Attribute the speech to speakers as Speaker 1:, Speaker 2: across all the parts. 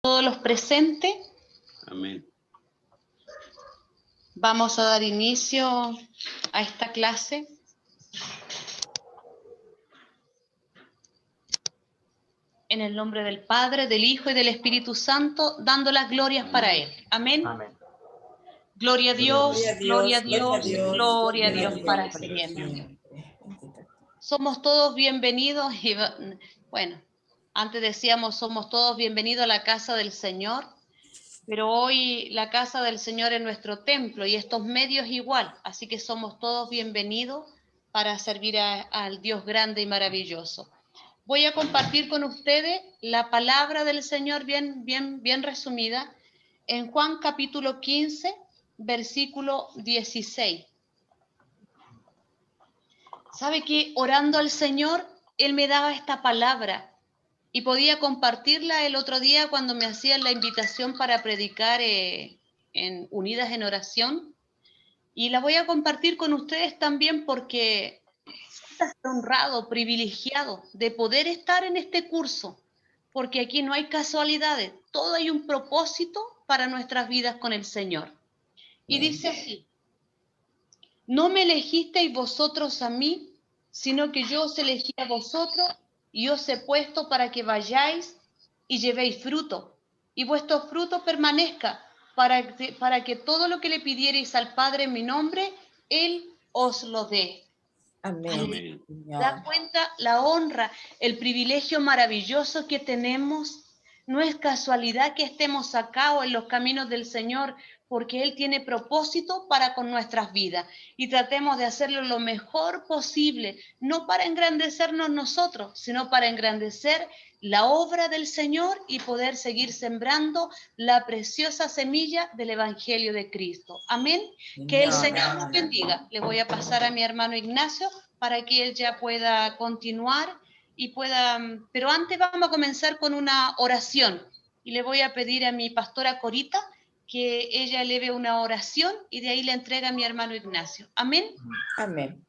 Speaker 1: Todos los presentes.
Speaker 2: Amén.
Speaker 1: Vamos a dar inicio a esta clase. En el nombre del Padre, del Hijo y del Espíritu Santo, dando las glorias para Él. Amén.
Speaker 3: Amén.
Speaker 1: Gloria a Dios, gloria a Dios, gloria a Dios
Speaker 3: para
Speaker 1: para siempre. Somos todos bienvenidos y, bueno, antes decíamos somos todos bienvenidos a la casa del Señor, pero hoy la casa del Señor es nuestro templo y estos medios igual, así que somos todos bienvenidos para servir al Dios grande y maravilloso. Voy a compartir con ustedes la palabra del Señor bien resumida en Juan capítulo 15, versículo 16. ¿Sabe que orando al Señor, Él me daba esta palabra y podía compartirla el otro día cuando me hacían la invitación para predicar en Unidas en Oración? Y la voy a compartir con ustedes también porque estoy honrado, privilegiado de poder estar en este curso, porque aquí no hay casualidades, todo hay un propósito para nuestras vidas con el Señor. Y dice así: no me elegisteis vosotros a mí, sino que yo os elegí a vosotros y os he puesto para que vayáis y llevéis fruto, y vuestro fruto permanezca, para que todo lo que le pidierais al Padre en mi nombre, Él os lo dé.
Speaker 2: Amén.
Speaker 1: Da cuenta la honra, el privilegio maravilloso que tenemos. No es casualidad que estemos acá o en los caminos del Señor, porque Él tiene propósito para con nuestras vidas y tratemos de hacerlo lo mejor posible, no para engrandecernos nosotros, sino para engrandecer la obra del Señor y poder seguir sembrando la preciosa semilla del Evangelio de Cristo. Amén. Que el Señor nos bendiga. Le voy a pasar a mi hermano Ignacio para que él ya pueda continuar y pueda, pero antes vamos a comenzar con una oración y le voy a pedir a mi pastora Corita que ella eleve una oración y de ahí le entrega a mi hermano Ignacio. Amén.
Speaker 4: Amén.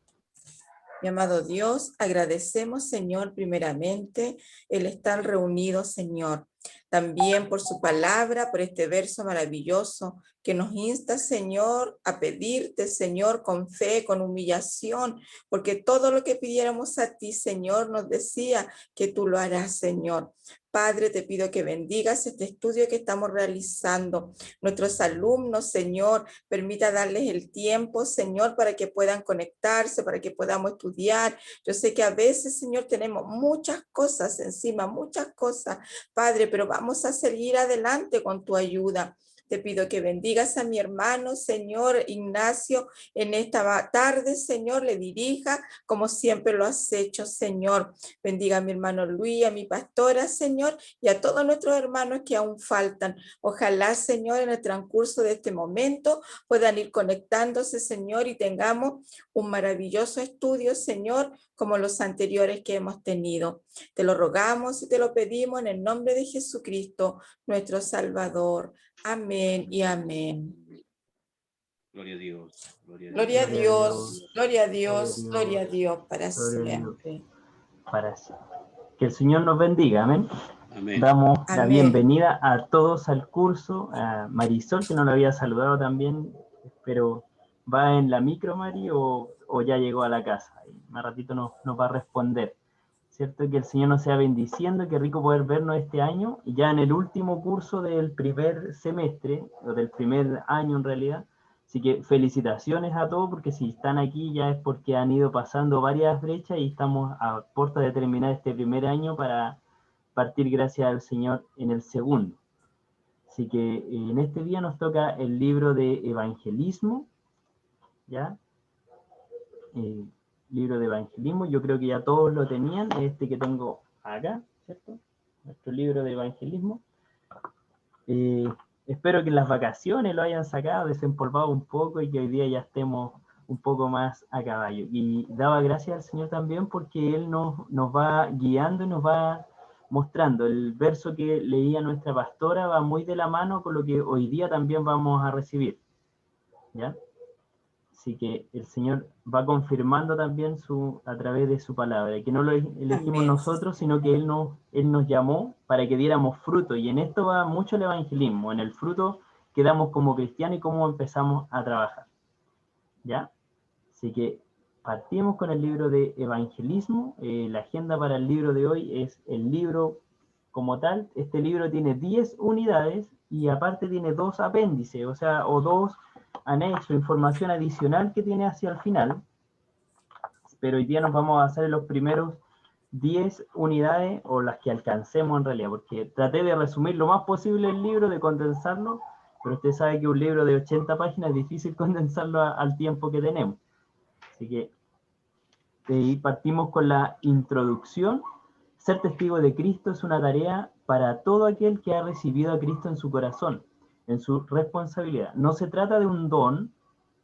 Speaker 4: Mi amado Dios, agradecemos, Señor, primeramente el estar reunidos, Señor. También por su palabra, por este verso maravilloso que nos insta, Señor, a pedirte, Señor, con fe, con humillación, porque todo lo que pidiéramos a ti, Señor, nos decía que tú lo harás, Señor. Padre, te pido que bendigas este estudio que estamos realizando. Nuestros alumnos, Señor, permita darles el tiempo, Señor, para que puedan conectarse, para que podamos estudiar. Yo sé que a veces, Señor, tenemos muchas cosas encima, muchas cosas, Padre, pero vamos a seguir adelante con tu ayuda. Te pido que bendigas a mi hermano, Señor Ignacio, en esta tarde, Señor, le dirija como siempre lo has hecho, Señor. Bendiga a mi hermano Luis, a mi pastora, Señor, y a todos nuestros hermanos que aún faltan. Ojalá, Señor, en el transcurso de este momento puedan ir conectándose, Señor, y tengamos un maravilloso estudio, Señor, como los anteriores que hemos tenido. Te lo rogamos y te lo pedimos en el nombre de Jesucristo, nuestro Salvador. Amén y amén.
Speaker 2: Gloria a Dios.
Speaker 4: Gloria a Dios, gloria a Dios, gloria a Dios para siempre.
Speaker 3: Para siempre. Que el Señor nos bendiga, amén.
Speaker 2: Amén.
Speaker 3: Damos la
Speaker 4: Amén.
Speaker 3: bienvenida a todos al curso, a Marisol, que no lo había saludado también, pero ¿va en la micro, Mari, o ya llegó a la casa? Y más ratito nos va a responder. ¿Cierto? Que el Señor nos sea bendiciendo, qué rico poder vernos este año, y ya en el último curso del primer semestre, o del primer año en realidad. Así que felicitaciones a todos, porque si están aquí ya es porque han ido pasando varias brechas y estamos a puerta de terminar este primer año para partir, gracias al Señor, en el segundo. Así que en este día nos toca el libro de evangelismo, ¿ya? Libro de evangelismo, yo creo que ya todos lo tenían, este que tengo acá, ¿cierto? Nuestro libro de evangelismo. Espero que en las vacaciones lo hayan sacado, desempolvado un poco y que hoy día ya estemos un poco más a caballo. Y daba gracias al Señor también porque Él nos va guiando y nos va mostrando. El verso que leía nuestra pastora va muy de la mano con lo que hoy día también vamos a recibir, ¿ya? Así que el Señor va confirmando también a través de su palabra, y que no lo elegimos
Speaker 4: Amén.
Speaker 3: nosotros, sino que Él nos llamó para que diéramos fruto, y en esto va mucho el evangelismo, en el fruto que damos como cristianos y cómo empezamos a trabajar. ¿Ya? Así que partimos con el libro de evangelismo. La agenda para el libro de hoy es el libro como tal. Este libro tiene 10 unidades y aparte tiene 2 apéndices, o 2 anexos, información adicional que tiene hacia el final. Pero hoy día nos vamos a hacer los primeros 10 unidades, o las que alcancemos en realidad, porque traté de resumir lo más posible el libro, de condensarlo, pero usted sabe que un libro de 80 páginas es difícil condensarlo al tiempo que tenemos. Así que de ahí partimos con la introducción. Ser testigo de Cristo es una tarea para todo aquel que ha recibido a Cristo en su corazón, en su responsabilidad. No se trata de un don,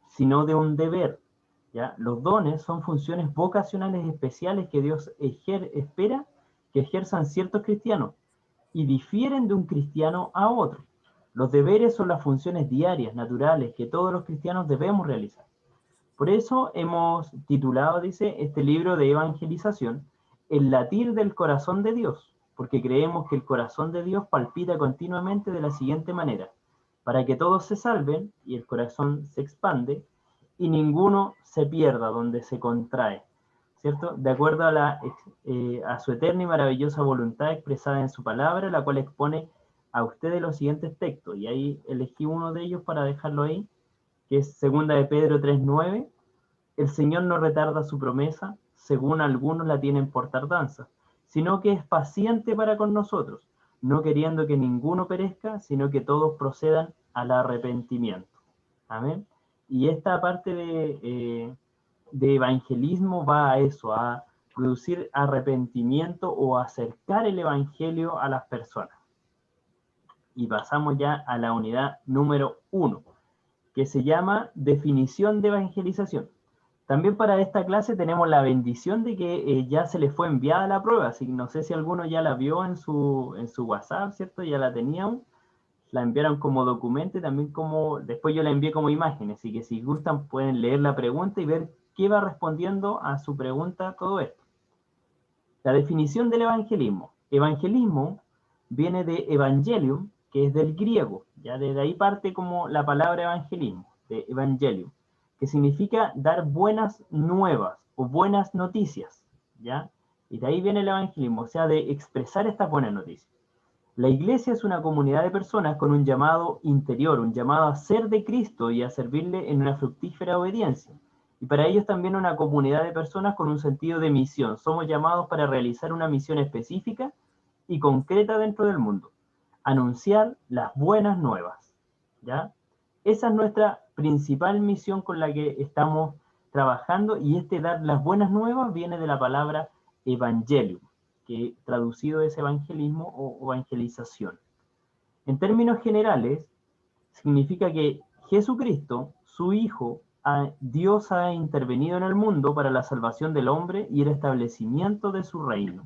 Speaker 3: sino de un deber. ¿Ya? Los dones son funciones vocacionales especiales que Dios espera que ejerzan ciertos cristianos y difieren de un cristiano a otro. Los deberes son las funciones diarias, naturales, que todos los cristianos debemos realizar. Por eso hemos titulado, dice, este libro de evangelización, El latir del corazón de Dios, porque creemos que el corazón de Dios palpita continuamente de la siguiente manera: para que todos se salven, y el corazón se expande, y ninguno se pierda, donde se contrae, ¿cierto? De acuerdo a su eterna y maravillosa voluntad expresada en su palabra, la cual expone a ustedes los siguientes textos, y ahí elegí uno de ellos para dejarlo ahí, que es 2 de Pedro 3:9. El Señor no retarda su promesa, según algunos la tienen por tardanza, sino que es paciente para con nosotros, no queriendo que ninguno perezca, sino que todos procedan al arrepentimiento. Amén. Y esta parte de evangelismo va a eso, a producir arrepentimiento o acercar el evangelio a las personas. Y pasamos ya a la unidad número 1, que se llama definición de evangelización. También para esta clase tenemos la bendición de que ya se les fue enviada la prueba, así que no sé si alguno ya la vio en su WhatsApp, ¿cierto? Ya la tenían, la enviaron como documento y también después yo la envié como imagen, así que si gustan pueden leer la pregunta y ver qué va respondiendo a su pregunta todo esto. La definición del evangelismo. Evangelismo viene de evangelium, que es del griego, ya desde ahí parte como la palabra evangelismo, de evangelium, que significa dar buenas nuevas o buenas noticias, ¿ya? Y de ahí viene el evangelismo, o sea, de expresar estas buenas noticias. La iglesia es una comunidad de personas con un llamado interior, un llamado a ser de Cristo y a servirle en una fructífera obediencia. Y para ellos también una comunidad de personas con un sentido de misión. Somos llamados para realizar una misión específica y concreta dentro del mundo. Anunciar las buenas nuevas, ¿ya? Esa es nuestra principal misión con la que estamos trabajando, y dar las buenas nuevas viene de la palabra evangelium, que traducido es evangelismo o evangelización. En términos generales, significa que Jesucristo, su Hijo, Dios ha intervenido en el mundo para la salvación del hombre y el establecimiento de su reino.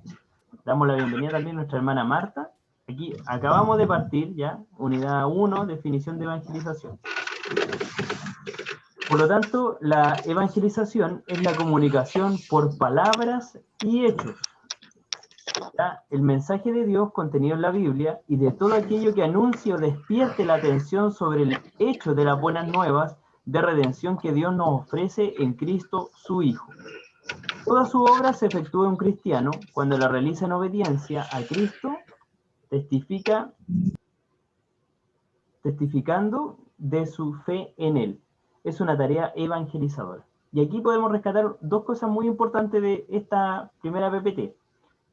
Speaker 3: Damos la bienvenida también a nuestra hermana Marta. Aquí acabamos de partir ya, unidad 1, definición de evangelización. Por lo tanto, la evangelización es la comunicación por palabras y hechos. ¿Ya? El mensaje de Dios contenido en la Biblia y de todo aquello que anuncie o despierte la atención sobre el hecho de las buenas nuevas de redención que Dios nos ofrece en Cristo, su Hijo. Toda su obra se efectúa en un cristiano cuando la realiza en obediencia a Cristo, testificando de su fe en Él. Es una tarea evangelizadora. Y aquí podemos rescatar 2 cosas muy importantes de esta primera PPT,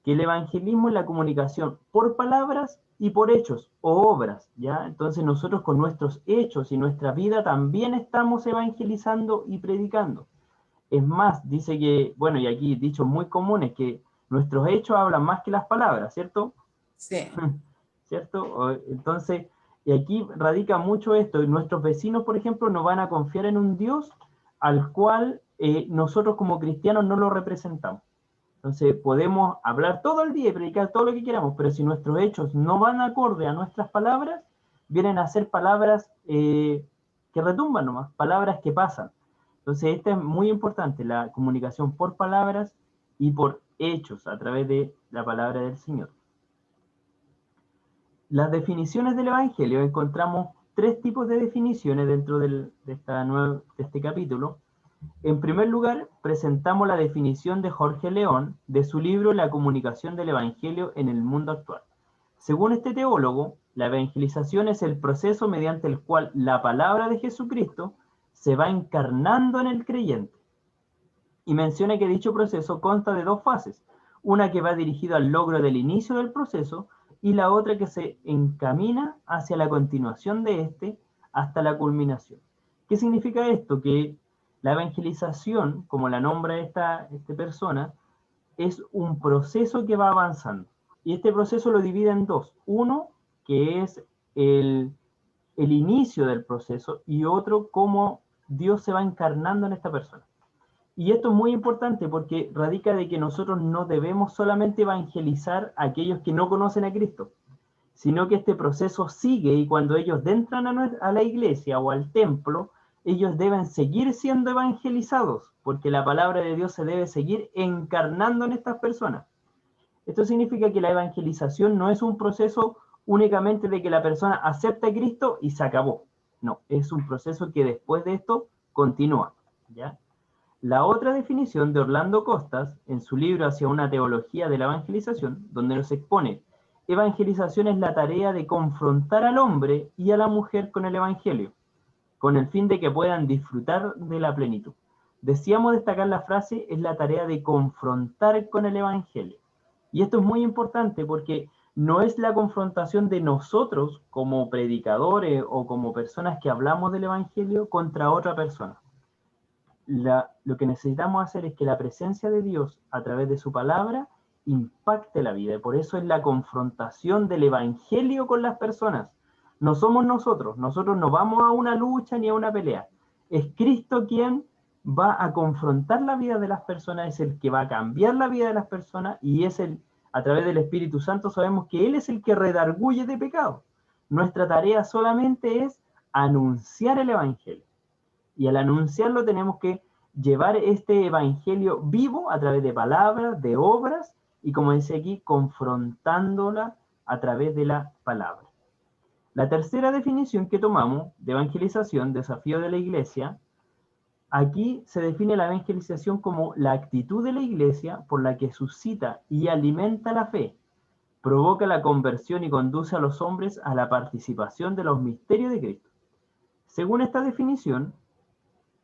Speaker 3: que el evangelismo es la comunicación por palabras y por hechos o obras, ¿ya? Entonces nosotros con nuestros hechos y nuestra vida también estamos evangelizando y predicando. Es más, dice que, bueno, y aquí dichos muy comunes, que nuestros hechos hablan más que las palabras, ¿cierto?
Speaker 4: Sí.
Speaker 3: ¿Cierto? Entonces, y aquí radica mucho esto. Nuestros vecinos, por ejemplo, no van a confiar en un Dios al cual nosotros como cristianos no lo representamos. Entonces podemos hablar todo el día y predicar todo lo que queramos, pero si nuestros hechos no van acorde a nuestras palabras, vienen a ser palabras que retumban nomás, palabras que pasan. Entonces, esta es muy importante, la comunicación por palabras y por hechos a través de la palabra del Señor. Las definiciones del Evangelio, encontramos 3 tipos de definiciones dentro de este capítulo. En primer lugar, presentamos la definición de Jorge León de su libro La comunicación del Evangelio en el mundo actual. Según este teólogo, la evangelización es el proceso mediante el cual la palabra de Jesucristo se va encarnando en el creyente. Y menciona que dicho proceso consta de 2 fases, una que va dirigida al logro del inicio del proceso y la otra que se encamina hacia la continuación de este hasta la culminación. ¿Qué significa esto? Que la evangelización, como la nombra esta persona, es un proceso que va avanzando. Y este proceso lo divide en 2. Uno, que es el inicio del proceso, y otro, cómo Dios se va encarnando en esta persona. Y esto es muy importante porque radica de que nosotros no debemos solamente evangelizar a aquellos que no conocen a Cristo, sino que este proceso sigue y cuando ellos entran a la iglesia o al templo, ellos deben seguir siendo evangelizados, porque la palabra de Dios se debe seguir encarnando en estas personas. Esto significa que la evangelización no es un proceso únicamente de que la persona acepta a Cristo y se acabó. No, es un proceso que después de esto continúa, ¿ya? La otra definición de Orlando Costas, en su libro Hacia una teología de la evangelización, donde nos expone, evangelización es la tarea de confrontar al hombre y a la mujer con el evangelio, con el fin de que puedan disfrutar de la plenitud. Decíamos destacar la frase, es la tarea de confrontar con el evangelio. Y esto es muy importante porque no es la confrontación de nosotros como predicadores o como personas que hablamos del evangelio contra otra persona. Lo que necesitamos hacer es que la presencia de Dios a través de su palabra impacte la vida. Y por eso es la confrontación del evangelio con las personas. No somos nosotros no vamos a una lucha ni a una pelea. Es Cristo quien va a confrontar la vida de las personas, es el que va a cambiar la vida de las personas y a través del Espíritu Santo sabemos que Él es el que redarguye de pecado. Nuestra tarea solamente es anunciar el evangelio. Y al anunciarlo tenemos que llevar este evangelio vivo a través de palabras, de obras, y como dice aquí, confrontándola a través de la palabra. La tercera definición que tomamos de evangelización, desafío de la iglesia, aquí se define la evangelización como la actitud de la iglesia por la que suscita y alimenta la fe, provoca la conversión y conduce a los hombres a la participación de los misterios de Cristo. Según esta definición,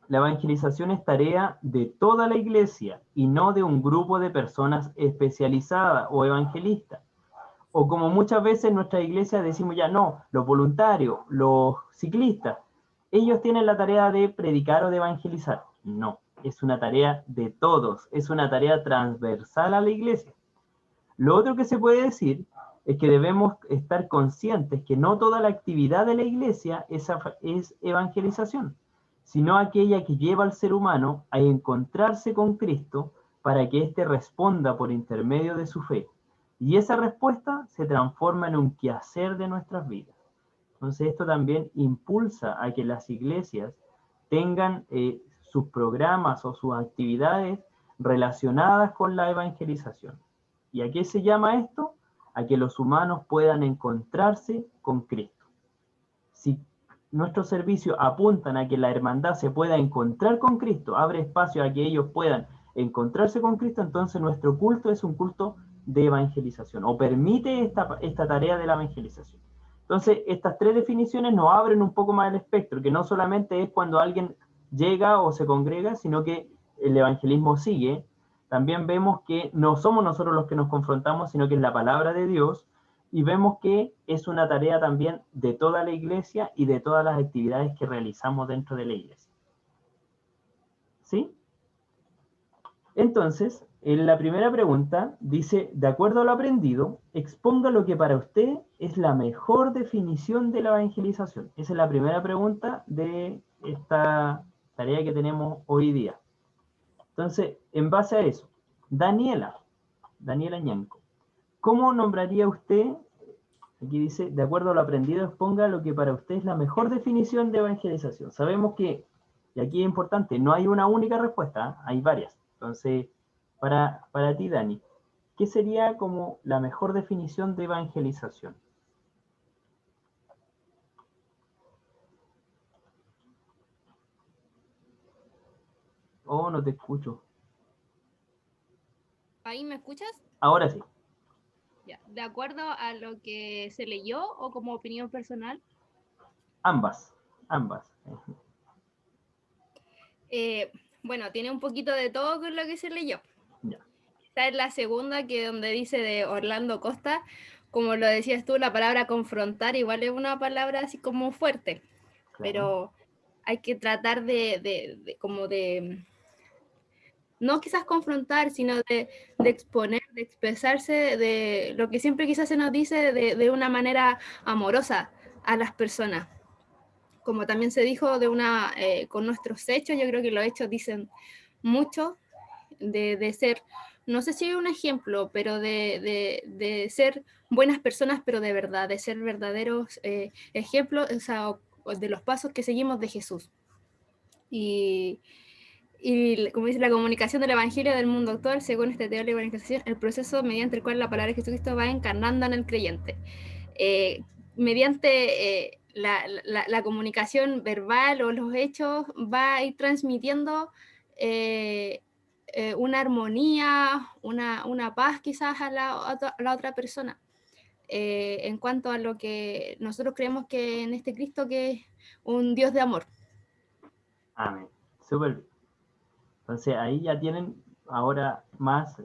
Speaker 3: la evangelización es tarea de toda la iglesia y no de un grupo de personas especializadas o evangelistas. O como muchas veces en nuestra iglesia decimos ya no, los voluntarios, los ciclistas, ellos tienen la tarea de predicar o de evangelizar. No, es una tarea de todos, es una tarea transversal a la iglesia. Lo otro que se puede decir es que debemos estar conscientes que no toda la actividad de la iglesia es evangelización, sino aquella que lleva al ser humano a encontrarse con Cristo para que éste responda por intermedio de su fe. Y esa respuesta se transforma en un quehacer de nuestras vidas. Entonces esto también impulsa a que las iglesias tengan sus programas o sus actividades relacionadas con la evangelización. ¿Y a qué se llama esto? A que los humanos puedan encontrarse con Cristo. Si nuestros servicios apuntan a que la hermandad se pueda encontrar con Cristo, abre espacio a que ellos puedan encontrarse con Cristo, entonces nuestro culto es un culto de evangelización, o permite esta tarea de la evangelización. Entonces, estas 3 definiciones nos abren un poco más el espectro, que no solamente es cuando alguien llega o se congrega, sino que el evangelismo sigue. También vemos que no somos nosotros los que nos confrontamos, sino que es la palabra de Dios, y vemos que es una tarea también de toda la iglesia y de todas las actividades que realizamos dentro de la iglesia. ¿Sí? Entonces, en la primera pregunta dice, de acuerdo a lo aprendido, exponga lo que para usted es la mejor definición de la evangelización. Esa es la primera pregunta de esta tarea que tenemos hoy día. Entonces, en base a eso, Daniela Ñanco, ¿cómo nombraría usted, aquí dice, de acuerdo a lo aprendido, exponga lo que para usted es la mejor definición de evangelización? Sabemos que Y aquí es importante, no hay una única respuesta, hay varias. Entonces, para ti, Dani, ¿qué sería como la mejor definición de evangelización? Oh, no te escucho.
Speaker 5: ¿Ahí me escuchas?
Speaker 3: Ahora sí.
Speaker 5: Ya. ¿De acuerdo a lo que se leyó o como opinión personal?
Speaker 3: Ambas.
Speaker 5: Bueno, tiene un poquito de todo con lo que se leyó.
Speaker 3: Ya.
Speaker 5: Esta es la segunda, que donde dice de Orlando Costa, como lo decías tú, la palabra confrontar igual es una palabra así como fuerte, claro. Pero hay que tratar de no quizás confrontar, sino de exponer, de expresarse de lo que siempre quizás se nos dice de una manera amorosa a las personas. Como también se dijo con nuestros hechos, yo creo que los hechos dicen mucho de ser, no sé si un ejemplo, pero de ser buenas personas, pero de verdad, de ser verdaderos ejemplos, o sea, de los pasos que seguimos de Jesús. Y como dice, la comunicación del Evangelio del mundo actual, según esta teoría de la evangelización, el proceso mediante el cual la palabra de Jesucristo va encarnando en el creyente. Mediante la comunicación verbal o los hechos va a ir transmitiendo una armonía, una paz quizás a la otra persona. En cuanto a lo que nosotros creemos que en este Cristo, que es un Dios de amor.
Speaker 3: Amén. Súper bien. Entonces ahí ya tienen ahora más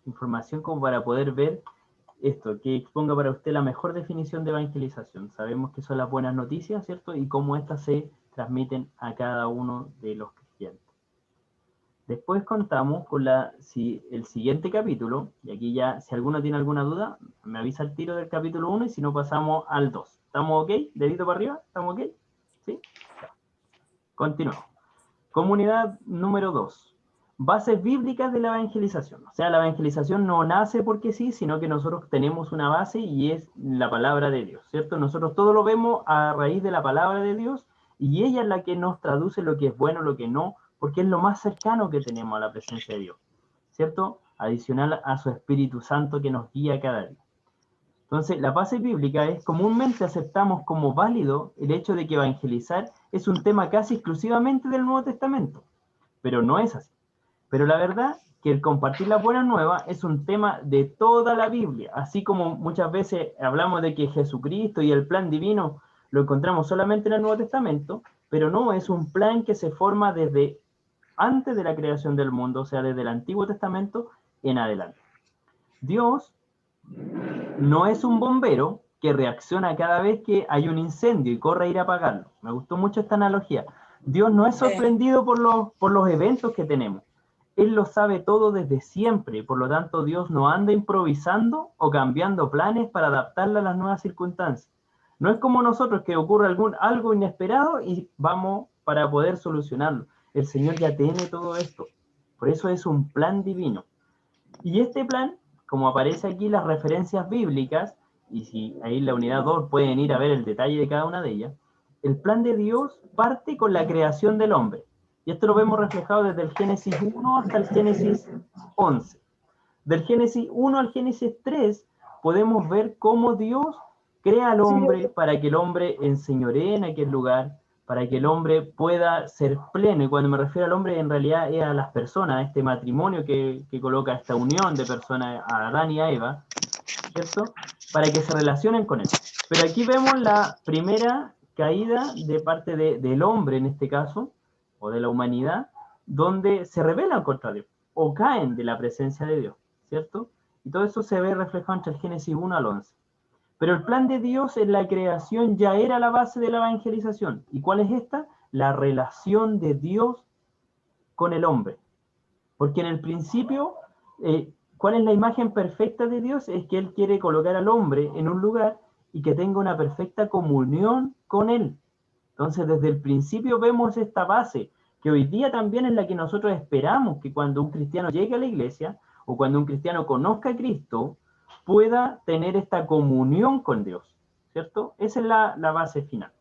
Speaker 3: información como para poder ver esto, que exponga para usted la mejor definición de evangelización. Sabemos que son las buenas noticias, ¿cierto? Y cómo estas se transmiten a cada uno de los creyentes. Después contamos con el siguiente capítulo, y aquí ya, si alguno tiene alguna duda, me avisa el tiro del capítulo 1 y si no pasamos al 2. ¿Estamos ok? ¿Dedito para arriba? ¿Estamos ok? ¿Sí? Continuamos. Comunidad número 2. Bases bíblicas de la evangelización. O sea, la evangelización no nace porque sí, sino que nosotros tenemos una base y es la palabra de Dios, ¿cierto? Nosotros todo lo vemos a raíz de la palabra de Dios y ella es la que nos traduce lo que es bueno, lo que no, porque es lo más cercano que tenemos a la presencia de Dios, ¿cierto? Adicional a su Espíritu Santo que nos guía cada día. Entonces, la base bíblica es, comúnmente aceptamos como válido el hecho de que evangelizar es un tema casi exclusivamente del Nuevo Testamento, pero no es así. Pero la verdad que el compartir la buena nueva es un tema de toda la Biblia, así como muchas veces hablamos de que Jesucristo y el plan divino lo encontramos solamente en el Nuevo Testamento, pero no, es un plan que se forma desde antes de la creación del mundo, o sea, desde el Antiguo Testamento en adelante. Dios no es un bombero que reacciona cada vez que hay un incendio y corre a ir a apagarlo. Me gustó mucho esta analogía. Dios no es sorprendido por los eventos que tenemos. Él lo sabe todo desde siempre, por lo tanto Dios no anda improvisando o cambiando planes para adaptarla a las nuevas circunstancias. No es como nosotros que ocurre algo inesperado y vamos para poder solucionarlo. El Señor ya tiene todo esto. Por eso es un plan divino. Y este plan, como aparece aquí las referencias bíblicas, y si ahí en la unidad 2 pueden ir a ver el detalle de cada una de ellas, el plan de Dios parte con la creación del hombre. Y esto lo vemos reflejado desde el Génesis 1 hasta el Génesis 11. Del Génesis 1 al Génesis 3 podemos ver cómo Dios crea al hombre para que el hombre enseñoree en aquel lugar, para que el hombre pueda ser pleno. Y cuando me refiero al hombre, en realidad es a las personas, a este matrimonio que coloca esta unión de personas, a Adán y a Eva, ¿cierto? Para que se relacionen con él. Pero aquí vemos la primera caída de parte del hombre, en este caso, o de la humanidad, donde se rebelan contra Dios, o caen de la presencia de Dios, ¿cierto? Y todo eso se ve reflejado entre el Génesis 1 al 11. Pero el plan de Dios en la creación ya era la base de la evangelización. ¿Y cuál es esta? La relación de Dios con el hombre. Porque en el principio, ¿cuál es la imagen perfecta de Dios? Es que Él quiere colocar al hombre en un lugar y que tenga una perfecta comunión con Él. Entonces, desde el principio vemos esta base, que hoy día también es la que nosotros esperamos que cuando un cristiano llegue a la iglesia, o cuando un cristiano conozca a Cristo, pueda tener esta comunión con Dios, ¿cierto? Esa es la base final.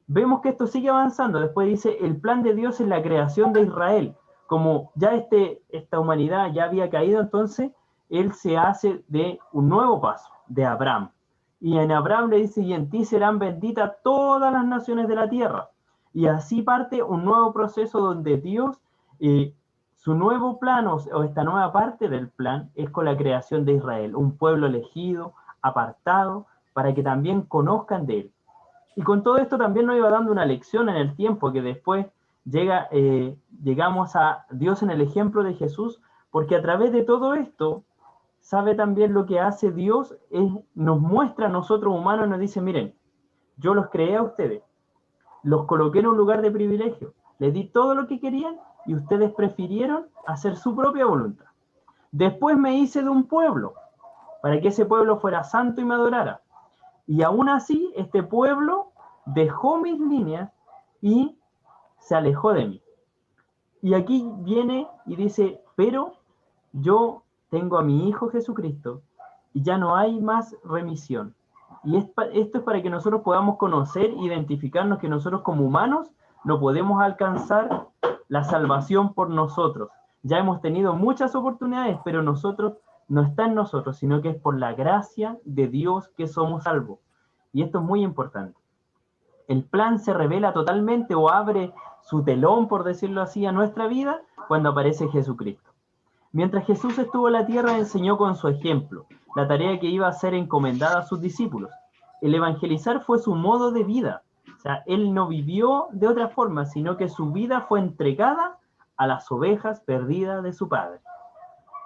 Speaker 3: vemos que esto sigue avanzando. Después dice, el plan de Dios en la creación de Israel. Como ya esta humanidad ya había caído, entonces Él se hace de un nuevo paso, de Abraham. Y en Abraham le dice, y en ti serán benditas todas las naciones de la tierra. Y así parte un nuevo proceso donde Dios, su nuevo plan, o esta nueva parte del plan, es con la creación de Israel, un pueblo elegido, apartado, para que también conozcan de Él. Y con todo esto también nos iba dando una lección en el tiempo, que después llegamos a Dios en el ejemplo de Jesús, porque a través de todo esto, sabe también lo que hace Dios, nos muestra a nosotros humanos, nos dice, miren, yo los creé a ustedes, los coloqué en un lugar de privilegio, les di todo lo que querían y ustedes prefirieron hacer su propia voluntad. Después me hice de un pueblo, para que ese pueblo fuera santo y me adorara. Y aún así, este pueblo dejó mis líneas y se alejó de mí. Y aquí viene y dice, pero yo tengo a mi Hijo Jesucristo y ya no hay más remisión. Y esto es para que nosotros podamos conocer, identificarnos que nosotros como humanos no podemos alcanzar la salvación por nosotros. Ya hemos tenido muchas oportunidades, pero no está en nosotros, sino que es por la gracia de Dios que somos salvos. Y esto es muy importante. El plan se revela totalmente o abre su telón, por decirlo así, a nuestra vida cuando aparece Jesucristo. Mientras Jesús estuvo en la tierra, enseñó con su ejemplo la tarea que iba a ser encomendada a sus discípulos. El evangelizar fue su modo de vida. O sea, él no vivió de otra forma, sino que su vida fue entregada a las ovejas perdidas de su Padre.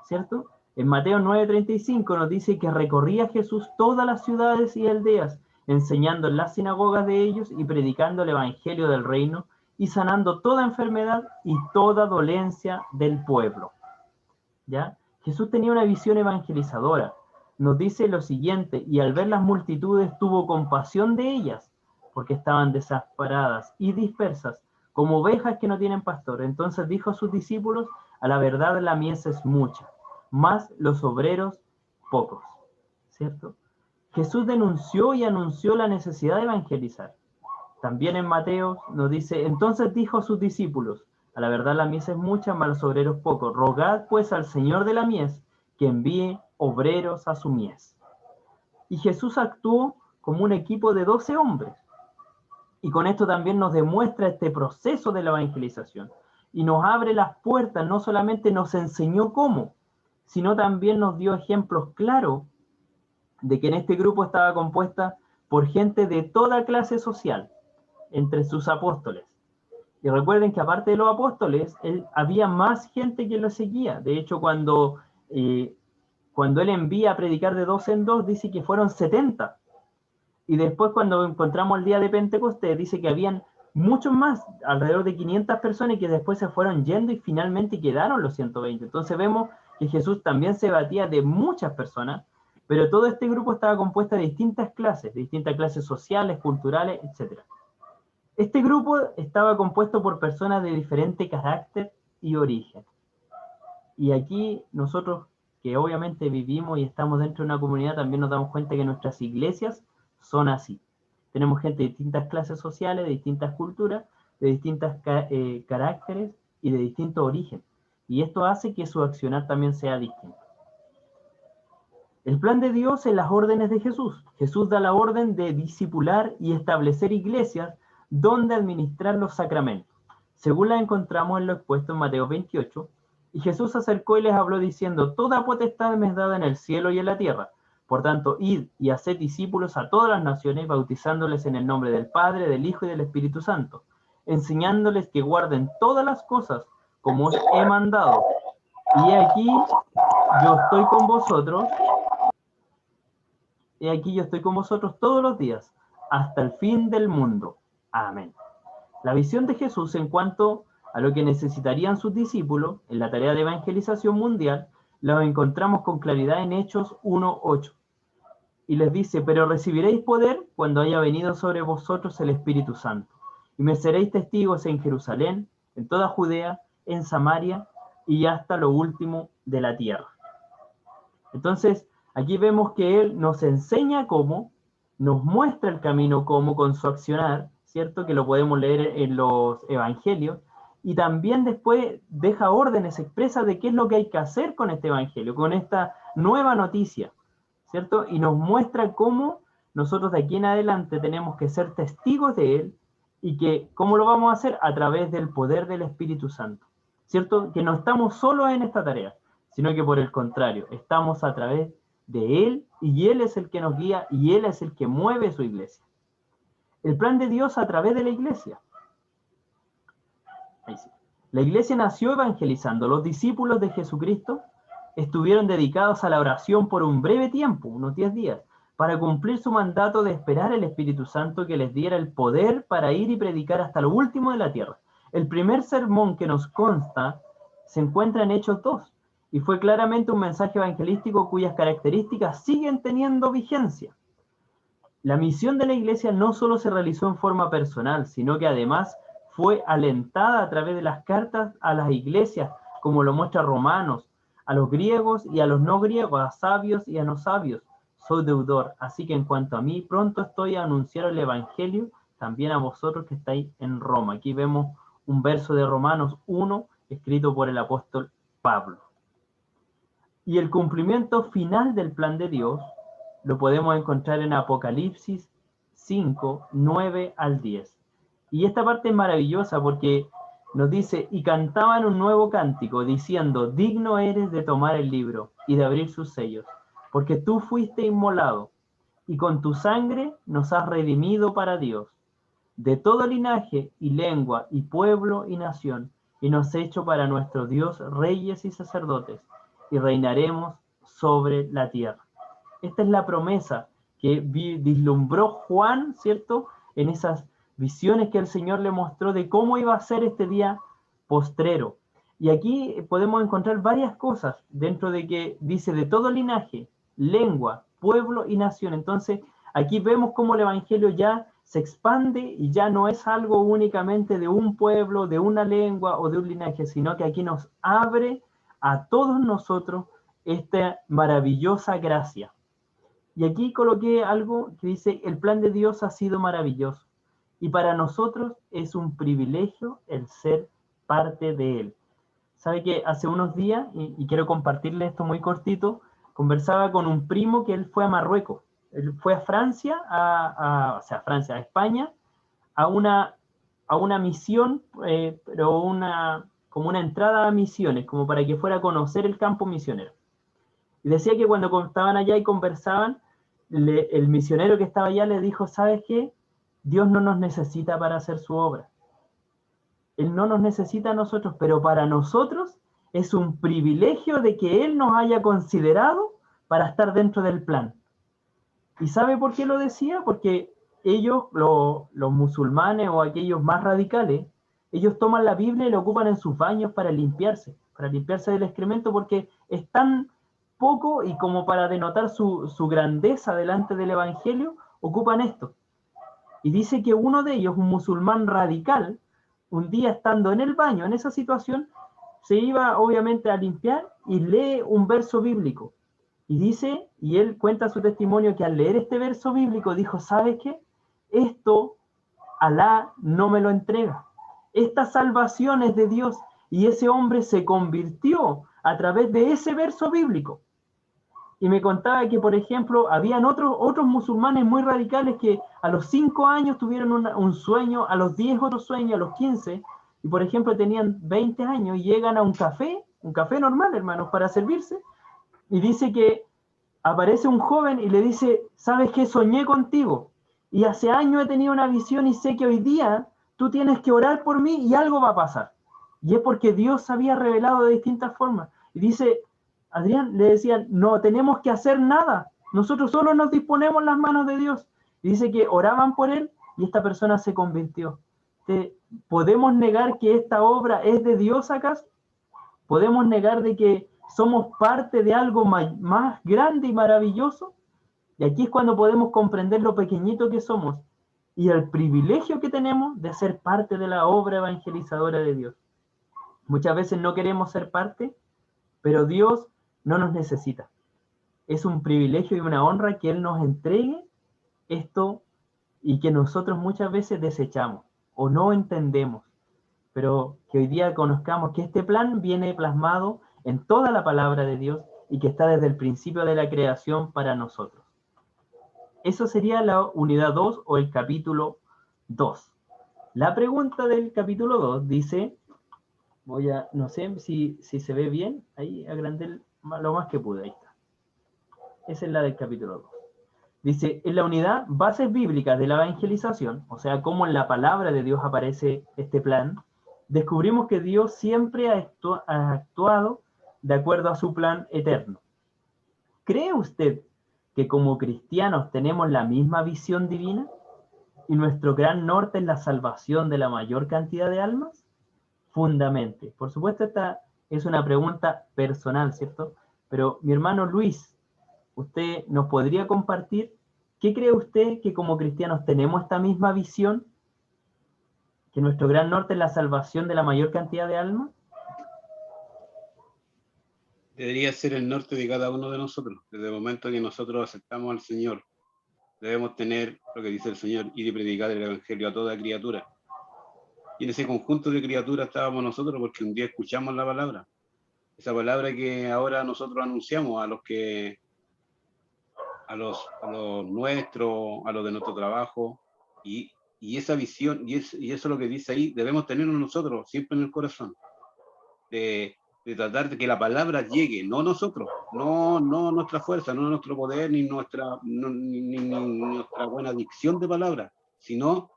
Speaker 3: ¿Cierto? En Mateo 9:35 nos dice que recorría Jesús todas las ciudades y aldeas, enseñando en las sinagogas de ellos y predicando el evangelio del reino y sanando toda enfermedad y toda dolencia del pueblo. ¿Ya? Jesús tenía una visión evangelizadora. Nos dice lo siguiente, y al ver las multitudes tuvo compasión de ellas, porque estaban desamparadas y dispersas, como ovejas que no tienen pastor. Entonces dijo a sus discípulos, a la verdad la mies es mucha, mas los obreros pocos. ¿Cierto? Jesús denunció y anunció la necesidad de evangelizar. También en Mateo nos dice, entonces dijo a sus discípulos, a la verdad la mies es mucha, mas los obreros pocos. Rogad pues al Señor de la mies que envíe obreros a su mies. Y Jesús actuó como un equipo de 12 hombres. Y con esto también nos demuestra este proceso de la evangelización. Y nos abre las puertas, no solamente nos enseñó cómo, sino también nos dio ejemplos claros de que en este grupo estaba compuesta por gente de toda clase social, entre sus apóstoles. Y recuerden que aparte de los apóstoles, había más gente que lo seguía. De hecho, cuando él envía a predicar de 2 en 2, dice que fueron 70. Y después cuando encontramos el día de Pentecostés, dice que habían muchos más, alrededor de 500 personas, que después se fueron yendo y finalmente quedaron los 120. Entonces vemos que Jesús también se batía de muchas personas, pero todo este grupo estaba compuesto de distintas clases sociales, culturales, etc. Este grupo estaba compuesto por personas de diferente carácter y origen. Y aquí nosotros, que obviamente vivimos y estamos dentro de una comunidad, también nos damos cuenta que nuestras iglesias son así. Tenemos gente de distintas clases sociales, de distintas culturas, de distintos caracteres y de distinto origen. Y esto hace que su accionar también sea distinto. El plan de Dios en las órdenes de Jesús. Jesús da la orden de discipular y establecer iglesias donde administrar los sacramentos, según la encontramos en lo expuesto en Mateo 28. Y Jesús se acercó y les habló diciendo, toda potestad me es dada en el cielo y en la tierra. Por tanto, id y haced discípulos a todas las naciones, bautizándoles en el nombre del Padre, del Hijo y del Espíritu Santo, enseñándoles que guarden todas las cosas como os he mandado. Y aquí yo estoy con vosotros, todos los días, hasta el fin del mundo. Amén. La visión de Jesús en cuanto a lo que necesitarían sus discípulos en la tarea de evangelización mundial, la encontramos con claridad en Hechos 1:8. Y les dice, pero recibiréis poder cuando haya venido sobre vosotros el Espíritu Santo. Y me seréis testigos en Jerusalén, en toda Judea, en Samaria y hasta lo último de la tierra. Entonces, aquí vemos que Él nos enseña cómo, nos muestra el camino cómo con su accionar, ¿cierto? Que lo podemos leer en los evangelios, y también después deja órdenes expresas de qué es lo que hay que hacer con este evangelio, con esta nueva noticia, ¿cierto? Y nos muestra cómo nosotros de aquí en adelante tenemos que ser testigos de él, y que cómo lo vamos a hacer a través del poder del Espíritu Santo, ¿cierto? Que no estamos solos en esta tarea, sino que por el contrario, estamos a través de él, y él es el que nos guía, y él es el que mueve su iglesia. El plan de Dios a través de la iglesia. Ahí sí. La iglesia nació evangelizando. Los discípulos de Jesucristo estuvieron dedicados a la oración por un breve tiempo, unos 10 días, para cumplir su mandato de esperar el Espíritu Santo que les diera el poder para ir y predicar hasta lo último de la tierra. El primer sermón que nos consta se encuentra en Hechos 2, y fue claramente un mensaje evangelístico cuyas características siguen teniendo vigencia. La misión de la iglesia no solo se realizó en forma personal, sino que además fue alentada a través de las cartas a las iglesias, como lo muestra Romanos, a los griegos y a los no griegos, a sabios y a no sabios. Soy deudor, así que en cuanto a mí, pronto estoy a anunciar el evangelio también a vosotros que estáis en Roma. Aquí vemos un verso de Romanos 1, escrito por el apóstol Pablo. Y el cumplimiento final del plan de Dios lo podemos encontrar en Apocalipsis 5, 9 al 10. Y esta parte es maravillosa porque nos dice, y cantaban un nuevo cántico, diciendo, digno eres de tomar el libro y de abrir sus sellos, porque tú fuiste inmolado, y con tu sangre nos has redimido para Dios, de todo linaje y lengua y pueblo y nación, y nos has hecho para nuestro Dios reyes y sacerdotes, y reinaremos sobre la tierra. Esta es la promesa que vislumbró Juan, ¿cierto? En esas visiones que el Señor le mostró de cómo iba a ser este día postrero. Y aquí podemos encontrar varias cosas dentro de que dice de todo linaje, lengua, pueblo y nación. Entonces, aquí vemos cómo el Evangelio ya se expande y ya no es algo únicamente de un pueblo, de una lengua o de un linaje, sino que aquí nos abre a todos nosotros esta maravillosa gracia. Y aquí coloqué algo que dice, el plan de Dios ha sido maravilloso, y para nosotros es un privilegio el ser parte de él. Sabe que hace unos días, y quiero compartirle esto muy cortito, conversaba con un primo que él fue a Marruecos. Él fue a Francia, a España, a una misión, pero como una entrada a misiones, como para que fuera a conocer el campo misionero. Y decía que cuando estaban allá y conversaban, el misionero que estaba allá le dijo, ¿sabes qué? Dios no nos necesita para hacer su obra. Él no nos necesita a nosotros, pero para nosotros es un privilegio de que Él nos haya considerado para estar dentro del plan. ¿Y sabe por qué lo decía? Porque ellos, los musulmanes o aquellos más radicales, ellos toman la Biblia y la ocupan en sus baños para limpiarse del excremento, porque es tan poco y como para denotar su grandeza delante del Evangelio, ocupan esto. Y dice que uno de ellos, un musulmán radical, un día estando en el baño, en esa situación, se iba obviamente a limpiar y lee un verso bíblico. Y dice, y él cuenta su testimonio, que al leer este verso bíblico dijo, ¿sabes qué? Esto Alá no me lo entrega. Esta salvación es de Dios. Y ese hombre se convirtió a través de ese verso bíblico. Y me contaba que, por ejemplo, habían otros musulmanes muy radicales que a los 5 años tuvieron un sueño, a los 10 otro sueño, a los 15, y por ejemplo tenían 20 años y llegan a un café normal, hermanos, para servirse, y dice que aparece un joven y le dice, ¿sabes qué? Soñé contigo, y hace años he tenido una visión y sé que hoy día tú tienes que orar por mí y algo va a pasar. Y es porque Dios se había revelado de distintas formas. Y dice, Adrián, le decían, no tenemos que hacer nada, nosotros solo nos disponemos las manos de Dios. Y dice que oraban por él y esta persona se convirtió. ¿Podemos negar que esta obra es de Dios acaso? ¿Podemos negar de que somos parte de algo más grande y maravilloso? Y aquí es cuando podemos comprender lo pequeñito que somos y el privilegio que tenemos de ser parte de la obra evangelizadora de Dios. Muchas veces no queremos ser parte, pero Dios no nos necesita. Es un privilegio y una honra que Él nos entregue esto y que nosotros muchas veces desechamos o no entendemos, pero que hoy día conozcamos que este plan viene plasmado en toda la palabra de Dios y que está desde el principio de la creación para nosotros. Eso sería la unidad 2 o el capítulo 2. La pregunta del capítulo 2 dice, no sé si se ve bien, ahí agrandé lo más que pude, ahí está. Esa es la del capítulo 2. Dice, en la unidad bases bíblicas de la evangelización, o sea, cómo en la palabra de Dios aparece este plan, descubrimos que Dios siempre ha actuado de acuerdo a su plan eterno. ¿Cree usted que como cristianos tenemos la misma visión divina? ¿Y nuestro gran norte es la salvación de la mayor cantidad de almas? Fundamente. Por supuesto, esta es una pregunta personal, ¿cierto? Pero mi hermano Luis, ¿usted nos podría compartir qué cree usted que como cristianos tenemos esta misma visión? ¿Que nuestro gran norte es la salvación de la mayor cantidad de almas?
Speaker 2: Debería ser el norte de cada uno de nosotros. Desde el momento que nosotros aceptamos al Señor, debemos tener lo que dice el Señor, ir y predicar el Evangelio a toda criatura. Y en ese conjunto de criaturas estábamos nosotros porque un día escuchamos la palabra. Esa palabra que ahora nosotros anunciamos a los nuestros, a los de nuestro trabajo, y esa visión, y eso es lo que dice ahí, debemos tenerlo nosotros siempre en el corazón, de tratar de que la palabra llegue, no nosotros, no nuestra fuerza, no nuestro poder, ni nuestra buena dicción de palabra, sino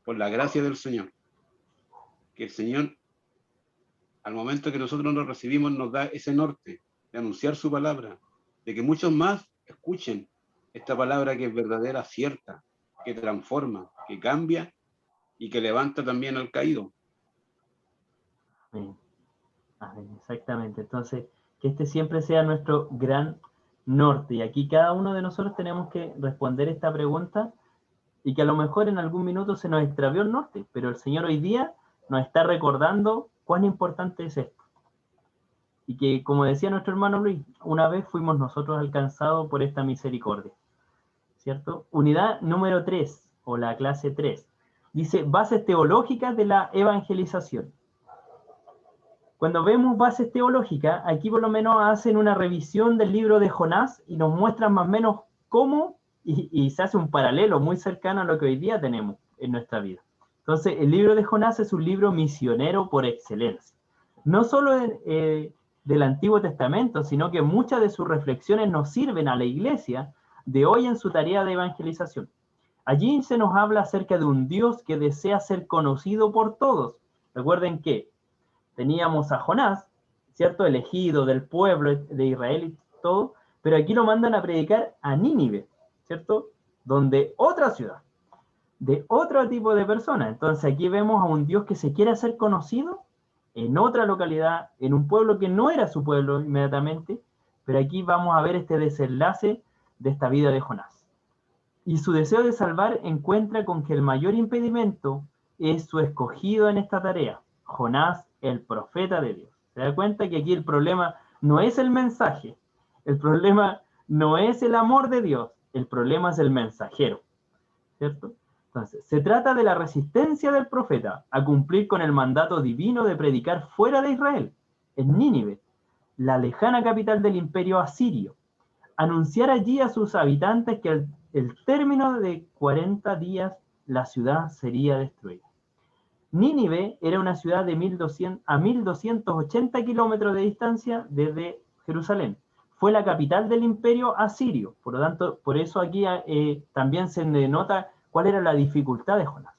Speaker 2: por la gracia del Señor. Que el Señor, al momento que nosotros nos recibimos, nos da ese norte de anunciar su palabra, de que muchos más escuchen esta palabra que es verdadera, cierta, que transforma, que cambia y que levanta también al caído.
Speaker 3: Amén. Exactamente. Entonces, que este siempre sea nuestro gran norte. Y aquí cada uno de nosotros tenemos que responder esta pregunta y que a lo mejor en algún minuto se nos extravió el norte, pero el Señor hoy día nos está recordando cuán importante es esto. Y que, como decía nuestro hermano Luis, una vez fuimos nosotros alcanzados por esta misericordia, ¿cierto? Unidad número 3, o la clase 3, dice bases teológicas de la evangelización. Cuando vemos bases teológicas, aquí por lo menos hacen una revisión del libro de Jonás y nos muestran más o menos cómo, y se hace un paralelo muy cercano a lo que hoy día tenemos en nuestra vida. Entonces, el libro de Jonás es un libro misionero por excelencia. No solo del Antiguo Testamento, sino que muchas de sus reflexiones nos sirven a la iglesia de hoy en su tarea de evangelización. Allí se nos habla acerca de un Dios que desea ser conocido por todos. Recuerden que teníamos a Jonás, ¿cierto? Elegido del pueblo de Israel y todo, pero aquí lo mandan a predicar a Nínive, ¿cierto? Donde otra ciudad, de otro tipo de personas. Entonces aquí vemos a un Dios que se quiere hacer conocido en otra localidad, en un pueblo que no era su pueblo inmediatamente, pero aquí vamos a ver este desenlace de esta vida de Jonás. Y su deseo de salvar encuentra con que el mayor impedimento es su escogido en esta tarea, Jonás, el profeta de Dios. ¿Se da cuenta que aquí el problema no es el mensaje? El problema no es el amor de Dios, el problema es el mensajero, ¿cierto? Entonces, se trata de la resistencia del profeta a cumplir con el mandato divino de predicar fuera de Israel, en Nínive, la lejana capital del imperio asirio. Anunciar allí a sus habitantes que el término de 40 días la ciudad sería destruida. Nínive era una ciudad de 1280 kilómetros de distancia desde Jerusalén. Fue la capital del imperio asirio. Por lo tanto, por eso aquí también se denota cuál era la dificultad de Jonás.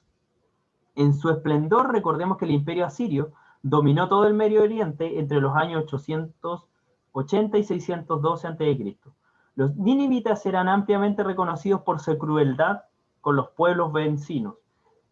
Speaker 3: En su esplendor, recordemos que el imperio asirio dominó todo el Medio Oriente entre los años 880 y 612 a.C. Los ninivitas eran ampliamente reconocidos por su crueldad con los pueblos vecinos.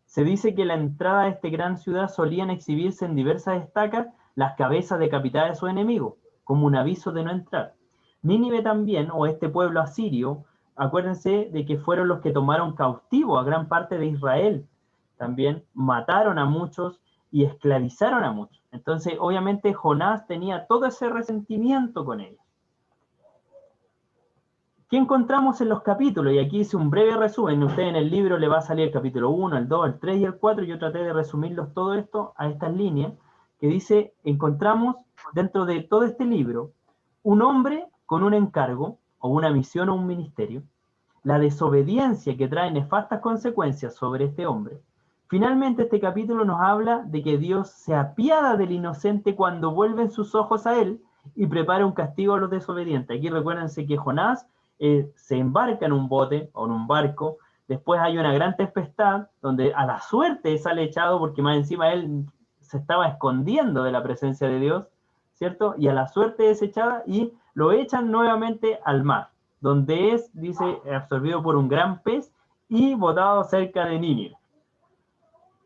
Speaker 3: Se dice que en la entrada de esta gran ciudad solían exhibirse en diversas estacas las cabezas decapitadas de sus enemigos, como un aviso de no entrar. Nínive también, o este pueblo asirio, acuérdense de que fueron los que tomaron cautivo a gran parte de Israel. También mataron a muchos y esclavizaron a muchos. Entonces, obviamente, Jonás tenía todo ese resentimiento con ellos. ¿Qué encontramos en los capítulos? Y aquí hice un breve resumen. Usted en el libro le va a salir el capítulo 1, el 2, el 3 y el 4. Yo traté de resumirlos todo esto a estas líneas que dice, encontramos dentro de todo este libro un hombre con un encargo o una misión o un ministerio, la desobediencia que trae nefastas consecuencias sobre este hombre. Finalmente este capítulo nos habla de que Dios se apiada del inocente cuando vuelven sus ojos a él y prepara un castigo a los desobedientes. Aquí recuérdense que Jonás se embarca en un bote o en un barco, después hay una gran tempestad donde a la suerte sale echado porque más encima él se estaba escondiendo de la presencia de Dios, ¿cierto? Y a la suerte es echada y lo echan nuevamente al mar, donde es, dice, absorbido por un gran pez y botado cerca de Nínive.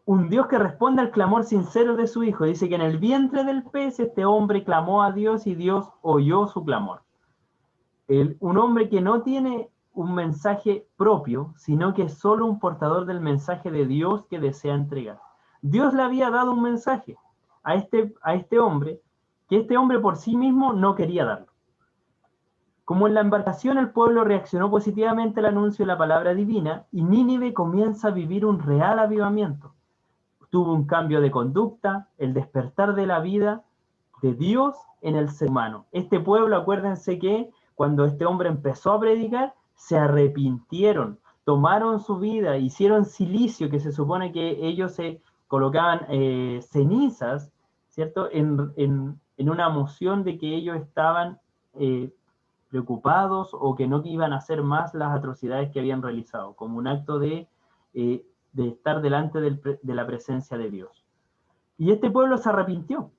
Speaker 3: Un Dios que responde al clamor sincero de su hijo. Dice que en el vientre del pez este hombre clamó a Dios y Dios oyó su clamor. Un hombre que no tiene un mensaje propio, sino que es solo un portador del mensaje de Dios que desea entregar. Dios le había dado un mensaje a este hombre, que este hombre por sí mismo no quería darlo. Como en la embarcación el pueblo reaccionó positivamente al anuncio de la palabra divina y Nínive comienza a vivir un real avivamiento. Tuvo un cambio de conducta, el despertar de la vida de Dios en el ser humano. Este pueblo, acuérdense que cuando este hombre empezó a predicar, se arrepintieron, tomaron su vida, hicieron silicio, que se supone que ellos se colocaban cenizas, ¿cierto? En una moción de que ellos estaban preocupados o que no iban a hacer más las atrocidades que habían realizado, como un acto de estar delante de la presencia de Dios. Y este pueblo se arrepintió.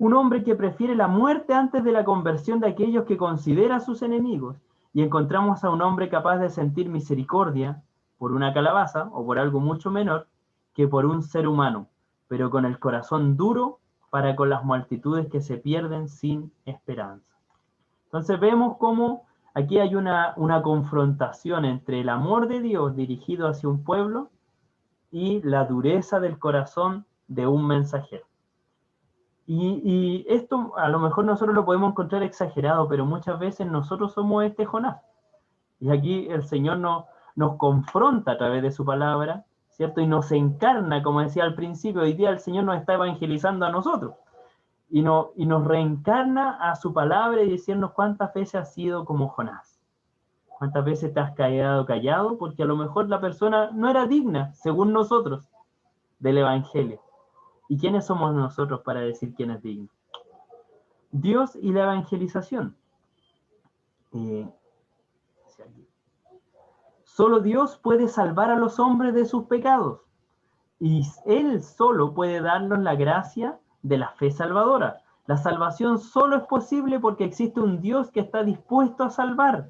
Speaker 3: Un hombre que prefiere la muerte antes de la conversión de aquellos que considera sus enemigos. Y encontramos a un hombre capaz de sentir misericordia por una calabaza o por algo mucho menor que por un ser humano, pero con el corazón duro para con las multitudes que se pierden sin esperanza. Entonces vemos cómo aquí hay una confrontación entre el amor de Dios dirigido hacia un pueblo y la dureza del corazón de un mensajero. Y esto a lo mejor nosotros lo podemos encontrar exagerado, pero muchas veces nosotros somos este Jonás. Y aquí el Señor nos confronta a través de su palabra, ¿cierto? Y nos encarna, como decía al principio, hoy día el Señor nos está evangelizando a nosotros. Y nos reencarna a su palabra y decirnos cuántas veces has sido como Jonás. Cuántas veces te has quedado callado porque a lo mejor la persona no era digna, según nosotros, del Evangelio. ¿Y quiénes somos nosotros para decir quién es digno? Dios y la evangelización. Solo Dios puede salvar a los hombres de sus pecados. Y Él solo puede darnos la gracia de la fe salvadora. La salvación solo es posible porque existe un Dios que está dispuesto a salvar.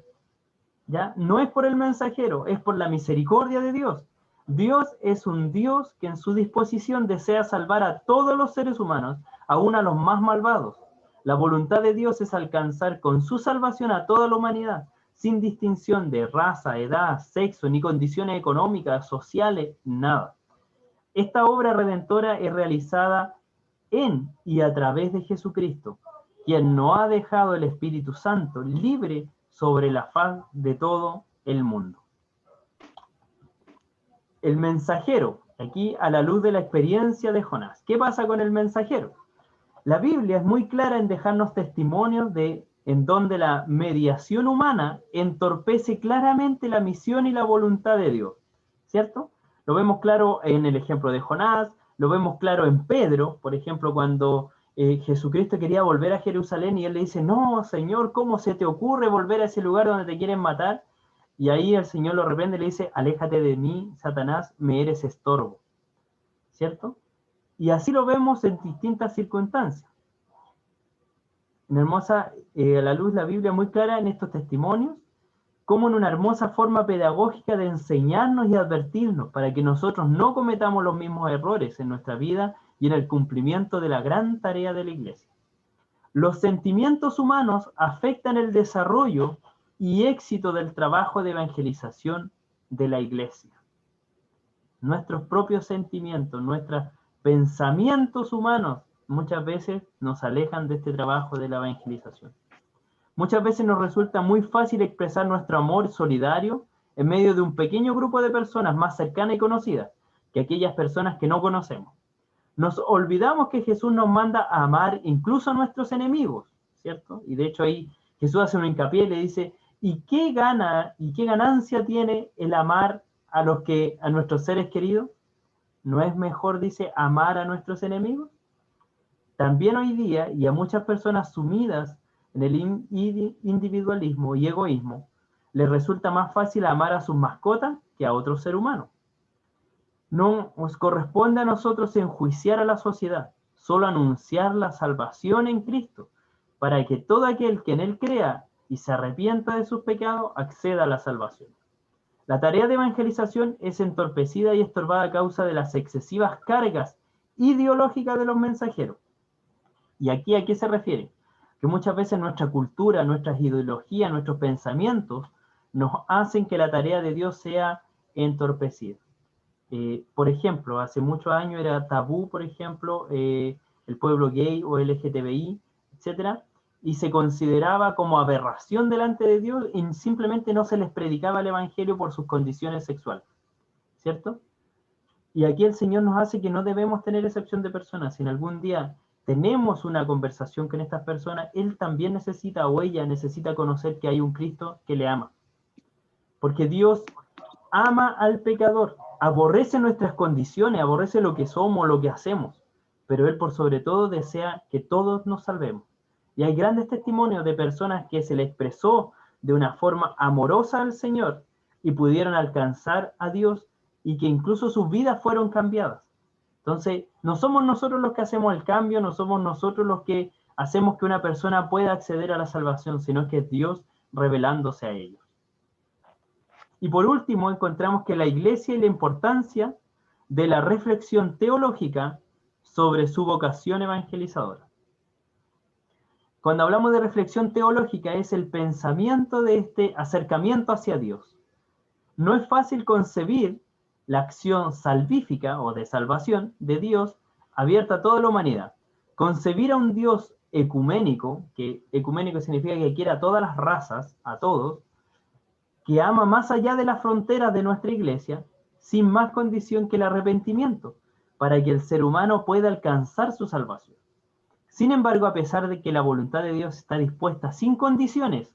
Speaker 3: ¿Ya? No es por el mensajero, es por la misericordia de Dios. Dios es un Dios que en su disposición desea salvar a todos los seres humanos, aún a los más malvados. La voluntad de Dios es alcanzar con su salvación a toda la humanidad, sin distinción de raza, edad, sexo, ni condiciones económicas, sociales, nada. Esta obra redentora es realizada en y a través de Jesucristo, quien nos ha dejado el Espíritu Santo libre sobre la faz de todo el mundo. El mensajero, aquí a la luz de la experiencia de Jonás. ¿Qué pasa con el mensajero? La Biblia es muy clara en dejarnos testimonios en donde la mediación humana entorpece claramente la misión y la voluntad de Dios, ¿cierto? Lo vemos claro en el ejemplo de Jonás, lo vemos claro en Pedro, por ejemplo, cuando Jesucristo quería volver a Jerusalén y él le dice, no, Señor, ¿cómo se te ocurre volver a ese lugar donde te quieren matar? Y ahí el Señor lo reprende y le dice, aléjate de mí, Satanás, me eres estorbo. ¿Cierto? Y así lo vemos en distintas circunstancias. Una hermosa, a la luz la Biblia muy clara en estos testimonios, como en una hermosa forma pedagógica de enseñarnos y advertirnos para que nosotros no cometamos los mismos errores en nuestra vida y en el cumplimiento de la gran tarea de la Iglesia. Los sentimientos humanos afectan el desarrollo y éxito del trabajo de evangelización de la Iglesia. Nuestros propios sentimientos, nuestros pensamientos humanos muchas veces nos alejan de este trabajo de la evangelización. Muchas veces nos resulta muy fácil expresar nuestro amor solidario en medio de un pequeño grupo de personas más cercanas y conocidas que aquellas personas que no conocemos. Nos olvidamos que Jesús nos manda a amar incluso a nuestros enemigos, ¿cierto? Y de hecho ahí Jesús hace un hincapié y le dice, ¿y qué ganancia tiene el amar a nuestros seres queridos? ¿No es mejor, dice, amar a nuestros enemigos? También hoy día, y a muchas personas sumidas en el individualismo y egoísmo, les resulta más fácil amar a sus mascotas que a otro ser humano. No nos corresponde a nosotros enjuiciar a la sociedad, solo anunciar la salvación en Cristo, para que todo aquel que en Él crea y se arrepienta de sus pecados acceda a la salvación. La tarea de evangelización es entorpecida y estorbada a causa de las excesivas cargas ideológicas de los mensajeros. ¿Y aquí a qué se refiere? Que muchas veces nuestra cultura, nuestras ideologías, nuestros pensamientos nos hacen que la tarea de Dios sea entorpecida. Por ejemplo, hace muchos años era tabú, por ejemplo, el pueblo gay o LGTBI, etcétera, y se consideraba como aberración delante de Dios y simplemente no se les predicaba el evangelio por sus condiciones sexuales, ¿cierto? Y aquí el Señor nos hace que no debemos tener excepción de personas. Si en algún día tenemos una conversación con estas personas, él también necesita o ella necesita conocer que hay un Cristo que le ama. Porque Dios ama al pecador, aborrece nuestras condiciones, aborrece lo que somos, lo que hacemos, pero Él por sobre todo desea que todos nos salvemos. Y hay grandes testimonios de personas que se le expresó de una forma amorosa al Señor y pudieron alcanzar a Dios y que incluso sus vidas fueron cambiadas. Entonces, no somos nosotros los que hacemos el cambio, no somos nosotros los que hacemos que una persona pueda acceder a la salvación, sino que es Dios revelándose a ellos. Y por último, encontramos que la Iglesia y la importancia de la reflexión teológica sobre su vocación evangelizadora. Cuando hablamos de reflexión teológica es el pensamiento de este acercamiento hacia Dios. No es fácil concebir la acción salvífica o de salvación de Dios abierta a toda la humanidad. Concebir a un Dios ecuménico, que ecuménico significa que quiere a todas las razas, a todos, que ama más allá de las fronteras de nuestra iglesia, sin más condición que el arrepentimiento, para que el ser humano pueda alcanzar su salvación. Sin embargo, a pesar de que la voluntad de Dios está dispuesta sin condiciones,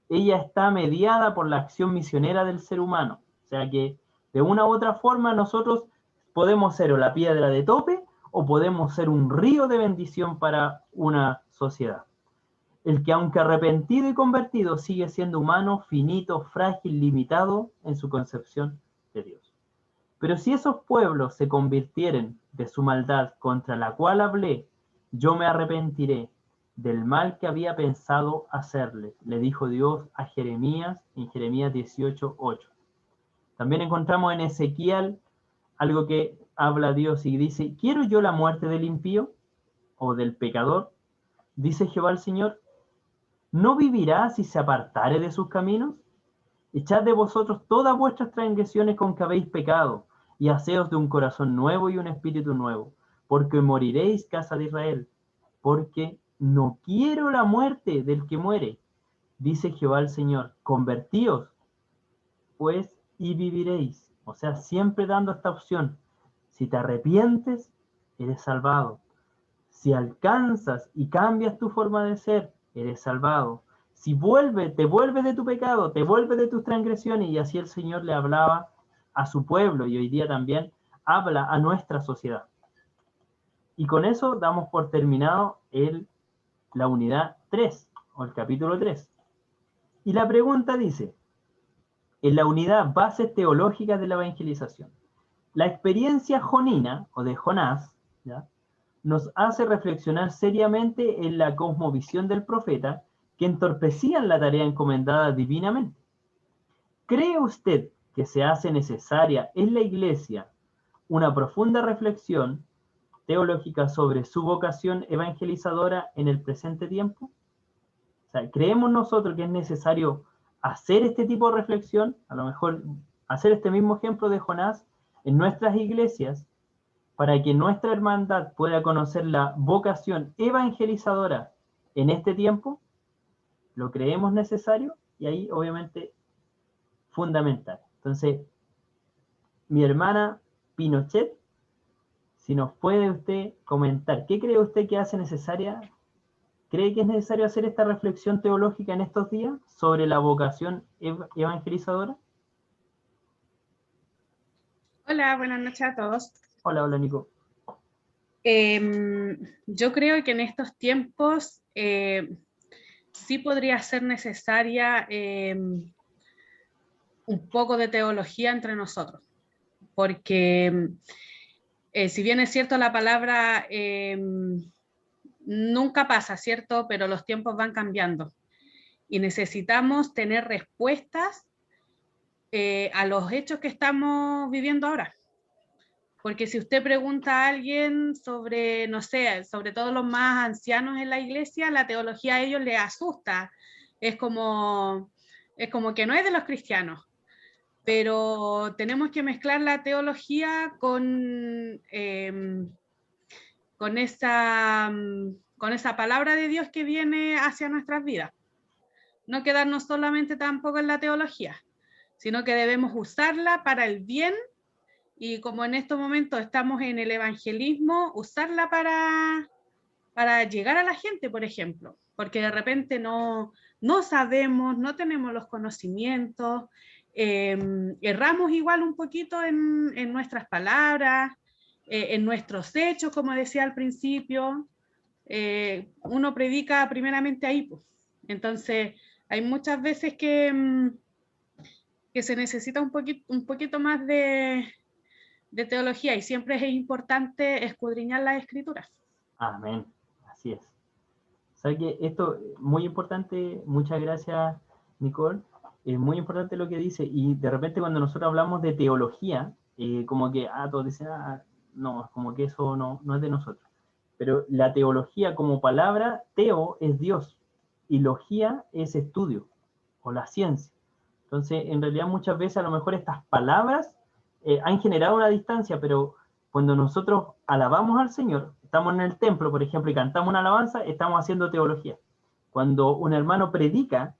Speaker 3: ella está mediada por la acción misionera del ser humano. O sea que, de una u otra forma, nosotros podemos ser o la piedra de tope o podemos ser un río de bendición para una sociedad. El que aunque arrepentido y convertido sigue siendo humano, finito, frágil, limitado en su concepción de Dios. Pero si esos pueblos se convirtieren de su maldad contra la cual hablé, yo me arrepentiré del mal que había pensado hacerles, le dijo Dios a Jeremías en Jeremías 18:8. También encontramos en Ezequiel algo que habla Dios y dice, ¿quiero yo la muerte del impío o del pecador? Dice Jehová el Señor, ¿no vivirá si se apartare de sus caminos? Echad de vosotros todas vuestras transgresiones con que habéis pecado, y haceos de un corazón nuevo y un espíritu nuevo, porque moriréis, casa de Israel, porque no quiero la muerte del que muere, dice Jehová el Señor, convertíos, pues, y viviréis. O sea, siempre dando esta opción. Si te arrepientes, eres salvado. Si alcanzas y cambias tu forma de ser, eres salvado. Si te vuelves de tu pecado, te vuelves de tus transgresiones, y así el Señor le hablaba a su pueblo, y hoy día también habla a nuestra sociedad. Y con eso damos por terminado la unidad 3, o el capítulo 3. Y la pregunta dice, en la unidad Bases Teológicas de la Evangelización, la experiencia jonina, o de Jonás, ¿ya?, nos hace reflexionar seriamente en la cosmovisión del profeta que entorpecían la tarea encomendada divinamente. ¿Cree usted que se hace necesaria en la Iglesia una profunda reflexión teológica sobre su vocación evangelizadora en el presente tiempo? O sea, ¿creemos nosotros que es necesario hacer este tipo de reflexión? A lo mejor hacer este mismo ejemplo de Jonás en nuestras iglesias, para que nuestra hermandad pueda conocer la vocación evangelizadora en este tiempo. lo creemos necesario, y ahí obviamente fundamental. Entonces, mi hermana Pinochet, si nos puede usted comentar, ¿qué cree usted que hace necesaria? ¿Cree que es necesario hacer esta reflexión teológica en estos días sobre la vocación evangelizadora?
Speaker 6: Hola, buenas noches a todos.
Speaker 3: Hola, hola Nico.
Speaker 6: Yo creo que en estos tiempos sí podría ser necesaria un poco de teología entre nosotros, porque si bien es cierto la palabra nunca pasa, ¿cierto? Pero los tiempos van cambiando y necesitamos tener respuestas a los hechos que estamos viviendo ahora. Porque si usted pregunta a alguien sobre, no sé, sobre todo los más ancianos en la iglesia, la teología a ellos les asusta. Es como que no es de los cristianos. Pero tenemos que mezclar la teología con esa palabra de Dios que viene hacia nuestras vidas. No quedarnos solamente tampoco en la teología, sino que debemos usarla para el bien. Y como en estos momentos estamos en el evangelismo, usarla para llegar a la gente, por ejemplo, porque de repente no sabemos, no tenemos los conocimientos, erramos igual un poquito en nuestras palabras, en nuestros hechos, como decía al principio. Uno predica primeramente ahí, pues. Entonces hay muchas veces que se necesita un poquito más de teología, y siempre es importante escudriñar las escrituras.
Speaker 3: Amén, así es. ¿Sabe que esto es muy importante? Muchas gracias, Nicole. Es muy importante lo que dice, y de repente cuando nosotros hablamos de teología, como que todos dicen, no, como que eso no es de nosotros. Pero la teología como palabra, teo es Dios, y logía es estudio, o la ciencia. Entonces, en realidad muchas veces a lo mejor estas palabras han generado una distancia, pero cuando nosotros alabamos al Señor, estamos en el templo, por ejemplo, y cantamos una alabanza, estamos haciendo teología. Cuando un hermano predica,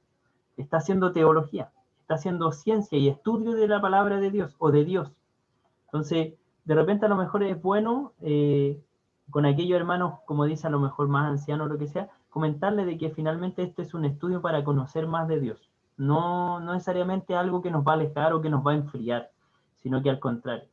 Speaker 3: está haciendo teología, está haciendo ciencia y estudio de la palabra de Dios o de Dios. Entonces, de repente a lo mejor es bueno, con aquellos hermanos, como dice, a lo mejor más ancianos o lo que sea, comentarle de que finalmente este es un estudio para conocer más de Dios. No necesariamente algo que nos va a alejar o que nos va a enfriar, sino que al contrario.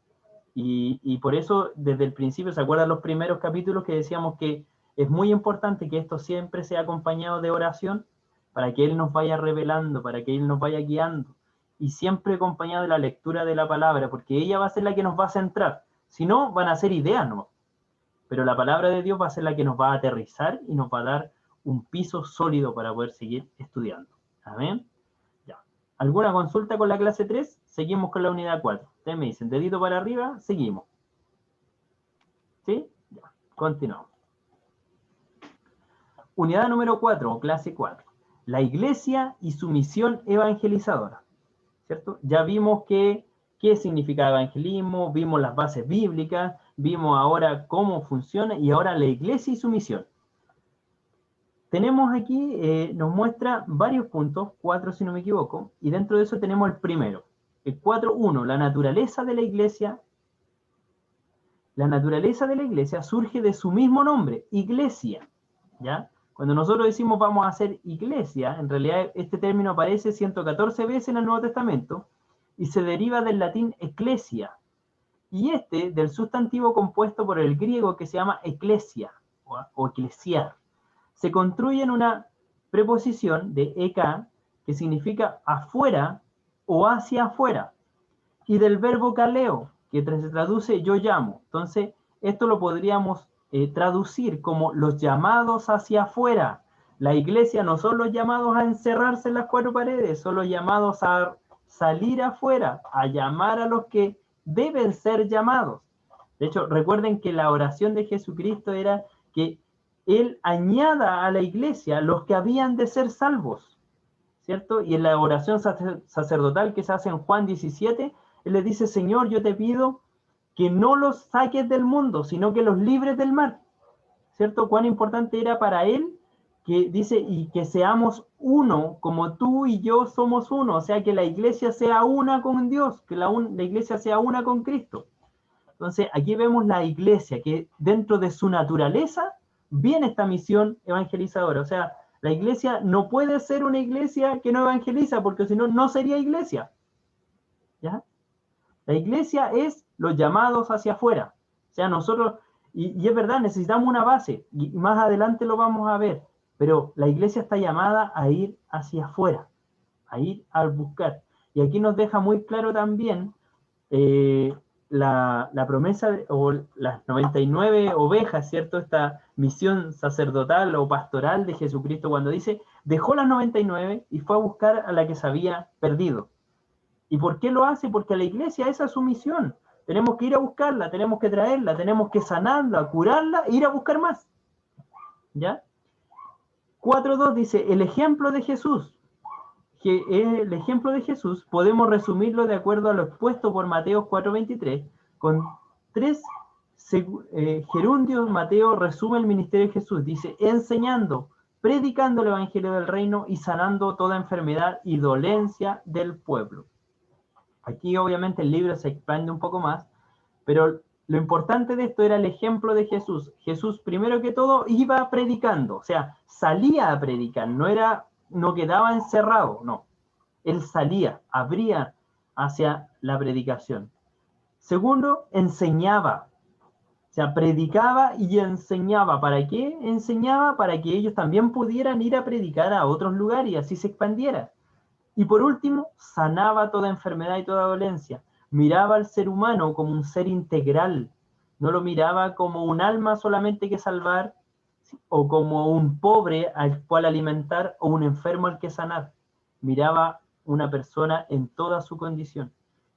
Speaker 3: Y por eso, desde el principio, ¿se acuerdan los primeros capítulos que decíamos que es muy importante que esto siempre sea acompañado de oración, para que Él nos vaya revelando, para que Él nos vaya guiando, y siempre acompañado de la lectura de la palabra, porque ella va a ser la que nos va a centrar. Si no, van a ser ideas, ¿no? Pero la palabra de Dios va a ser la que nos va a aterrizar y nos va a dar un piso sólido para poder seguir estudiando. Amén. ¿Alguna consulta con la clase 3? Seguimos con la unidad 4. Ustedes me dicen, dedito para arriba, seguimos. ¿Sí? Ya, continuamos. Unidad número 4, clase 4. La iglesia y su misión evangelizadora. ¿Cierto? Ya vimos qué significa evangelismo, vimos las bases bíblicas, vimos ahora cómo funciona, y ahora la iglesia y su misión. Tenemos aquí, nos muestra varios puntos, 4 si no me equivoco, y dentro de eso tenemos el primero. El 4.1, la naturaleza de la iglesia. La naturaleza de la iglesia surge de su mismo nombre, iglesia. ¿Ya? Cuando nosotros decimos vamos a hacer iglesia, en realidad este término aparece 114 veces en el Nuevo Testamento y se deriva del latín ecclesia, y del sustantivo compuesto por el griego que se llama ecclesia o eclesiar. Se construye en una preposición de ek, que significa afuera o hacia afuera, y del verbo kaleo, que se traduce yo llamo. Entonces, esto lo podríamos traducir como los llamados hacia afuera. La iglesia no son los llamados a encerrarse en las 4 paredes, son los llamados a salir afuera, a llamar a los que deben ser llamados. De hecho, recuerden que la oración de Jesucristo era que Él añada a la iglesia los que habían de ser salvos, ¿cierto? Y en la oración sacerdotal que se hace en Juan 17, Él le dice, Señor, yo te pido que no los saques del mundo, sino que los libres del mal, ¿cierto? Cuán importante era para Él que dice, y que seamos uno, como tú y yo somos uno, o sea, que la iglesia sea una con Dios, que la iglesia sea una con Cristo. Entonces, aquí vemos la iglesia, que dentro de su naturaleza viene esta misión evangelizadora. O sea, la iglesia no puede ser una iglesia que no evangeliza, porque si no, no sería iglesia. ¿Ya? La iglesia es los llamados hacia afuera. O sea, nosotros, y es verdad, necesitamos una base, y más adelante lo vamos a ver, pero la iglesia está llamada a ir hacia afuera, a ir a buscar. Y aquí nos deja muy claro también la promesa o las 99 ovejas, ¿cierto? Esta misión sacerdotal o pastoral de Jesucristo cuando dice, dejó las 99 y fue a buscar a la que se había perdido. ¿Y por qué lo hace? Porque a la iglesia esa es su misión. Tenemos que ir a buscarla, tenemos que traerla, tenemos que sanarla, curarla e ir a buscar más. ¿Ya? 4.2 dice, el ejemplo de Jesús. Que el ejemplo de Jesús podemos resumirlo de acuerdo a lo expuesto por Mateo 4.23, con 3 gerundios. Mateo resume el ministerio de Jesús, dice, enseñando, predicando el evangelio del reino y sanando toda enfermedad y dolencia del pueblo. Aquí obviamente el libro se expande un poco más, pero lo importante de esto era el ejemplo de Jesús. Jesús primero que todo iba predicando, o sea, salía a predicar, no quedaba encerrado, no. Él salía, abría hacia la predicación. Segundo, enseñaba. O sea, predicaba y enseñaba. ¿Para qué enseñaba? Para que ellos también pudieran ir a predicar a otros lugares y así se expandiera. Y por último, sanaba toda enfermedad y toda dolencia. Miraba al ser humano como un ser integral. No lo miraba como un alma solamente que salvar, o como un pobre al cual alimentar, o un enfermo al que sanar. Miraba una persona en toda su condición.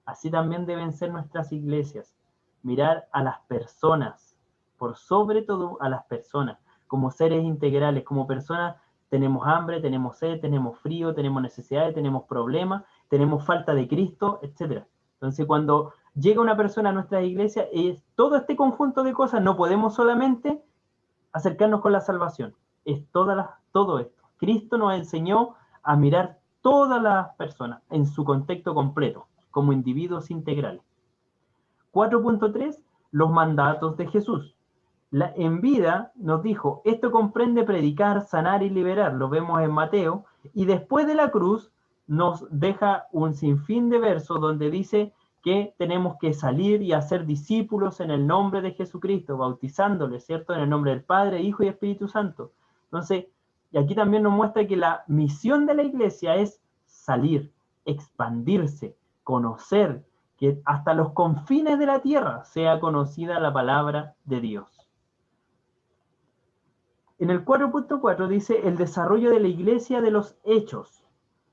Speaker 3: Así también deben ser nuestras iglesias. Mirar a las personas, por sobre todo a las personas, como seres integrales, como personas. Tenemos hambre, tenemos sed, tenemos frío, tenemos necesidades, tenemos problemas, tenemos falta de Cristo, etc. Entonces, cuando llega una persona a nuestra iglesia, es todo este conjunto de cosas. No podemos solamente acercarnos con la salvación. Es todo esto. Cristo nos enseñó a mirar todas las personas en su contexto completo, como individuos integrales. 4.3, los mandatos de Jesús. En vida nos dijo, esto comprende predicar, sanar y liberar, lo vemos en Mateo, y después de la cruz nos deja un sinfín de versos donde dice que tenemos que salir y hacer discípulos en el nombre de Jesucristo, bautizándoles, ¿cierto? En el nombre del Padre, Hijo y Espíritu Santo. Entonces, y aquí también nos muestra que la misión de la iglesia es salir, expandirse, conocer, que hasta los confines de la tierra sea conocida la palabra de Dios. En el 4.4 dice el desarrollo de la iglesia de los hechos.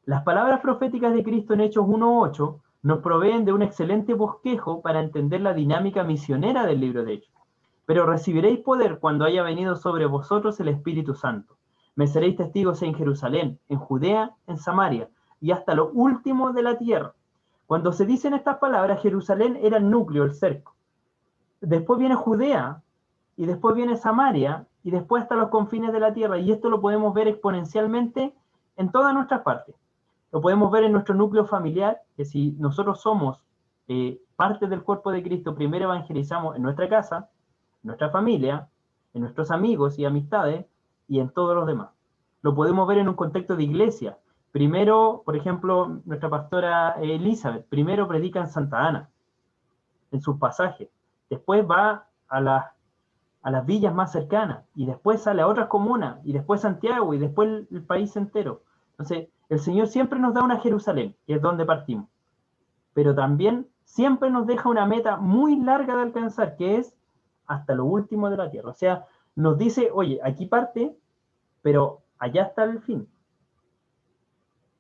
Speaker 3: Las palabras proféticas de Cristo en Hechos 1.8 nos proveen de un excelente bosquejo para entender la dinámica misionera del libro de Hechos. Pero recibiréis poder cuando haya venido sobre vosotros el Espíritu Santo. Me seréis testigos en Jerusalén, en Judea, en Samaria y hasta lo último de la tierra. Cuando se dicen estas palabras, Jerusalén era el núcleo, el cerco. Después viene Judea, y después viene Samaria, y después hasta los confines de la tierra. Y esto lo podemos ver exponencialmente en todas nuestras partes. Lo podemos ver en nuestro núcleo familiar, que si nosotros somos parte del cuerpo de Cristo, primero evangelizamos en nuestra casa, en nuestra familia, en nuestros amigos y amistades, y en todos los demás. Lo podemos ver en un contexto de iglesia. Primero, por ejemplo, nuestra pastora Elizabeth, primero predica en Santa Ana, en sus pasajes. Después va a las villas más cercanas, y después sale a otras comunas, y después Santiago, y después el país entero. Entonces, el Señor siempre nos da una Jerusalén, que es donde partimos. Pero también siempre nos deja una meta muy larga de alcanzar, que es hasta lo último de la tierra. O sea, nos dice, oye, aquí parte, pero allá está el fin.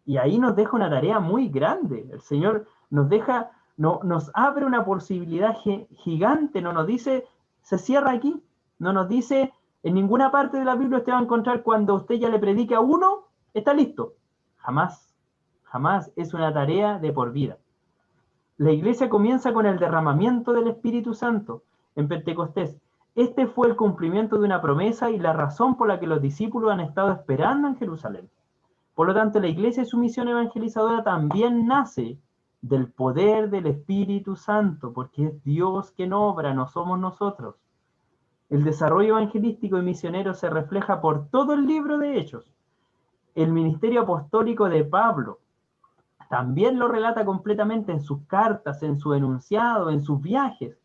Speaker 3: Y ahí nos deja una tarea muy grande. El Señor nos deja, nos abre una posibilidad gigante, no nos dice, se cierra aquí, no nos dice, en ninguna parte de la Biblia usted va a encontrar cuando usted ya le predique a uno, está listo. Jamás, jamás, es una tarea de por vida. La iglesia comienza con el derramamiento del Espíritu Santo en Pentecostés. Este fue el cumplimiento de una promesa y la razón por la que los discípulos han estado esperando en Jerusalén. Por lo tanto, la iglesia y su misión evangelizadora también nace del poder del Espíritu Santo, porque es Dios quien obra, no somos nosotros. El desarrollo evangelístico y misionero se refleja por todo el libro de Hechos. El ministerio apostólico de Pablo también lo relata completamente en sus cartas, en su enunciado, en sus viajes.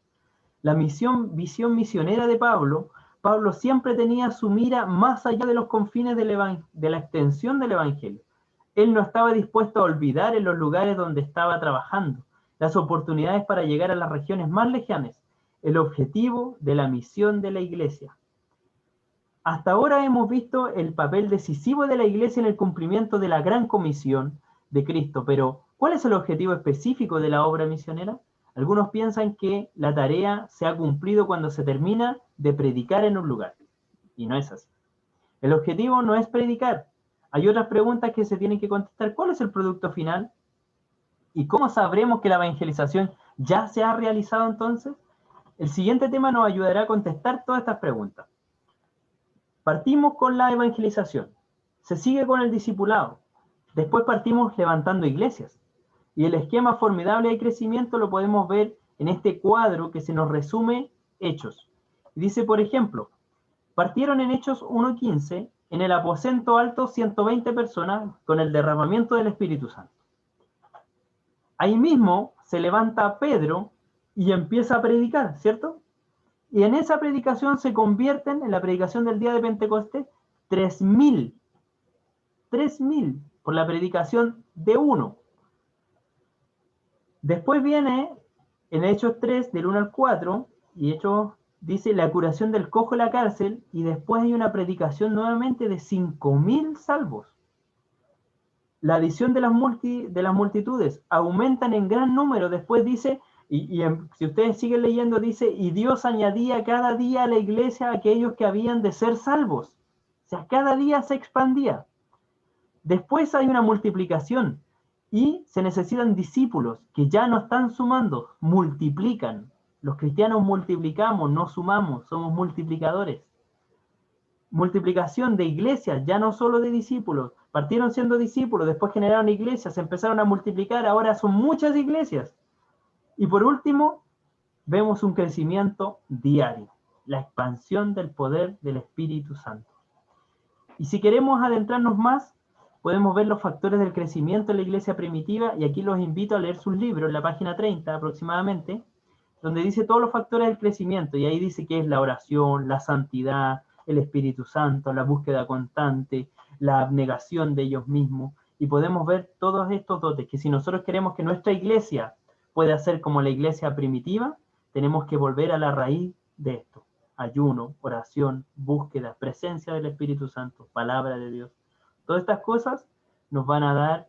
Speaker 3: La visión misionera de Pablo siempre tenía su mira más allá de los confines de la extensión del Evangelio. Él no estaba dispuesto a olvidar en los lugares donde estaba trabajando las oportunidades para llegar a las regiones más lejanas, el objetivo de la misión de la iglesia. Hasta ahora hemos visto el papel decisivo de la iglesia en el cumplimiento de la gran comisión de Cristo, pero ¿cuál es el objetivo específico de la obra misionera? Algunos piensan que la tarea se ha cumplido cuando se termina de predicar en un lugar, y no es así. El objetivo no es predicar. Hay otras preguntas que se tienen que contestar. ¿Cuál es el producto final? ¿Y cómo sabremos que la evangelización ya se ha realizado entonces? El siguiente tema nos ayudará a contestar todas estas preguntas. Partimos con la evangelización. Se sigue con el discipulado. Después partimos levantando iglesias. Y el esquema formidable de crecimiento lo podemos ver en este cuadro que se nos resume Hechos. Dice, por ejemplo, partieron en Hechos 1:15, en el aposento alto 120 personas con el derramamiento del Espíritu Santo. Ahí mismo se levanta Pedro y empieza a predicar, ¿cierto? Y en esa predicación se convierten, en la predicación del día de Pentecostés, 3.000 por la predicación de uno. Después viene en Hechos 3, del 1 al 4, y Hechos dice la curación del cojo en la cárcel, y después hay una predicación nuevamente de 5.000 salvos. La adición de las multitudes aumentan en gran número. Después dice, si ustedes siguen leyendo, dice, y Dios añadía cada día a la iglesia a aquellos que habían de ser salvos. O sea, cada día se expandía. Después hay una multiplicación y se necesitan discípulos que ya no están sumando, multiplican. Los cristianos multiplicamos, no sumamos, somos multiplicadores. Multiplicación de iglesias, ya no solo de discípulos. Partieron siendo discípulos, después generaron iglesias, se empezaron a multiplicar, ahora son muchas iglesias. Y por último, vemos un crecimiento diario, la expansión del poder del Espíritu Santo. Y si queremos adentrarnos más, podemos ver los factores del crecimiento en la iglesia primitiva, y aquí los invito a leer sus libros, en la página 30 aproximadamente, donde dice todos los factores del crecimiento, y ahí dice que es la oración, la santidad, el Espíritu Santo, la búsqueda constante, la abnegación de ellos mismos, y podemos ver todos estos dotes, que si nosotros queremos que nuestra iglesia pueda ser como la iglesia primitiva, tenemos que volver a la raíz de esto: ayuno, oración, búsqueda, presencia del Espíritu Santo, palabra de Dios. Todas estas cosas nos van a dar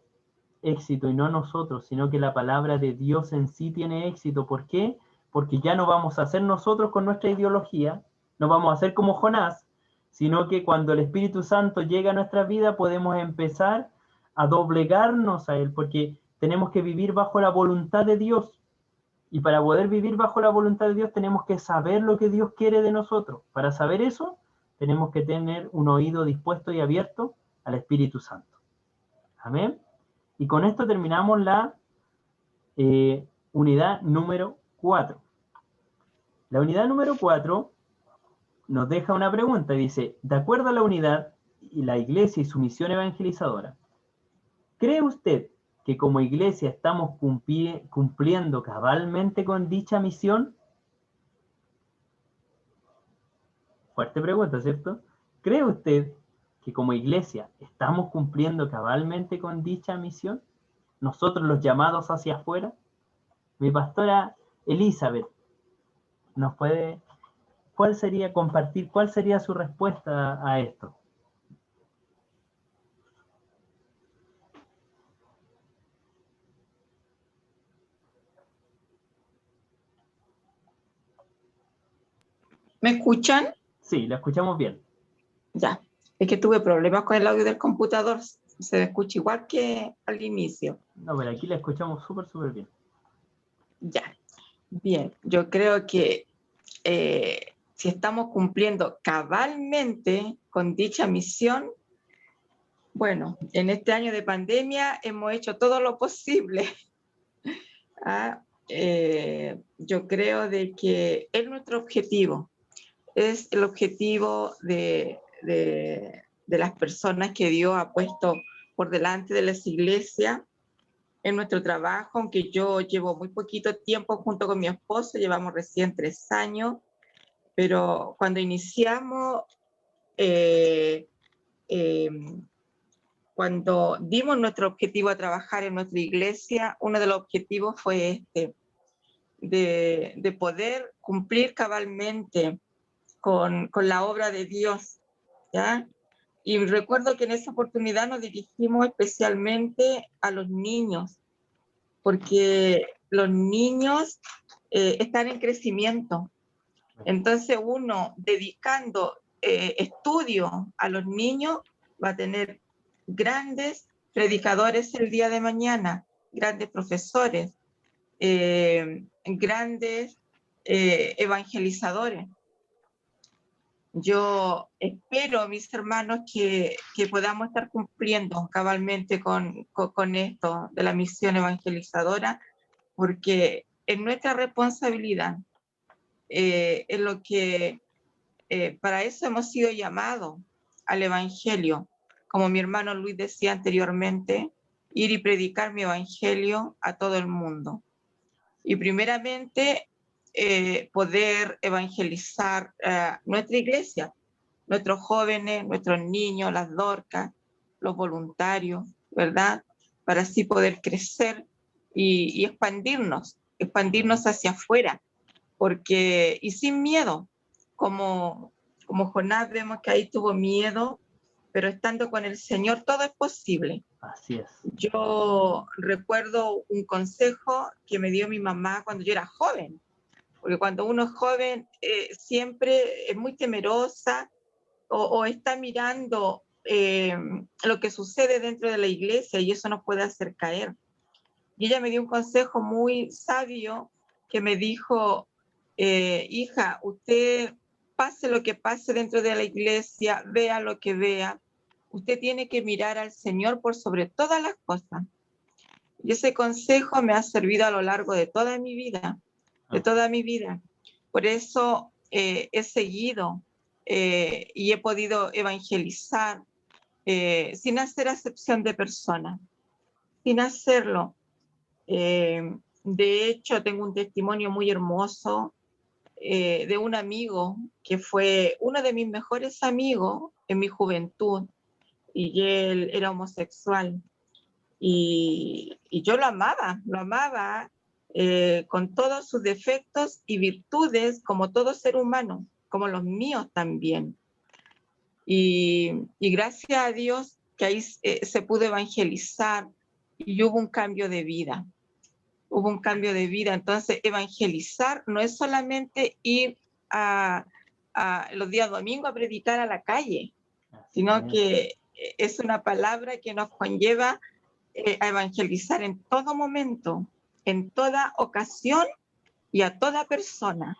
Speaker 3: éxito, y no nosotros, sino que la palabra de Dios en sí tiene éxito. ¿Por qué? Porque ya no vamos a ser nosotros con nuestra ideología, no vamos a ser como Jonás, sino que cuando el Espíritu Santo llega a nuestra vida podemos empezar a doblegarnos a Él, porque tenemos que vivir bajo la voluntad de Dios. Y para poder vivir bajo la voluntad de Dios tenemos que saber lo que Dios quiere de nosotros. Para saber eso, tenemos que tener un oído dispuesto y abierto al Espíritu Santo. Amén. Y con esto terminamos la unidad número 4. La unidad número 4 nos deja una pregunta. Dice, de acuerdo a la unidad y la iglesia y su misión evangelizadora, ¿cree usted que como iglesia estamos cumpliendo cabalmente con dicha misión? Fuerte pregunta, ¿cierto? ¿Cree usted que como iglesia estamos cumpliendo cabalmente con dicha misión? Nosotros los llamados hacia afuera. Mi pastora Elizabeth nos puede, cuál sería su respuesta a esto.
Speaker 4: ¿Me escuchan?
Speaker 3: Sí, la escuchamos bien.
Speaker 4: Ya. Es que tuve problemas con el audio del computador. Se escucha igual que al inicio.
Speaker 3: No, pero aquí la escuchamos súper bien.
Speaker 4: Ya. Bien. Yo creo que si estamos cumpliendo cabalmente con dicha misión. Bueno, en este año de pandemia hemos hecho todo lo posible. Yo creo de que es nuestro objetivo, es el objetivo de las personas que Dios ha puesto por delante de las iglesias en nuestro trabajo, aunque yo llevo muy poquito tiempo junto con mi esposo, llevamos recién 3 años, pero cuando iniciamos, cuando dimos nuestro objetivo a trabajar en nuestra iglesia, uno de los objetivos fue de poder cumplir cabalmente con la obra de Dios, ¿ya? Y recuerdo que en esa oportunidad nos dirigimos especialmente a los niños, porque los niños están en crecimiento. Entonces uno dedicando estudio a los niños va a tener grandes predicadores el día de mañana, grandes profesores, grandes evangelizadores. Yo espero, mis hermanos, que podamos estar cumpliendo cabalmente con esto de la misión evangelizadora, porque es nuestra responsabilidad, es lo que, para eso hemos sido llamados al evangelio. Como mi hermano Luis decía anteriormente, ir y predicar mi evangelio a todo el mundo. Y primeramente, poder evangelizar nuestra iglesia, nuestros jóvenes, nuestros niños, las dorcas, los voluntarios, ¿verdad? Para así poder crecer y expandirnos hacia afuera, porque, y sin miedo, como Jonás vemos que ahí tuvo miedo, pero estando con el Señor todo es posible.
Speaker 3: Así es.
Speaker 4: Yo recuerdo un consejo que me dio mi mamá cuando yo era joven, porque cuando uno es joven siempre es muy temerosa o está mirando lo que sucede dentro de la iglesia y eso nos puede hacer caer. Y ella me dio un consejo muy sabio que me dijo, hija, usted pase lo que pase dentro de la iglesia, vea lo que vea, usted tiene que mirar al Señor por sobre todas las cosas. Y ese consejo me ha servido a lo largo de toda mi vida, Por eso he seguido y he podido evangelizar sin hacer acepción de persona, sin hacerlo. De hecho, tengo un testimonio muy hermoso de un amigo que fue uno de mis mejores amigos en mi juventud, y él era homosexual. Y yo lo amaba con todos sus defectos y virtudes, como todo ser humano, como los míos también. Y gracias a Dios que ahí se pudo evangelizar y hubo un cambio de vida. Entonces, evangelizar no es solamente ir a los días domingos a predicar a la calle, sino que es una palabra que nos conlleva a evangelizar en todo momento, en toda ocasión y a toda persona,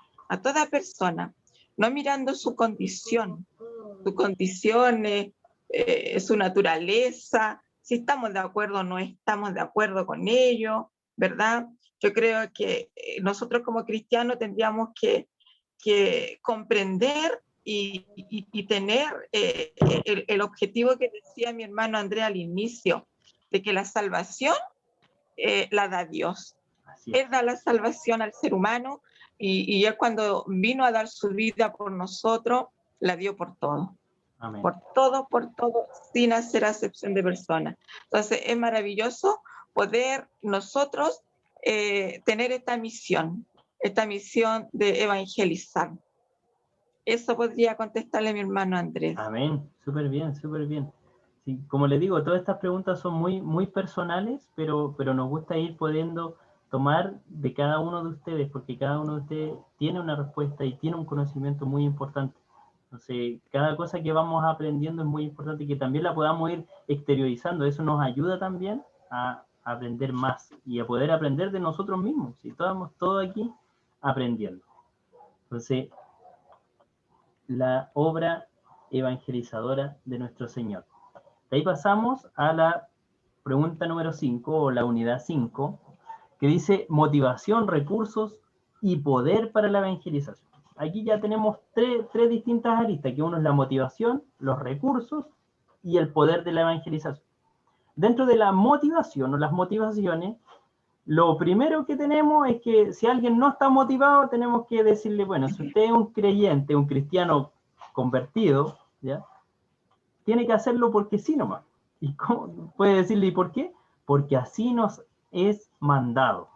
Speaker 4: no mirando su condición, su naturaleza, si estamos de acuerdo o no estamos de acuerdo con ello, ¿verdad? Yo creo que nosotros como cristianos tendríamos que comprender y tener el objetivo que decía mi hermano Andrés al inicio, de que la salvación la da Dios. Él da la salvación al ser humano y él cuando vino a dar su vida por nosotros, la dio por todo. Amén. Por todo, sin hacer acepción de personas. Entonces es maravilloso poder nosotros tener esta misión de evangelizar. Eso podría contestarle mi hermano Andrés.
Speaker 3: Amén, súper bien, súper bien. Sí, como les digo, todas estas preguntas son muy, muy personales, pero nos gusta ir pudiendo tomar de cada uno de ustedes, porque cada uno de ustedes tiene una respuesta y tiene un conocimiento muy importante. Entonces, cada cosa que vamos aprendiendo es muy importante que también la podamos ir exteriorizando. Eso nos ayuda también a aprender más y a poder aprender de nosotros mismos. Si estamos todos aquí aprendiendo. Entonces, la obra evangelizadora de nuestro Señor. De ahí pasamos a la pregunta número 5, o la unidad 5, que dice motivación, recursos y poder para la evangelización. Aquí ya tenemos tres distintas aristas, que uno es la motivación, los recursos y el poder de la evangelización. Dentro de la motivación o las motivaciones, lo primero que tenemos es que si alguien no está motivado, tenemos que decirle, bueno, si usted es un creyente, un cristiano convertido, ¿ya? Tiene que hacerlo porque sí nomás. ¿Y cómo? Puede decirle, ¿y por qué? Porque así nos es mandado.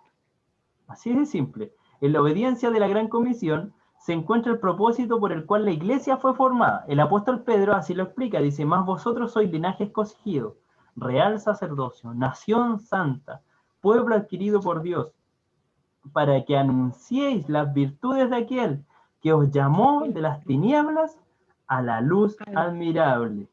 Speaker 3: Así de simple. En la obediencia de la Gran Comisión se encuentra el propósito por el cual la iglesia fue formada. El apóstol Pedro así lo explica, dice, más vosotros sois linaje escogido, real sacerdocio, nación santa, pueblo adquirido por Dios, para que anunciéis las virtudes de aquel que os llamó de las tinieblas a la luz admirable.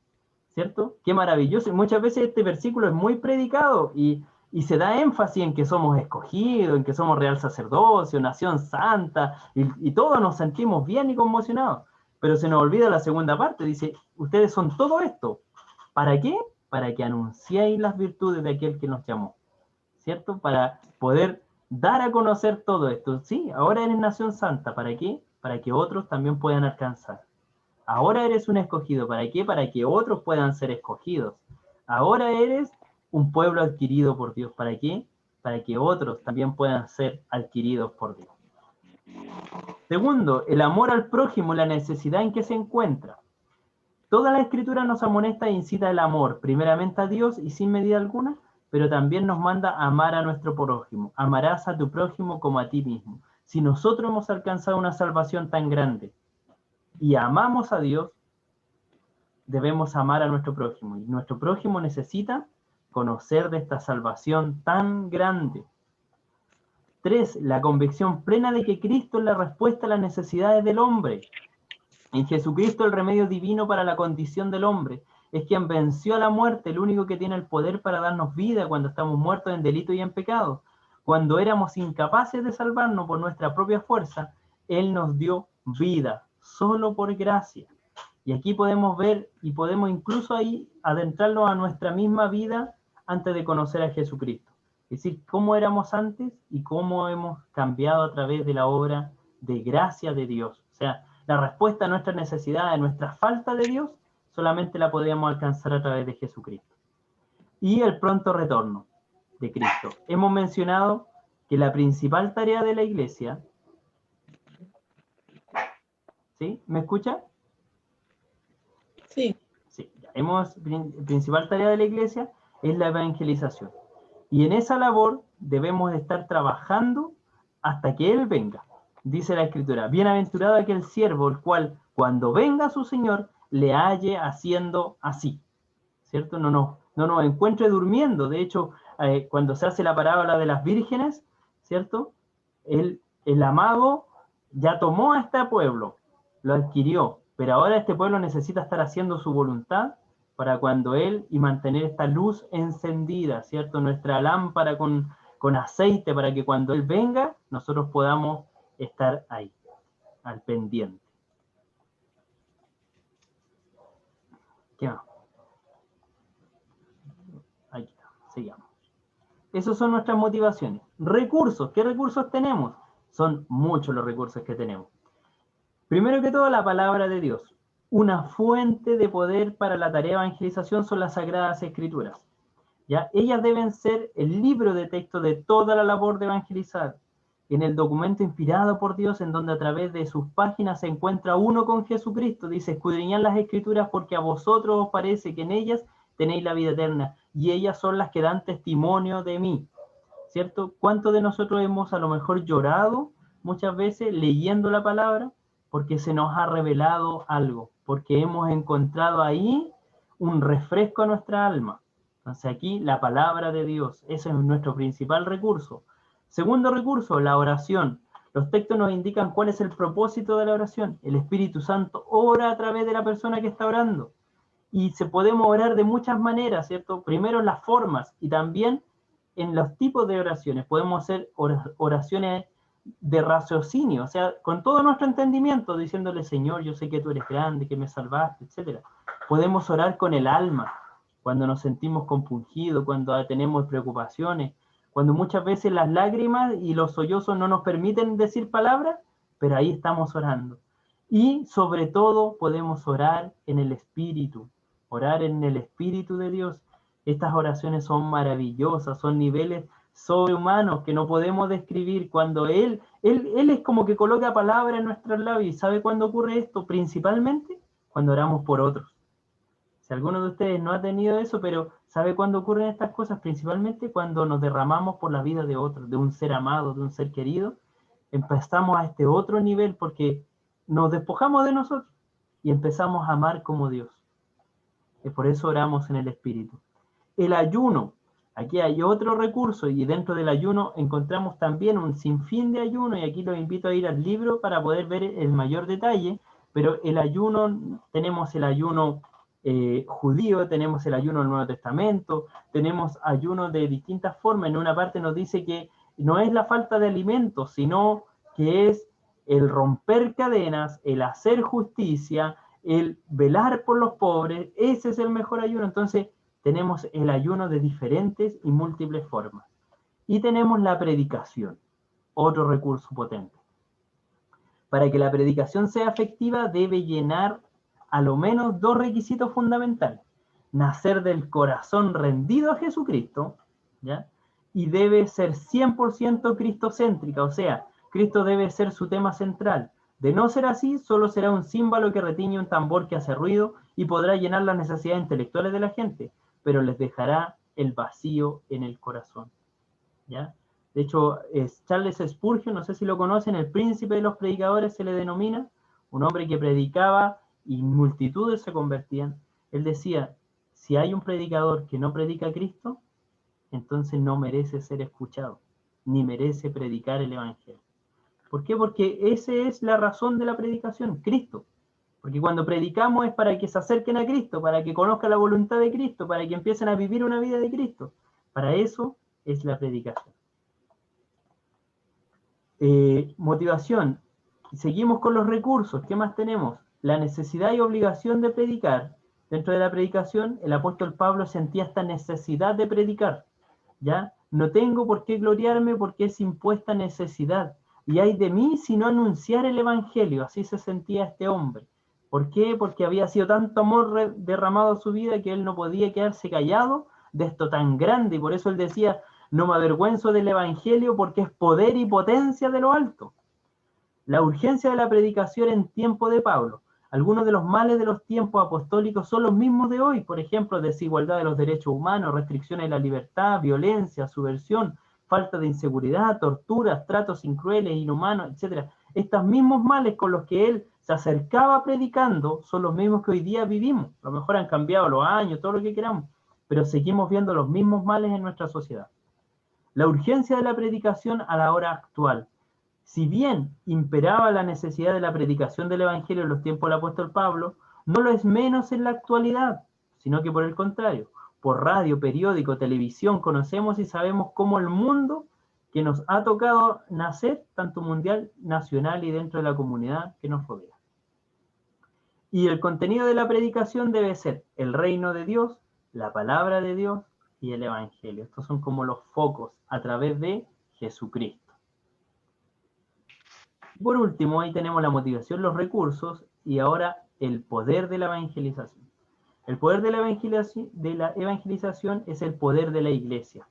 Speaker 3: ¿Cierto? Qué maravilloso. Y muchas veces este versículo es muy predicado y se da énfasis en que somos escogidos, en que somos real sacerdocio, nación santa, y todos nos sentimos bien y conmocionados. Pero se nos olvida la segunda parte, dice, ustedes son todo esto. ¿Para qué? Para que anunciéis las virtudes de aquel que nos llamó. ¿Cierto? Para poder dar a conocer todo esto. Sí, ahora eres nación santa. ¿Para qué? Para que otros también puedan alcanzar. Ahora eres un escogido. ¿Para qué? Para que otros puedan ser escogidos. Ahora eres un pueblo adquirido por Dios. ¿Para qué? Para que otros también puedan ser adquiridos por Dios. Segundo, el amor al prójimo, la necesidad en que se encuentra. Toda la Escritura nos amonesta e incita el amor, primeramente a Dios y sin medida alguna, pero también nos manda a amar a nuestro prójimo. Amarás a tu prójimo como a ti mismo. Si nosotros hemos alcanzado una salvación tan grande y amamos a Dios, debemos amar a nuestro prójimo. Y nuestro prójimo necesita conocer de esta salvación tan grande. 3. La convicción plena de que Cristo es la respuesta a las necesidades del hombre. En Jesucristo el remedio divino para la condición del hombre. Es quien venció a la muerte, el único que tiene el poder para darnos vida cuando estamos muertos en delito y en pecado. Cuando éramos incapaces de salvarnos por nuestra propia fuerza, Él nos dio vida, solo por gracia. Y aquí podemos ver y podemos incluso ahí adentrarnos a nuestra misma vida antes de conocer a Jesucristo. Es decir, cómo éramos antes y cómo hemos cambiado a través de la obra de gracia de Dios. O sea, la respuesta a nuestra necesidad, a nuestra falta de Dios, solamente la podemos alcanzar a través de Jesucristo. Y el pronto retorno de Cristo. Hemos mencionado que la principal tarea de la iglesia, ¿sí? ¿Me escucha?
Speaker 4: Sí.
Speaker 3: Sí. La principal tarea de la iglesia es la evangelización. Y en esa labor debemos estar trabajando hasta que Él venga. Dice la Escritura, bienaventurado aquel siervo, el cual cuando venga su Señor, le halle haciendo así. ¿Cierto? No nos encuentre durmiendo. De hecho, cuando se hace la parábola de las vírgenes, ¿cierto? El amado ya tomó a este pueblo, lo adquirió, pero ahora este pueblo necesita estar haciendo su voluntad para cuando Él, y mantener esta luz encendida, ¿cierto? Nuestra lámpara con aceite, para que cuando Él venga, nosotros podamos estar ahí, al pendiente. ¿Qué más? Ahí está, sigamos. Esas son nuestras motivaciones. Recursos, ¿qué recursos tenemos? Son muchos los recursos que tenemos. Primero que todo, la palabra de Dios. Una fuente de poder para la tarea de evangelización son las Sagradas Escrituras. ¿Ya? Ellas deben ser el libro de texto de toda la labor de evangelizar, en el documento inspirado por Dios, en donde a través de sus páginas se encuentra uno con Jesucristo. Dice, escudriñad las Escrituras porque a vosotros os parece que en ellas tenéis la vida eterna, y ellas son las que dan testimonio de mí. ¿Cierto? ¿Cuántos de nosotros hemos a lo mejor llorado muchas veces leyendo la palabra? Porque se nos ha revelado algo, porque hemos encontrado ahí un refresco a nuestra alma. Entonces aquí la palabra de Dios, ese es nuestro principal recurso. Segundo recurso, la oración. Los textos nos indican cuál es el propósito de la oración. El Espíritu Santo ora a través de la persona que está orando. Y podemos orar de muchas maneras, ¿cierto? Primero en las formas y también en los tipos de oraciones. Podemos hacer oraciones de raciocinio, o sea, con todo nuestro entendimiento, diciéndole, Señor, yo sé que tú eres grande, que me salvaste, etc. Podemos orar con el alma, cuando nos sentimos compungidos, cuando tenemos preocupaciones, cuando muchas veces las lágrimas y los sollozos no nos permiten decir palabras, pero ahí estamos orando. Y sobre todo podemos orar en el Espíritu, orar en el Espíritu de Dios. Estas oraciones son maravillosas, son niveles sobrehumanos que no podemos describir. Cuando Él es como que coloca palabras en nuestros labios. ¿Y sabe cuándo ocurre esto? Principalmente cuando oramos por otros. Si alguno de ustedes no ha tenido eso, pero ¿sabe cuándo ocurren estas cosas? Principalmente cuando nos derramamos por la vida de otro, de un ser amado, de un ser querido. Empezamos a este otro nivel porque nos despojamos de nosotros y empezamos a amar como Dios. Y por eso oramos en el Espíritu. El ayuno. Aquí hay otro recurso y dentro del ayuno encontramos también un sinfín de ayuno y aquí los invito a ir al libro para poder ver el mayor detalle, pero el ayuno, tenemos el ayuno judío, tenemos el ayuno del Nuevo Testamento, tenemos ayuno de distintas formas. En una parte nos dice que no es la falta de alimentos, sino que es el romper cadenas, el hacer justicia, el velar por los pobres. Ese es el mejor ayuno. Entonces, tenemos el ayuno de diferentes y múltiples formas. Y tenemos la predicación, otro recurso potente. Para que la predicación sea efectiva, debe llenar a lo menos dos requisitos fundamentales. Nacer del corazón rendido a Jesucristo, ¿ya? Y debe ser 100% cristocéntrica, o sea, Cristo debe ser su tema central. De no ser así, solo será un címbalo que retiñe un tambor que hace ruido y podrá llenar las necesidades intelectuales de la gente, pero les dejará el vacío en el corazón, ¿ya? De hecho, Charles Spurgeon, no sé si lo conocen, el príncipe de los predicadores se le denomina, un hombre que predicaba y multitudes se convertían. Él decía, si hay un predicador que no predica a Cristo, entonces no merece ser escuchado, ni merece predicar el Evangelio. ¿Por qué? Porque esa es la razón de la predicación, Cristo. Porque cuando predicamos es para que se acerquen a Cristo, para que conozcan la voluntad de Cristo, para que empiecen a vivir una vida de Cristo. Para eso es la predicación. Motivación. Seguimos con los recursos. ¿Qué más tenemos? La necesidad y obligación de predicar. Dentro de la predicación, el apóstol Pablo sentía esta necesidad de predicar, ¿ya? No tengo por qué gloriarme porque es impuesta necesidad. Y ay de mí si no anunciar el Evangelio. Así se sentía este hombre. ¿Por qué? Porque había sido tanto amor derramado a su vida que él no podía quedarse callado de esto tan grande. Y por eso él decía, no me avergüenzo del Evangelio porque es poder y potencia de lo alto. La urgencia de la predicación en tiempo de Pablo. Algunos de los males de los tiempos apostólicos son los mismos de hoy. Por ejemplo, desigualdad de los derechos humanos, restricciones de la libertad, violencia, subversión, falta de inseguridad, torturas, tratos crueles, inhumanos, etc. Estos mismos males con los que él se acercaba predicando son los mismos que hoy día vivimos. A lo mejor han cambiado los años, todo lo que queramos, pero seguimos viendo los mismos males en nuestra sociedad. La urgencia de la predicación a la hora actual. Si bien imperaba la necesidad de la predicación del Evangelio en los tiempos del apóstol Pablo, no lo es menos en la actualidad, sino que por el contrario, por radio, periódico, televisión, conocemos y sabemos cómo el mundo que nos ha tocado nacer, tanto mundial, nacional y dentro de la comunidad que nos rodea. Y el contenido de la predicación debe ser el reino de Dios, la palabra de Dios y el Evangelio. Estos son como los focos a través de Jesucristo. Por último, ahí tenemos la motivación, los recursos y ahora el poder de la evangelización. El poder de la evangelización es el poder de la iglesia.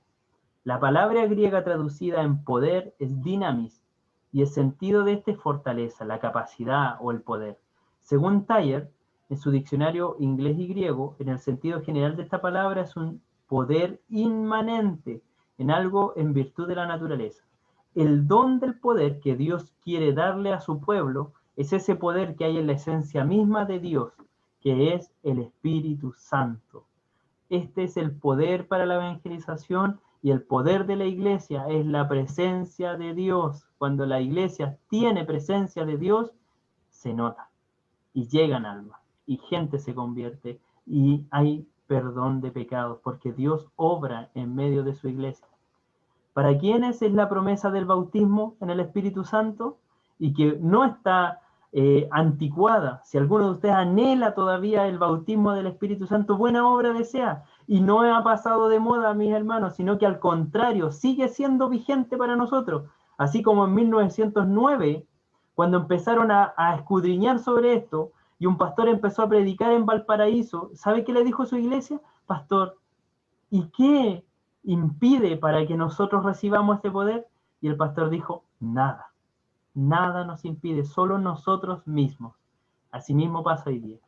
Speaker 3: La palabra griega traducida en poder es dynamis y el sentido de este es fortaleza, la capacidad o el poder. Según Thayer, en su diccionario inglés y griego, en el sentido general de esta palabra es un poder inmanente en algo en virtud de la naturaleza. El don del poder que Dios quiere darle a su pueblo es ese poder que hay en la esencia misma de Dios, que es el Espíritu Santo. Este es el poder para la evangelización y el poder de la iglesia es la presencia de Dios. Cuando la iglesia tiene presencia de Dios, se nota y llegan almas y gente se convierte y hay perdón de pecados porque Dios obra en medio de su iglesia. ¿Para quiénes es la promesa del bautismo en el Espíritu Santo? Y que no está anticuada. Si alguno de ustedes anhela todavía el bautismo del Espíritu Santo, buena obra desea. Y no ha pasado de moda, mis hermanos, sino que al contrario, sigue siendo vigente para nosotros. Así como en 1909, cuando empezaron a escudriñar sobre esto, y un pastor empezó a predicar en Valparaíso, ¿sabe qué le dijo su iglesia? Pastor, ¿y qué impide para que nosotros recibamos este poder? Y el pastor dijo, nada. Nada nos impide, solo nosotros mismos. Asimismo pasa hoy día.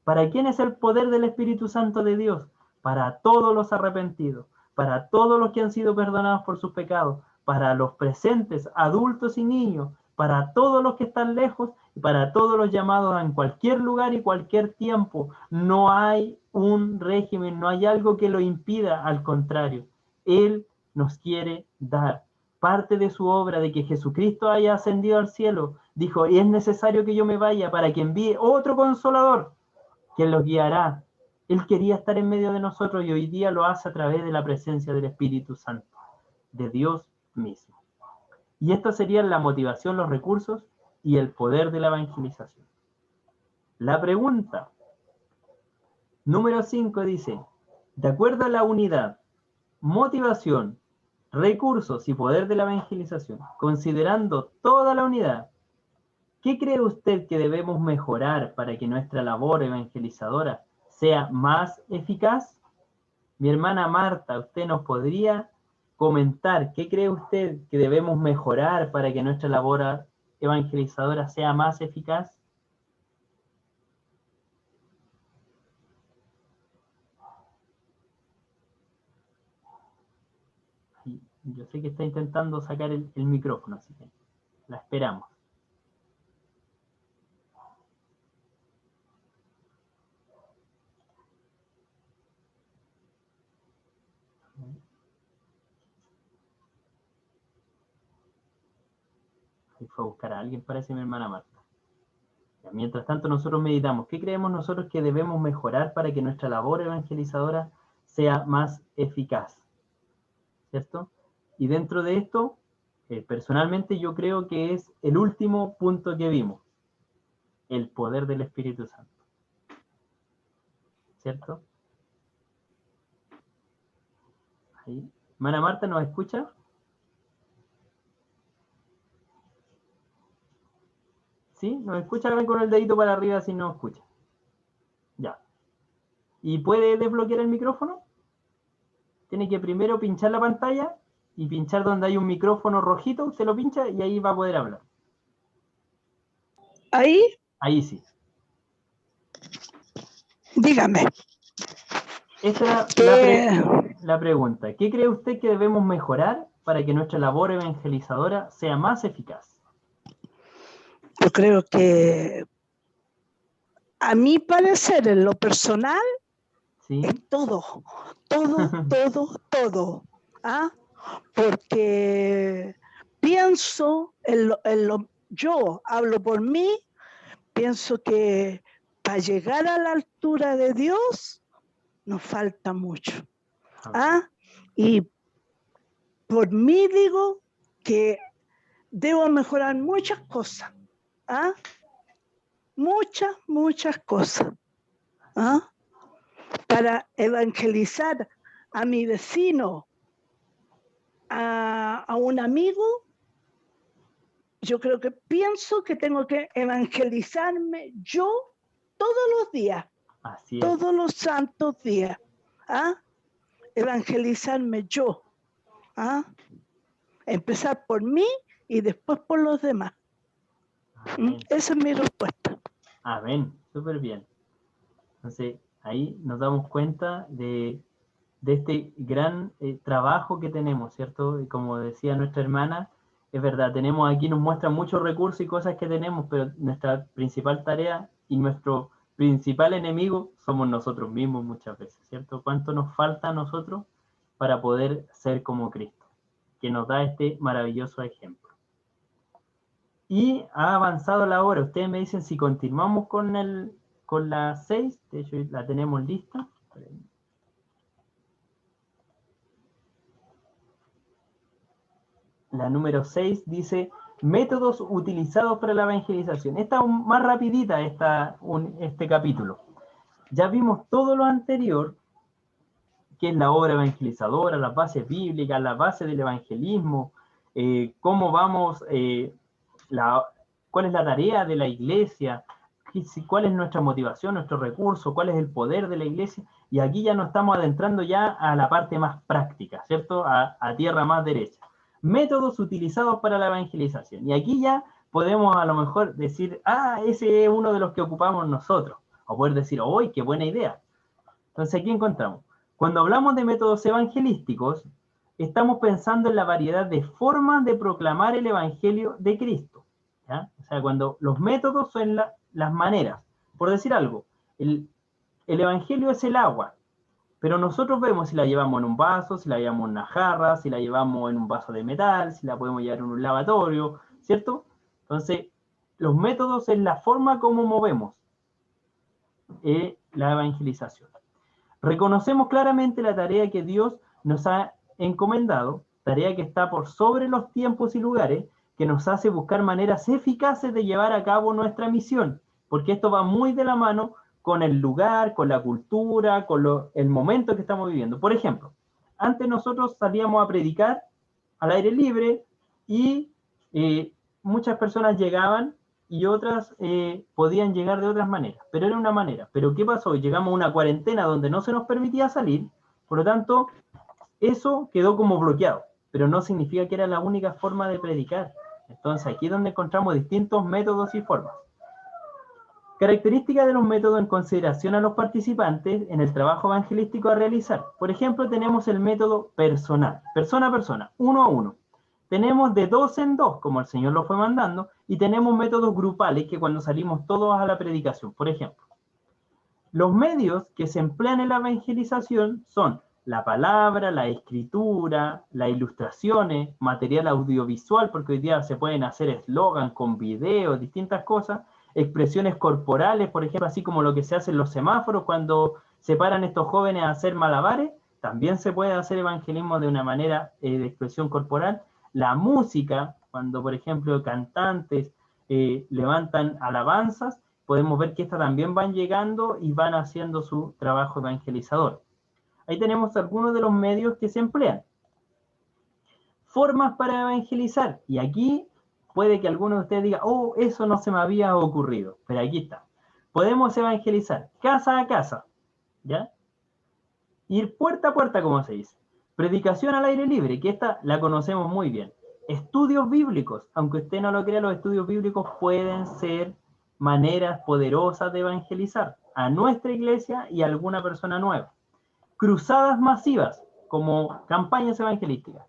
Speaker 3: ¿Para quién es el poder del Espíritu Santo de Dios? Para todos los arrepentidos, para todos los que han sido perdonados por sus pecados, para los presentes, adultos y niños, para todos los que están lejos y para todos los llamados en cualquier lugar y cualquier tiempo. No hay un régimen, no hay algo que lo impida, al contrario. Él nos quiere dar. Parte de su obra de que Jesucristo haya ascendido al cielo, dijo, y es necesario que yo me vaya para que envíe otro consolador, quien los guiará. Él quería estar en medio de nosotros y hoy día lo hace a través de la presencia del Espíritu Santo, de Dios mismo. Y esto serían la motivación, los recursos y el poder de la evangelización. La pregunta número 5 dice, de acuerdo a la unidad, motivación, recursos y poder de la evangelización, considerando toda la unidad, ¿qué cree usted que debemos mejorar para que nuestra labor evangelizadora sea más eficaz? Mi hermana Marta, ¿usted nos podría comentar qué cree usted que debemos mejorar para que nuestra labor evangelizadora sea más eficaz? Yo sé que está intentando sacar el micrófono, así que la esperamos. Ahí fue a buscar a alguien, parece mi hermana Marta. Mientras tanto, nosotros meditamos, ¿qué creemos nosotros que debemos mejorar para que nuestra labor evangelizadora sea más eficaz? ¿Cierto? Y dentro de esto, personalmente yo creo que es el último punto que vimos, el poder del Espíritu Santo. ¿Cierto? Ahí. Hermana Marta, ¿nos escucha? ¿Sí? ¿Nos escucha? Hagan con el dedito para arriba si no escucha. Ya. ¿Y puede desbloquear el micrófono? Tiene que primero pinchar la pantalla y pinchar donde hay un micrófono rojito, usted lo pincha y ahí va a poder hablar.
Speaker 7: ¿Ahí?
Speaker 3: Ahí sí.
Speaker 7: Dígame.
Speaker 3: Esta es la pregunta. ¿Qué cree usted que debemos mejorar para que nuestra labor evangelizadora sea más eficaz?
Speaker 7: Yo creo que, a mi parecer, en lo personal,
Speaker 3: ¿Sí?
Speaker 7: en todo. ¿Ah? Porque pienso, yo hablo por mí, pienso que para llegar a la altura de Dios nos falta mucho. ¿Ah? Y por mí digo que debo mejorar muchas cosas. ¿Ah? Muchas cosas. ¿Ah? Para evangelizar a mi vecino, a un amigo, yo creo que pienso que tengo que evangelizarme yo todos los días.
Speaker 3: Así es.
Speaker 7: Todos los santos días. ¿Ah? Evangelizarme yo. ¿Ah? Empezar por mí y después por los demás. Esa es mi respuesta.
Speaker 3: Amén, súper bien. Entonces, ahí nos damos cuenta de este gran trabajo que tenemos, ¿cierto? Y como decía nuestra hermana, es verdad, tenemos aquí, nos muestran muchos recursos y cosas que tenemos, pero nuestra principal tarea y nuestro principal enemigo somos nosotros mismos muchas veces, ¿cierto? ¿Cuánto nos falta a nosotros para poder ser como Cristo? Que nos da este maravilloso ejemplo. Y ha avanzado la hora. Ustedes me dicen si continuamos con la 6. De hecho, la tenemos lista. la número 6 dice, métodos utilizados para la evangelización. Esta es más rapidita, este capítulo. Ya vimos todo lo anterior, que es la obra evangelizadora, las bases bíblicas, la base del evangelismo, cómo vamos, cuál es la tarea de la iglesia, cuál es nuestra motivación, nuestro recurso, cuál es el poder de la iglesia, y aquí ya nos estamos adentrando ya a la parte más práctica, ¿cierto? A tierra más derecha. Métodos utilizados para la evangelización. Y aquí ya podemos a lo mejor decir, ese es uno de los que ocupamos nosotros. O poder decir, ¡uy, qué buena idea! Entonces aquí encontramos, cuando hablamos de métodos evangelísticos, estamos pensando en la variedad de formas de proclamar el evangelio de Cristo, ¿ya? O sea, cuando los métodos son las maneras. Por decir algo, el evangelio es el agua, pero nosotros vemos si la llevamos en un vaso, si la llevamos en una jarra, si la llevamos en un vaso de metal, si la podemos llevar en un lavatorio, ¿cierto? Entonces, los métodos es la forma como movemos la evangelización. Reconocemos claramente la tarea que Dios nos ha encomendado, tarea que está por sobre los tiempos y lugares, que nos hace buscar maneras eficaces de llevar a cabo nuestra misión, porque esto va muy de la mano con el lugar, con la cultura, con el momento que estamos viviendo. Por ejemplo, antes nosotros salíamos a predicar al aire libre y muchas personas llegaban y otras podían llegar de otras maneras, pero era una manera. Pero ¿qué pasó? Llegamos a una cuarentena donde no se nos permitía salir, por lo tanto, eso quedó como bloqueado, pero no significa que era la única forma de predicar. Entonces, aquí es donde encontramos distintos métodos y formas. Características de los métodos en consideración a los participantes en el trabajo evangelístico a realizar. Por ejemplo, tenemos el método personal, persona a persona, uno a uno. Tenemos de dos en dos, como el Señor lo fue mandando, y tenemos métodos grupales que cuando salimos todos a la predicación. Por ejemplo, los medios que se emplean en la evangelización son la palabra, la escritura, las ilustraciones, material audiovisual, porque hoy día se pueden hacer eslogan con videos, distintas cosas, expresiones corporales, por ejemplo, así como lo que se hace en los semáforos cuando se paran estos jóvenes a hacer malabares, también se puede hacer evangelismo de una manera de expresión corporal. La música, cuando por ejemplo cantantes levantan alabanzas, podemos ver que estas también van llegando y van haciendo su trabajo evangelizador. Ahí tenemos algunos de los medios que se emplean. Formas para evangelizar, y aquí puede que alguno de ustedes diga, eso no se me había ocurrido, pero aquí está. Podemos evangelizar casa a casa, ¿ya? Ir puerta a puerta, como se dice. Predicación al aire libre, que esta la conocemos muy bien. Estudios bíblicos, aunque usted no lo crea, los estudios bíblicos pueden ser maneras poderosas de evangelizar a nuestra iglesia y a alguna persona nueva. Cruzadas masivas, como campañas evangelísticas.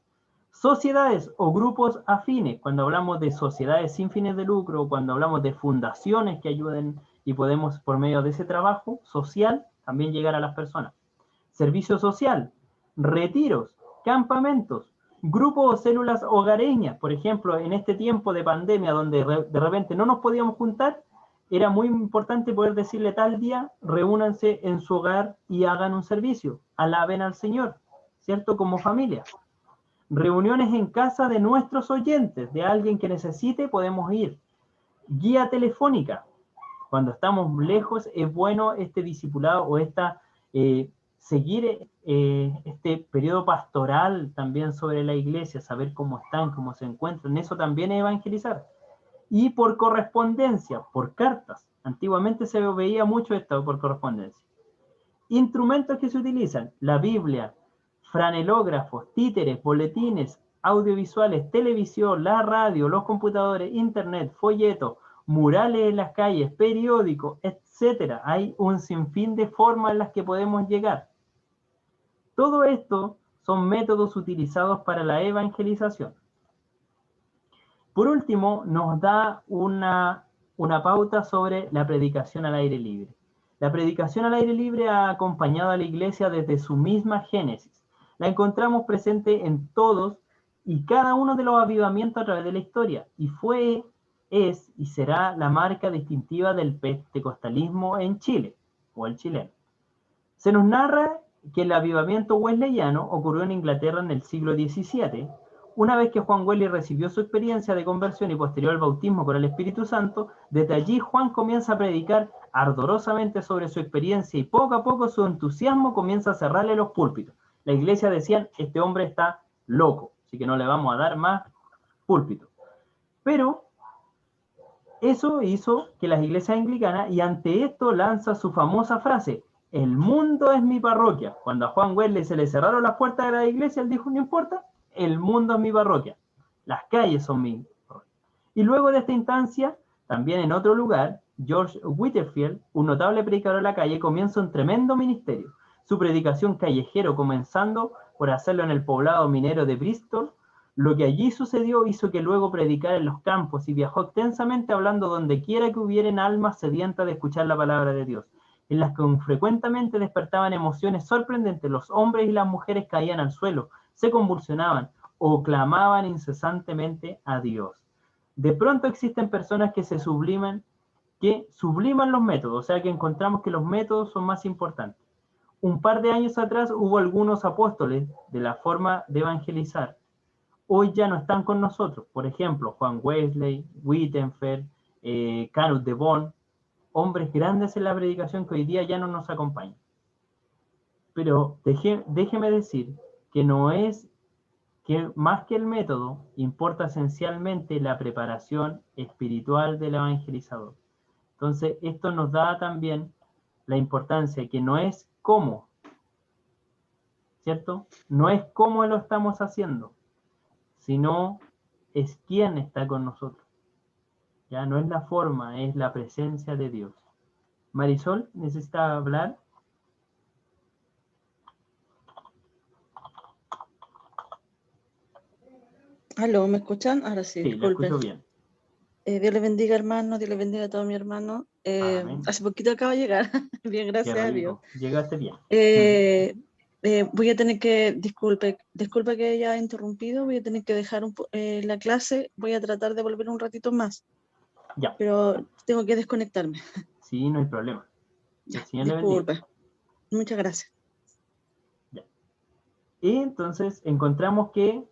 Speaker 3: Sociedades o grupos afines, cuando hablamos de sociedades sin fines de lucro, cuando hablamos de fundaciones que ayuden y podemos por medio de ese trabajo social también llegar a las personas. Servicio social, retiros, campamentos, grupos o células hogareñas. Por ejemplo, en este tiempo de pandemia donde de repente no nos podíamos juntar, era muy importante poder decirle tal día, reúnanse en su hogar y hagan un servicio, alaben al Señor, ¿cierto? Como familia. Reuniones en casa de nuestros oyentes, de alguien que necesite, podemos ir. Guía telefónica. Cuando estamos lejos, es bueno este discipulado o seguir este periodo pastoral también sobre la iglesia, saber cómo están, cómo se encuentran. Eso también es evangelizar. Y por correspondencia, por cartas. Antiguamente se veía mucho esto por correspondencia. Instrumentos que se utilizan, la Biblia, franelógrafos, títeres, boletines, audiovisuales, televisión, la radio, los computadores, internet, folletos, murales en las calles, periódicos, etc. Hay un sinfín de formas en las que podemos llegar. Todo esto son métodos utilizados para la evangelización. Por último, nos da una pauta sobre la predicación al aire libre. La predicación al aire libre ha acompañado a la iglesia desde su misma génesis. La encontramos presente en todos y cada uno de los avivamientos a través de la historia, y fue, es y será la marca distintiva del pentecostalismo en Chile, o el chileno. Se nos narra que el avivamiento wesleyano ocurrió en Inglaterra en el siglo XVII, Una vez que Juan Wesley recibió su experiencia de conversión y posterior al bautismo con el Espíritu Santo, desde allí Juan comienza a predicar ardorosamente sobre su experiencia y poco a poco su entusiasmo comienza a cerrarle los púlpitos. La iglesia decían, este hombre está loco, así que no le vamos a dar más púlpito. Pero eso hizo que las iglesias anglicanas, y ante esto lanza su famosa frase, el mundo es mi parroquia. Cuando a Juan Wesley se le cerraron las puertas de la iglesia, él dijo, no importa, el mundo es mi parroquia, las calles son mi parroquia. Y luego de esta instancia, también en otro lugar, George Whitefield, un notable predicador de la calle, comienza un tremendo ministerio. Su predicación callejero, comenzando por hacerlo en el poblado minero de Bristol, lo que allí sucedió hizo que luego predicara en los campos y viajó extensamente hablando donde quiera que hubieran almas sedientas de escuchar la palabra de Dios, en las que frecuentemente despertaban emociones sorprendentes. Los hombres y las mujeres caían al suelo, se convulsionaban o clamaban incesantemente a Dios. De pronto existen personas que subliman los métodos, o sea que encontramos que los métodos son más importantes. Un par de años atrás hubo algunos apóstoles de la forma de evangelizar. Hoy ya no están con nosotros. Por ejemplo, Juan Wesley, Wittenfeld, Canut de Bonn, hombres grandes en la predicación que hoy día ya no nos acompañan. Pero déjeme decir que no es que más que el método, importa esencialmente la preparación espiritual del evangelizador. Entonces, esto nos da también la importancia que no es cómo, ¿cierto? No es cómo lo estamos haciendo, sino es quién está con nosotros. Ya no es la forma, es la presencia de Dios. Marisol, ¿necesita hablar?
Speaker 8: Aló, ¿me escuchan? Ahora sí,
Speaker 3: Sí, la
Speaker 8: disculpen.
Speaker 3: escucho bien.
Speaker 8: Dios les bendiga, hermano, Dios les bendiga a todos mis hermanos.
Speaker 3: Amén.
Speaker 8: Hace poquito acabo de llegar, bien,
Speaker 3: Qué
Speaker 8: gracias a Dios.
Speaker 3: rico. Llegaste bien.
Speaker 8: Voy a tener que, disculpa que haya interrumpido, voy a tener que dejar la clase, voy a tratar de volver un ratito más,
Speaker 3: Ya.
Speaker 8: pero tengo que desconectarme.
Speaker 3: Sí, no hay problema.
Speaker 8: Ya,
Speaker 3: El Señor le bendiga.
Speaker 8: disculpe. Muchas gracias.
Speaker 3: Ya. Y entonces encontramos que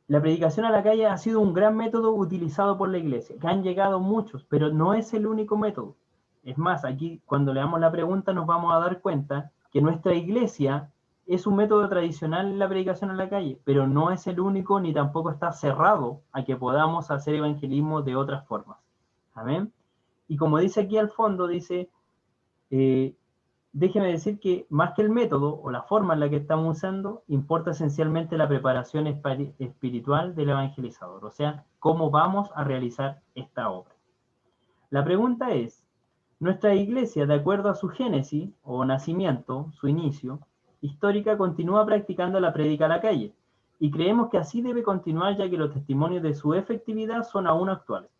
Speaker 3: la predicación a la calle ha sido un gran método utilizado por la iglesia, que han llegado muchos, pero no es el único método. Es más, aquí cuando leamos la pregunta nos vamos a dar cuenta que nuestra iglesia es un método tradicional en la predicación a la calle, pero no es el único ni tampoco está cerrado a que podamos hacer evangelismo de otras formas. Amén. Y como dice aquí al fondo, dice, déjeme decir que más que el método o la forma en la que estamos usando, importa esencialmente la preparación espiritual del evangelizador, o sea, cómo vamos a realizar esta obra. La pregunta es, nuestra iglesia, de acuerdo a su génesis o nacimiento, su inicio, histórica, continúa practicando la prédica a la calle, y creemos que así debe continuar ya que los testimonios de su efectividad son aún actuales.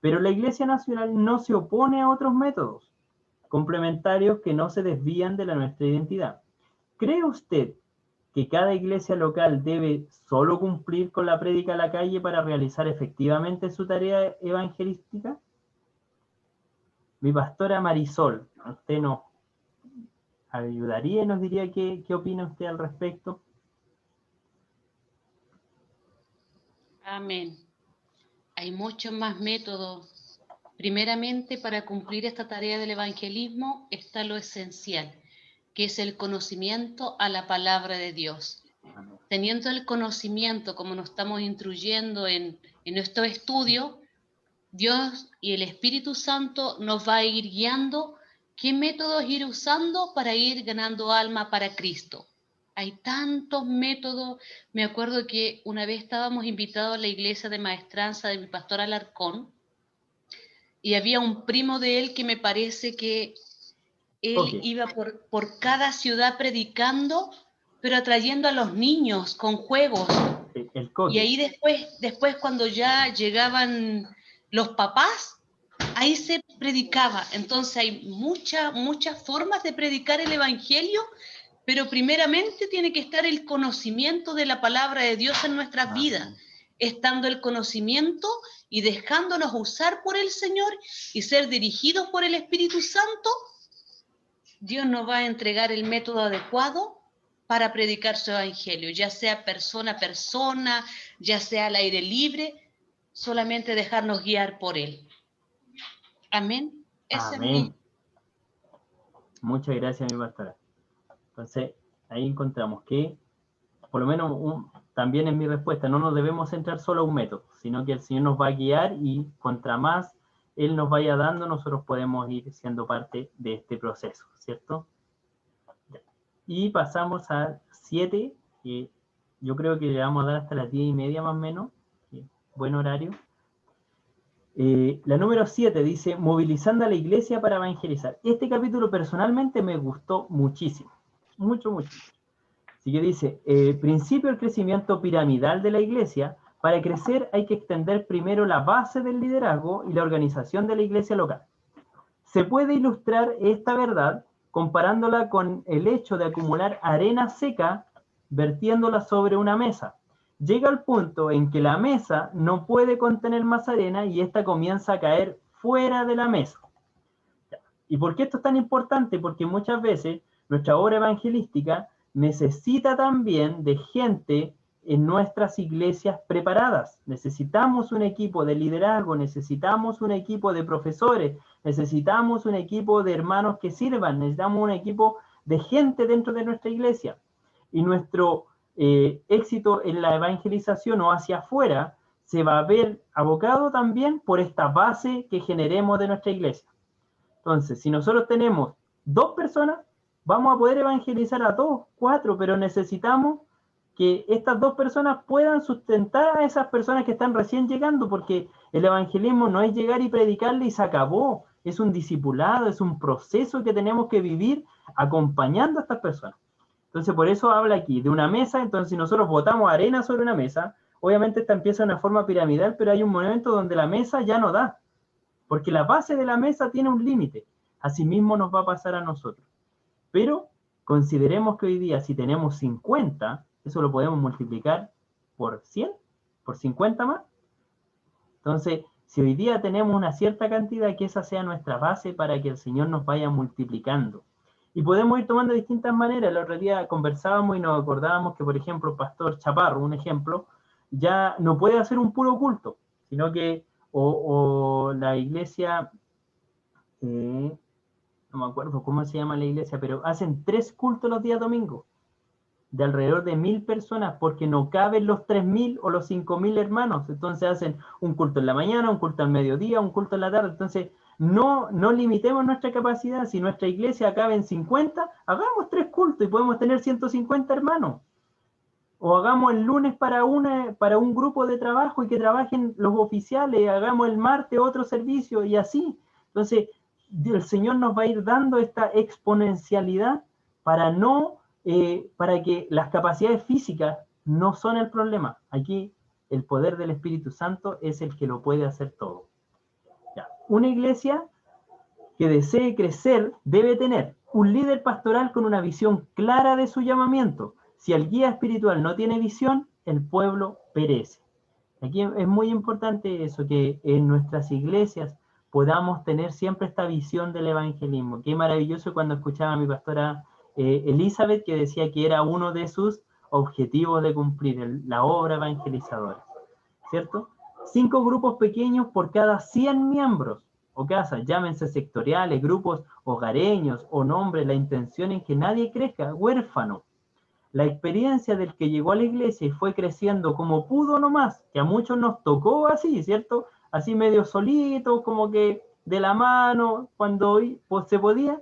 Speaker 3: Pero la Iglesia Nacional no se opone a otros métodos complementarios que no se desvían de nuestra identidad. ¿Cree usted que cada iglesia local debe solo cumplir con la prédica a la calle para realizar efectivamente su tarea evangelística? Mi pastora Marisol, ¿usted nos ayudaría y nos diría qué opina usted al respecto?
Speaker 1: Amén. Hay muchos más métodos. Primeramente, para cumplir esta tarea del evangelismo está lo esencial, que es el conocimiento a la palabra de Dios. Teniendo el conocimiento, como nos estamos instruyendo en nuestro estudio, Dios y el Espíritu Santo nos va a ir guiando qué métodos ir usando para ir ganando alma para Cristo. Hay tantos métodos. Me acuerdo que una vez estábamos invitados a la iglesia de maestranza de mi pastor Alarcón y había un primo de él que me parece que él iba por cada ciudad predicando, pero atrayendo a los niños con juegos. Y ahí después cuando ya llegaban los papás, ahí se predicaba. Entonces hay muchas formas de predicar el evangelio, pero primeramente tiene que estar el conocimiento de la palabra de Dios en nuestras vidas. Estando el conocimiento y dejándonos usar por el Señor y ser dirigidos por el Espíritu Santo, Dios nos va a entregar el método adecuado para predicar su evangelio, ya sea persona a persona, ya sea al aire libre, solamente dejarnos guiar por él. Amén. Ese es
Speaker 3: Amén. Muchas gracias, mi pastora. Entonces, ahí encontramos que, por lo menos también en mi respuesta, no nos debemos centrar solo a un método, sino que el Señor nos va a guiar y contra más Él nos vaya dando, nosotros podemos ir siendo parte de este proceso, ¿cierto? Y pasamos al 7, que yo creo que le vamos a dar hasta las 10:30 más o menos, buen horario. La número 7 dice, movilizando a la iglesia para evangelizar. Este capítulo personalmente me gustó muchísimo, mucho. Así que dice, principio del crecimiento piramidal de la iglesia. Para crecer hay que extender primero la base del liderazgo y la organización de la iglesia local. Se puede ilustrar esta verdad comparándola con el hecho de acumular arena seca vertiéndola sobre una mesa. Llega al punto en que la mesa no puede contener más arena y esta comienza a caer fuera de la mesa. ¿Y por qué esto es tan importante? Porque muchas veces nuestra obra evangelística necesita también de gente en nuestras iglesias preparadas. Necesitamos un equipo de liderazgo, necesitamos un equipo de profesores, necesitamos un equipo de hermanos que sirvan, necesitamos un equipo de gente dentro de nuestra iglesia. Y nuestro éxito en la evangelización o hacia afuera se va a ver abocado también por esta base que generemos de nuestra iglesia. Entonces, si nosotros tenemos 2 personas, vamos a poder evangelizar a 2, 4, pero necesitamos que estas 2 personas puedan sustentar a esas personas que están recién llegando, porque el evangelismo no es llegar y predicarle y se acabó, es un discipulado, es un proceso que tenemos que vivir acompañando a estas personas. Entonces, por eso habla aquí de una mesa. Entonces, si nosotros botamos arena sobre una mesa, obviamente esta empieza de una forma piramidal, pero hay un momento donde la mesa ya no da, porque la base de la mesa tiene un límite. Asimismo nos va a pasar a nosotros. Pero consideremos que hoy día, si tenemos 50, eso lo podemos multiplicar por 100, por 50 más. Entonces, si hoy día tenemos una cierta cantidad, que esa sea nuestra base para que el Señor nos vaya multiplicando. Y podemos ir tomando distintas maneras. El otro día conversábamos y nos acordábamos que, por ejemplo, Pastor Chaparro, un ejemplo, ya no puede hacer un puro culto, sino que o la iglesia, no me acuerdo cómo se llama la iglesia, pero hacen 3 cultos los días domingos, de alrededor de 1000 personas, porque no caben los 3000 o los 5000 hermanos. Entonces hacen un culto en la mañana, un culto al mediodía, un culto en la tarde. Entonces no limitemos nuestra capacidad. Si nuestra iglesia cabe en 50, hagamos 3 cultos y podemos tener 150 hermanos. O hagamos el lunes para un grupo de trabajo y que trabajen los oficiales, hagamos el martes otro servicio y así. Entonces el Señor nos va a ir dando esta exponencialidad para que las capacidades físicas no son el problema. Aquí el poder del Espíritu Santo es el que lo puede hacer todo. Ya. Una iglesia que desee crecer debe tener un líder pastoral con una visión clara de su llamamiento. Si el guía espiritual no tiene visión, el pueblo perece. Aquí es muy importante eso, que en nuestras iglesias podamos tener siempre esta visión del evangelismo. Qué maravilloso cuando escuchaba a mi pastora Elizabeth, que decía que era uno de sus objetivos de cumplir, la obra evangelizadora, ¿cierto? 5 grupos pequeños por cada 100 miembros o casas, llámense sectoriales, grupos hogareños o nombres. La intención es que nadie crezca huérfano. La experiencia del que llegó a la iglesia y fue creciendo como pudo nomás, que a muchos nos tocó así, ¿cierto? Así medio solitos, como que de la mano, cuando pues, se podía,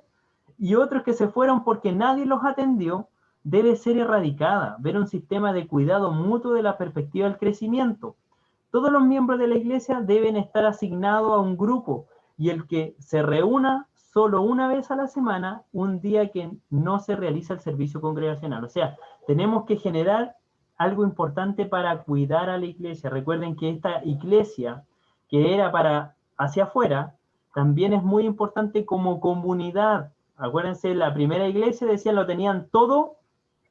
Speaker 3: y otros que se fueron porque nadie los atendió, debe ser erradicada, ver un sistema de cuidado mutuo de la perspectiva del crecimiento. Todos los miembros de la iglesia deben estar asignados a un grupo, y el que se reúna solo una vez a la semana, un día que no se realiza el servicio congregacional. O sea, tenemos que generar algo importante para cuidar a la iglesia. Recuerden que esta iglesia, que era para hacia afuera, también es muy importante como comunidad. Acuérdense, la primera iglesia, decían, lo tenían todo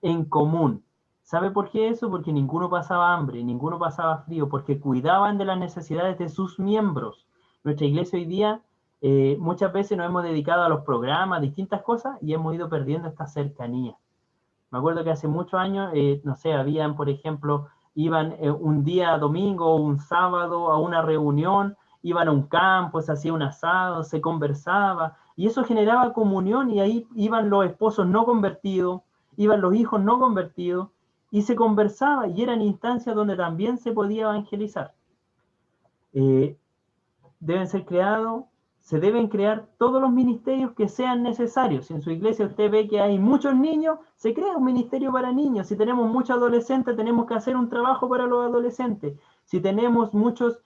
Speaker 3: en común. ¿Sabe por qué eso? Porque ninguno pasaba hambre, ninguno pasaba frío, porque cuidaban de las necesidades de sus miembros. Nuestra iglesia hoy día, muchas veces nos hemos dedicado a los programas, distintas cosas, y hemos ido perdiendo esta cercanía. Me acuerdo que hace muchos años, no sé, habían, por ejemplo, iban un día domingo o un sábado a una reunión, iban a un campo, se hacía un asado, se conversaba, y eso generaba comunión, y ahí iban los esposos no convertidos, iban los hijos no convertidos, y se conversaba, y eran instancias donde también se podía evangelizar. Deben ser creados, se deben crear todos los ministerios que sean necesarios. Si en su iglesia usted ve que hay muchos niños, se crea un ministerio para niños. Si tenemos muchos adolescentes, tenemos que hacer un trabajo para los adolescentes. Si tenemos muchos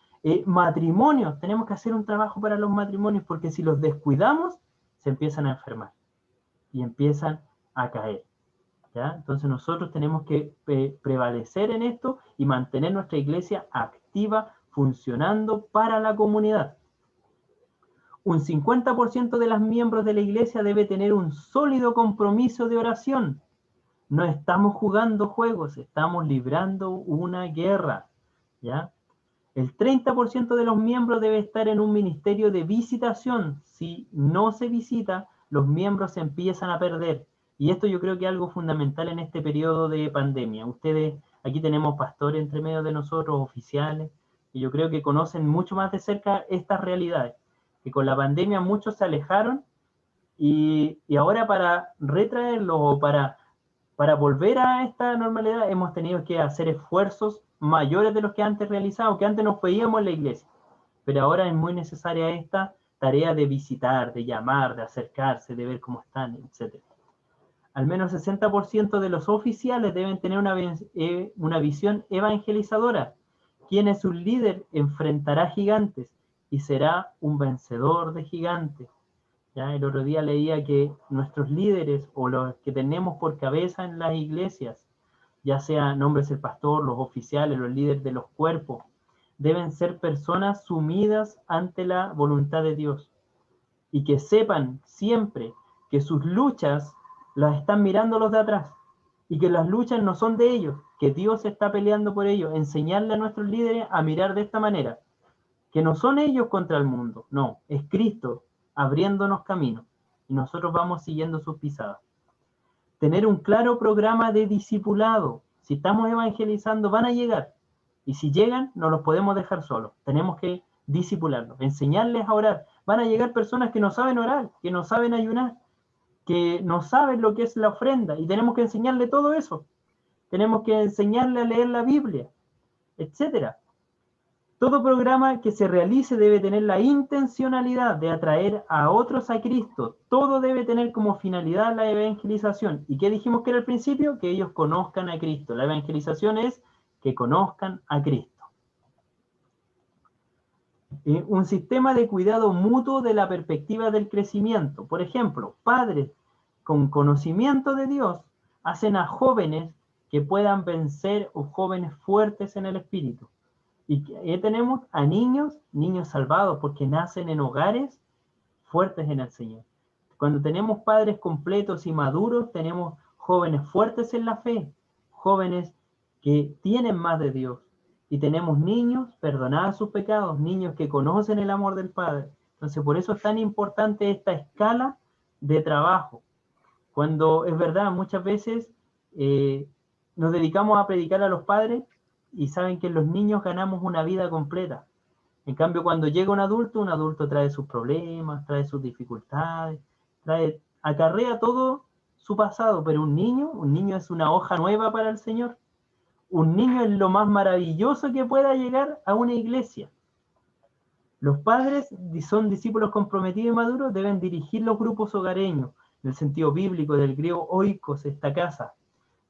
Speaker 3: matrimonios, tenemos que hacer un trabajo para los matrimonios, porque si los descuidamos, se empiezan a enfermar y empiezan a caer. ¿Ya? Entonces nosotros tenemos que prevalecer en esto y mantener nuestra iglesia activa, funcionando para la comunidad. Un 50% de los miembros de la iglesia debe tener un sólido compromiso de oración. No estamos jugando juegos, estamos librando una guerra, ¿ya? El 30% de los miembros debe estar en un ministerio de visitación. Si no se visita, los miembros se empiezan a perder. Y esto yo creo que es algo fundamental en este periodo de pandemia. Ustedes, aquí tenemos pastores entre medio de nosotros, oficiales, y yo creo que conocen mucho más de cerca estas realidades. Que con la pandemia muchos se alejaron y ahora para retraerlo o para volver a esta normalidad hemos tenido que hacer esfuerzos mayores de los que antes realizábamos, que antes nos veíamos en la iglesia. Pero ahora es muy necesaria esta tarea de visitar, de llamar, de acercarse, de ver cómo están, etc. Al menos 60% de los oficiales deben tener una visión evangelizadora. Quien es un líder enfrentará gigantes y será un vencedor de gigantes. ¿Ya? El otro día leía que nuestros líderes o los que tenemos por cabeza en las iglesias, ya sea nombres el pastor, los oficiales, los líderes de los cuerpos, deben ser personas sumidas ante la voluntad de Dios y que sepan siempre que sus luchas las están mirando los de atrás y que las luchas no son de ellos, que Dios está peleando por ellos. Enseñarle a nuestros líderes a mirar de esta manera, que no son ellos contra el mundo, no, es Cristo abriéndonos camino y nosotros vamos siguiendo sus pisadas. Tener un claro programa de discipulado. Si estamos evangelizando, van a llegar. Y si llegan, no los podemos dejar solos. Tenemos que discipularlos, enseñarles a orar. Van a llegar personas que no saben orar, que no saben ayunar, que no saben lo que es la ofrenda. Y tenemos que enseñarle todo eso. Tenemos que enseñarle a leer la Biblia, etc. Todo programa que se realice debe tener la intencionalidad de atraer a otros a Cristo. Todo debe tener como finalidad la evangelización. ¿Y qué dijimos que era al principio? Que ellos conozcan a Cristo. La evangelización es que conozcan a Cristo. Un sistema de cuidado mutuo de la perspectiva del crecimiento. Por ejemplo, padres con conocimiento de Dios hacen a jóvenes que puedan vencer o jóvenes fuertes en el espíritu. Y tenemos a niños salvados porque nacen en hogares fuertes en el Señor. Cuando tenemos padres completos y maduros, tenemos jóvenes fuertes en la fe, jóvenes que tienen más de Dios. Y tenemos niños perdonados sus pecados, niños que conocen el amor del Padre. Entonces, por eso es tan importante esta escala de trabajo. Cuando es verdad, muchas veces nos dedicamos a predicar a los padres y saben que en los niños ganamos una vida completa. En cambio, cuando llega un adulto trae sus problemas, trae sus dificultades, acarrea todo su pasado, pero un niño es una hoja nueva para el Señor. Un niño es lo más maravilloso que pueda llegar a una iglesia. Los padres son discípulos comprometidos y maduros, deben dirigir los grupos hogareños, en el sentido bíblico del griego oikos, esta casa.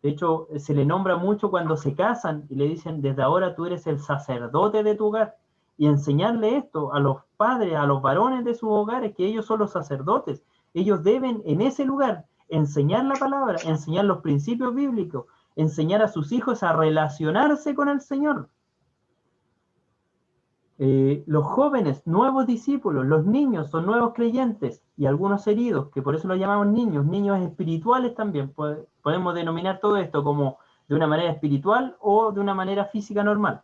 Speaker 3: De hecho, se le nombra mucho cuando se casan y le dicen, desde ahora tú eres el sacerdote de tu hogar. Y enseñarle esto a los padres, a los varones de sus hogares, que ellos son los sacerdotes. Ellos deben en ese lugar enseñar la palabra, enseñar los principios bíblicos, enseñar a sus hijos a relacionarse con el Señor. Los jóvenes, nuevos discípulos, los niños son nuevos creyentes y algunos heridos, que por eso los llamamos niños espirituales también. Podemos denominar todo esto como de una manera espiritual o de una manera física normal.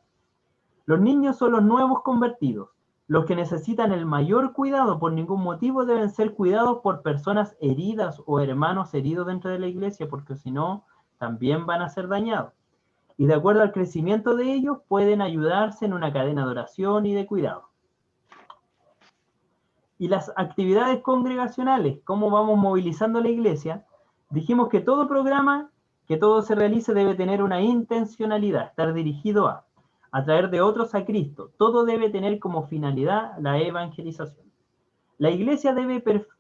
Speaker 3: Los niños son los nuevos convertidos. Los que necesitan el mayor cuidado por ningún motivo deben ser cuidados por personas heridas o hermanos heridos dentro de la iglesia, porque si no, también van a ser dañados. Y de acuerdo al crecimiento de ellos, pueden ayudarse en una cadena de oración y de cuidado. Y las actividades congregacionales, cómo vamos movilizando la iglesia, dijimos que todo programa, que todo se realice debe tener una intencionalidad, estar dirigido a atraer de otros a Cristo. Todo debe tener como finalidad la evangelización. La iglesia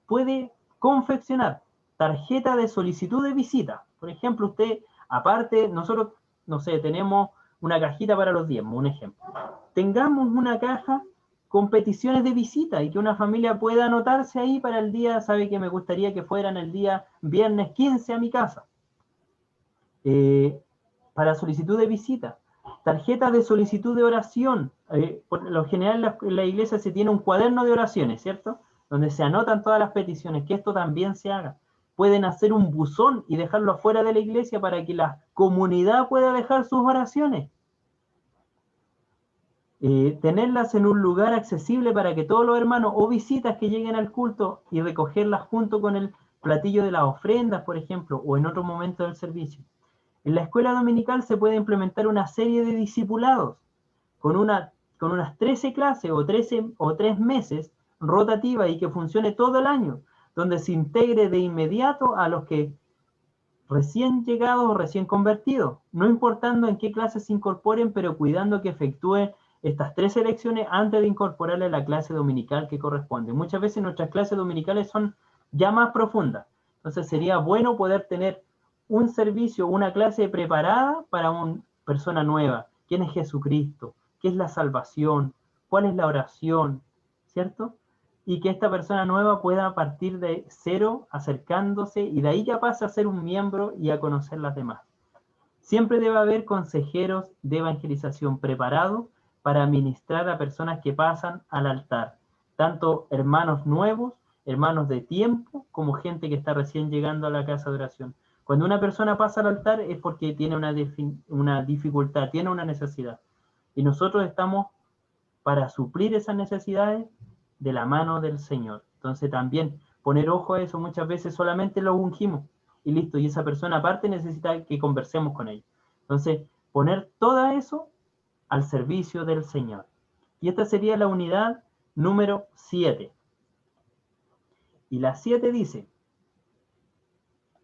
Speaker 3: puede confeccionar tarjeta de solicitud de visita. Por ejemplo, usted, aparte, nosotros, no sé, tenemos una cajita para los diezmos, un ejemplo. Tengamos una caja con peticiones de visita y que una familia pueda anotarse ahí para el día, sabe que me gustaría que fueran el día viernes 15 a mi casa. Para solicitud de visita. Tarjeta de solicitud de oración. Por lo general en la iglesia se tiene un cuaderno de oraciones, ¿cierto? Donde se anotan todas las peticiones, que esto también se haga. Pueden hacer un buzón y dejarlo afuera de la iglesia para que la comunidad pueda dejar sus oraciones. Tenerlas en un lugar accesible para que todos los hermanos o visitas que lleguen al culto y recogerlas junto con el platillo de las ofrendas, por ejemplo, o en otro momento del servicio. En la escuela dominical se puede implementar una serie de discipulados con unas 13 clases o 3 meses rotativa y que funcione todo el año, donde se integre de inmediato a los que recién llegados o recién convertidos, no importando en qué clase se incorporen, pero cuidando que efectúen estas 3 lecciones antes de incorporarle a la clase dominical que corresponde. Muchas veces nuestras clases dominicales son ya más profundas, entonces sería bueno poder tener un servicio, una clase preparada para una persona nueva. ¿Quién es Jesucristo? ¿Qué es la salvación? ¿Cuál es la oración? ¿Cierto? Y que esta persona nueva pueda partir de cero acercándose y de ahí ya pasa a ser un miembro y a conocer las demás. Siempre debe haber consejeros de evangelización preparados para ministrar a personas que pasan al altar, tanto hermanos nuevos, hermanos de tiempo, como gente que está recién llegando a la casa de oración. Cuando una persona pasa al altar es porque tiene una dificultad, tiene una necesidad. Y nosotros estamos para suplir esas necesidades de la mano del Señor. Entonces también poner ojo a eso, muchas veces solamente lo ungimos y listo, y esa persona aparte necesita que conversemos con ella. Entonces, poner todo eso al servicio del Señor. Y esta sería la unidad número 7. Y la 7 dice: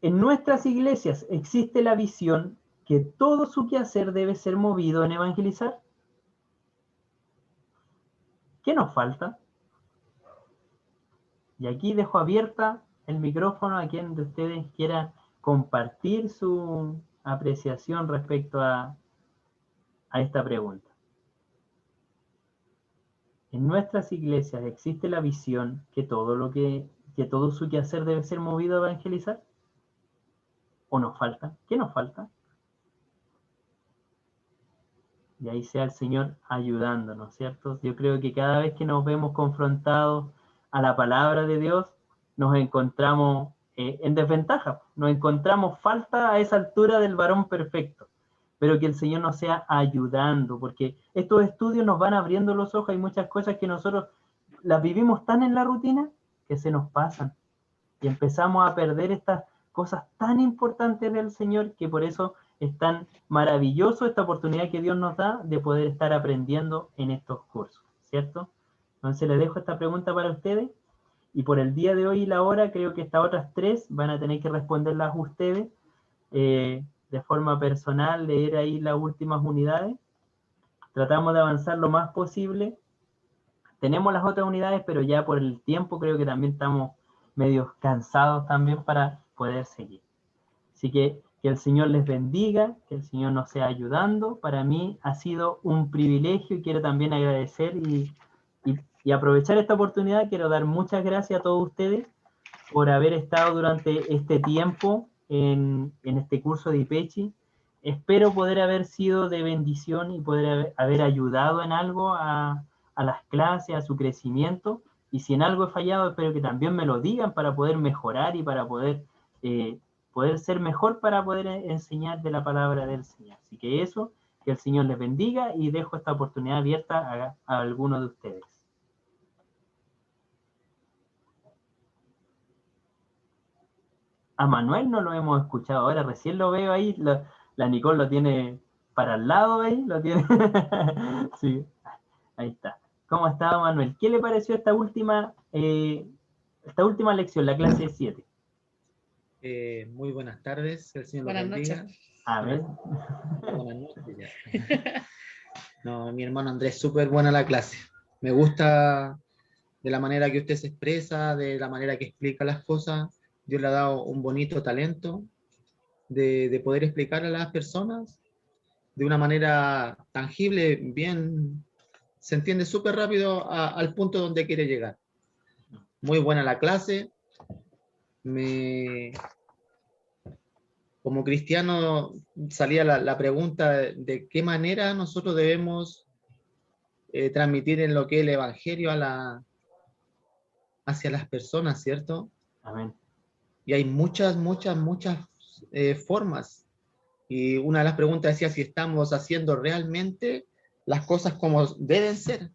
Speaker 3: en nuestras iglesias existe la visión que todo su quehacer debe ser movido en evangelizar. ¿Qué nos falta? Y aquí dejo abierta el micrófono a quien de ustedes quiera compartir su apreciación respecto a esta pregunta. En nuestras iglesias existe la visión que todo su quehacer debe ser movido a evangelizar. ¿O nos falta? ¿Qué nos falta? Y ahí sea el Señor ayudándonos, ¿cierto? Yo creo que cada vez que nos vemos confrontados a la palabra de Dios, nos encontramos en desventaja, nos encontramos falta a esa altura del varón perfecto, pero que el Señor nos sea ayudando, porque estos estudios nos van abriendo los ojos. Hay muchas cosas que nosotros las vivimos tan en la rutina que se nos pasan y empezamos a perder estas cosas tan importantes del Señor, que por eso es tan maravilloso esta oportunidad que Dios nos da de poder estar aprendiendo en estos cursos, ¿cierto? Entonces les dejo esta pregunta para ustedes, y por el día de hoy y la hora creo que estas otras 3 van a tener que responderlas ustedes de forma personal, leer ahí las últimas unidades. Tratamos de avanzar lo más posible. Tenemos las otras unidades, pero ya por el tiempo creo que también estamos medio cansados también para poder seguir. Así que el Señor les bendiga, que el Señor nos sea ayudando. Para mí ha sido un privilegio y quiero también agradecer y aprovechar esta oportunidad. Quiero dar muchas gracias a todos ustedes por haber estado durante este tiempo en este curso de IPECHI. Espero poder haber sido de bendición y poder haber ayudado en algo a las clases, a su crecimiento. Y si en algo he fallado, espero que también me lo digan para poder mejorar y para poder ser mejor, para poder enseñar de la palabra del Señor. Así que eso, que el Señor les bendiga, y dejo esta oportunidad abierta a alguno de ustedes. A Manuel no lo hemos escuchado ahora, recién lo veo ahí, la Nicole lo tiene para el lado ahí, lo tiene. Sí, ahí está. ¿Cómo está, Manuel? ¿Qué le pareció esta última lección, la clase 7?
Speaker 9: Muy buenas tardes, el Señor los
Speaker 6: Buenas
Speaker 9: bendiga.
Speaker 6: noches.
Speaker 3: A ver.
Speaker 9: Buenas noches ya. No, mi hermano Andrés, súper buena la clase. Me gusta de la manera que usted se expresa, de la manera que explica las cosas. Dios le ha dado un bonito talento de poder explicar a las personas de una manera tangible, bien, se entiende súper rápido al punto donde quiere llegar. Muy buena la clase. Como cristiano salía la pregunta de qué manera nosotros debemos transmitir en lo que es el evangelio hacia las personas, ¿cierto?
Speaker 3: Amén.
Speaker 9: Y hay muchas formas. Y una de las preguntas decía si estamos haciendo realmente las cosas como deben ser.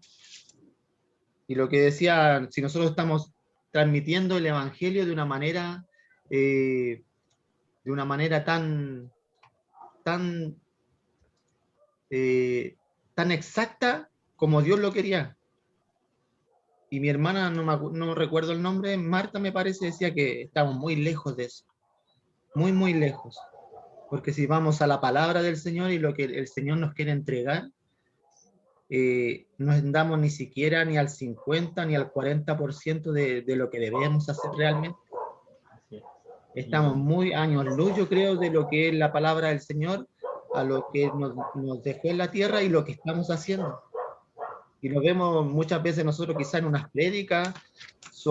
Speaker 9: Y lo que decía, si nosotros estamos transmitiendo el evangelio de una manera tan exacta como Dios lo quería. Y mi hermana, no recuerdo el nombre, Marta me parece, decía que estamos muy lejos de eso, muy lejos. Porque si vamos a la palabra del Señor y lo que el Señor nos quiere entregar, no andamos ni siquiera ni al 50 ni al 40% de lo que debemos hacer realmente. Estamos muy años luz, yo creo, de lo que es la palabra del Señor, a lo que nos dejó en la tierra y lo que estamos haciendo. Y lo vemos muchas veces nosotros quizá en unas prédicas, si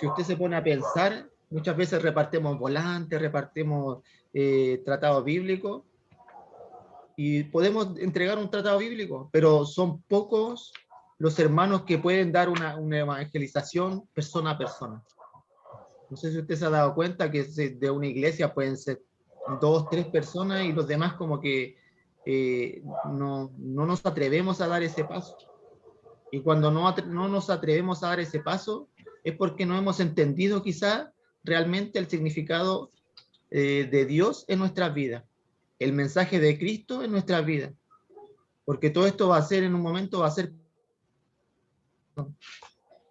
Speaker 9: usted se pone a pensar, muchas veces repartimos volantes, repartimos tratados bíblicos, y podemos entregar un tratado bíblico, pero son pocos los hermanos que pueden dar una evangelización persona a persona. No sé si usted se ha dado cuenta que de una iglesia pueden ser 2, 3 personas y los demás como que no nos atrevemos a dar ese paso. Y cuando no nos atrevemos a dar ese paso es porque no hemos entendido quizá realmente el significado de Dios en nuestras vidas, el mensaje de Cristo en nuestras vidas. Porque todo esto va a ser en un momento,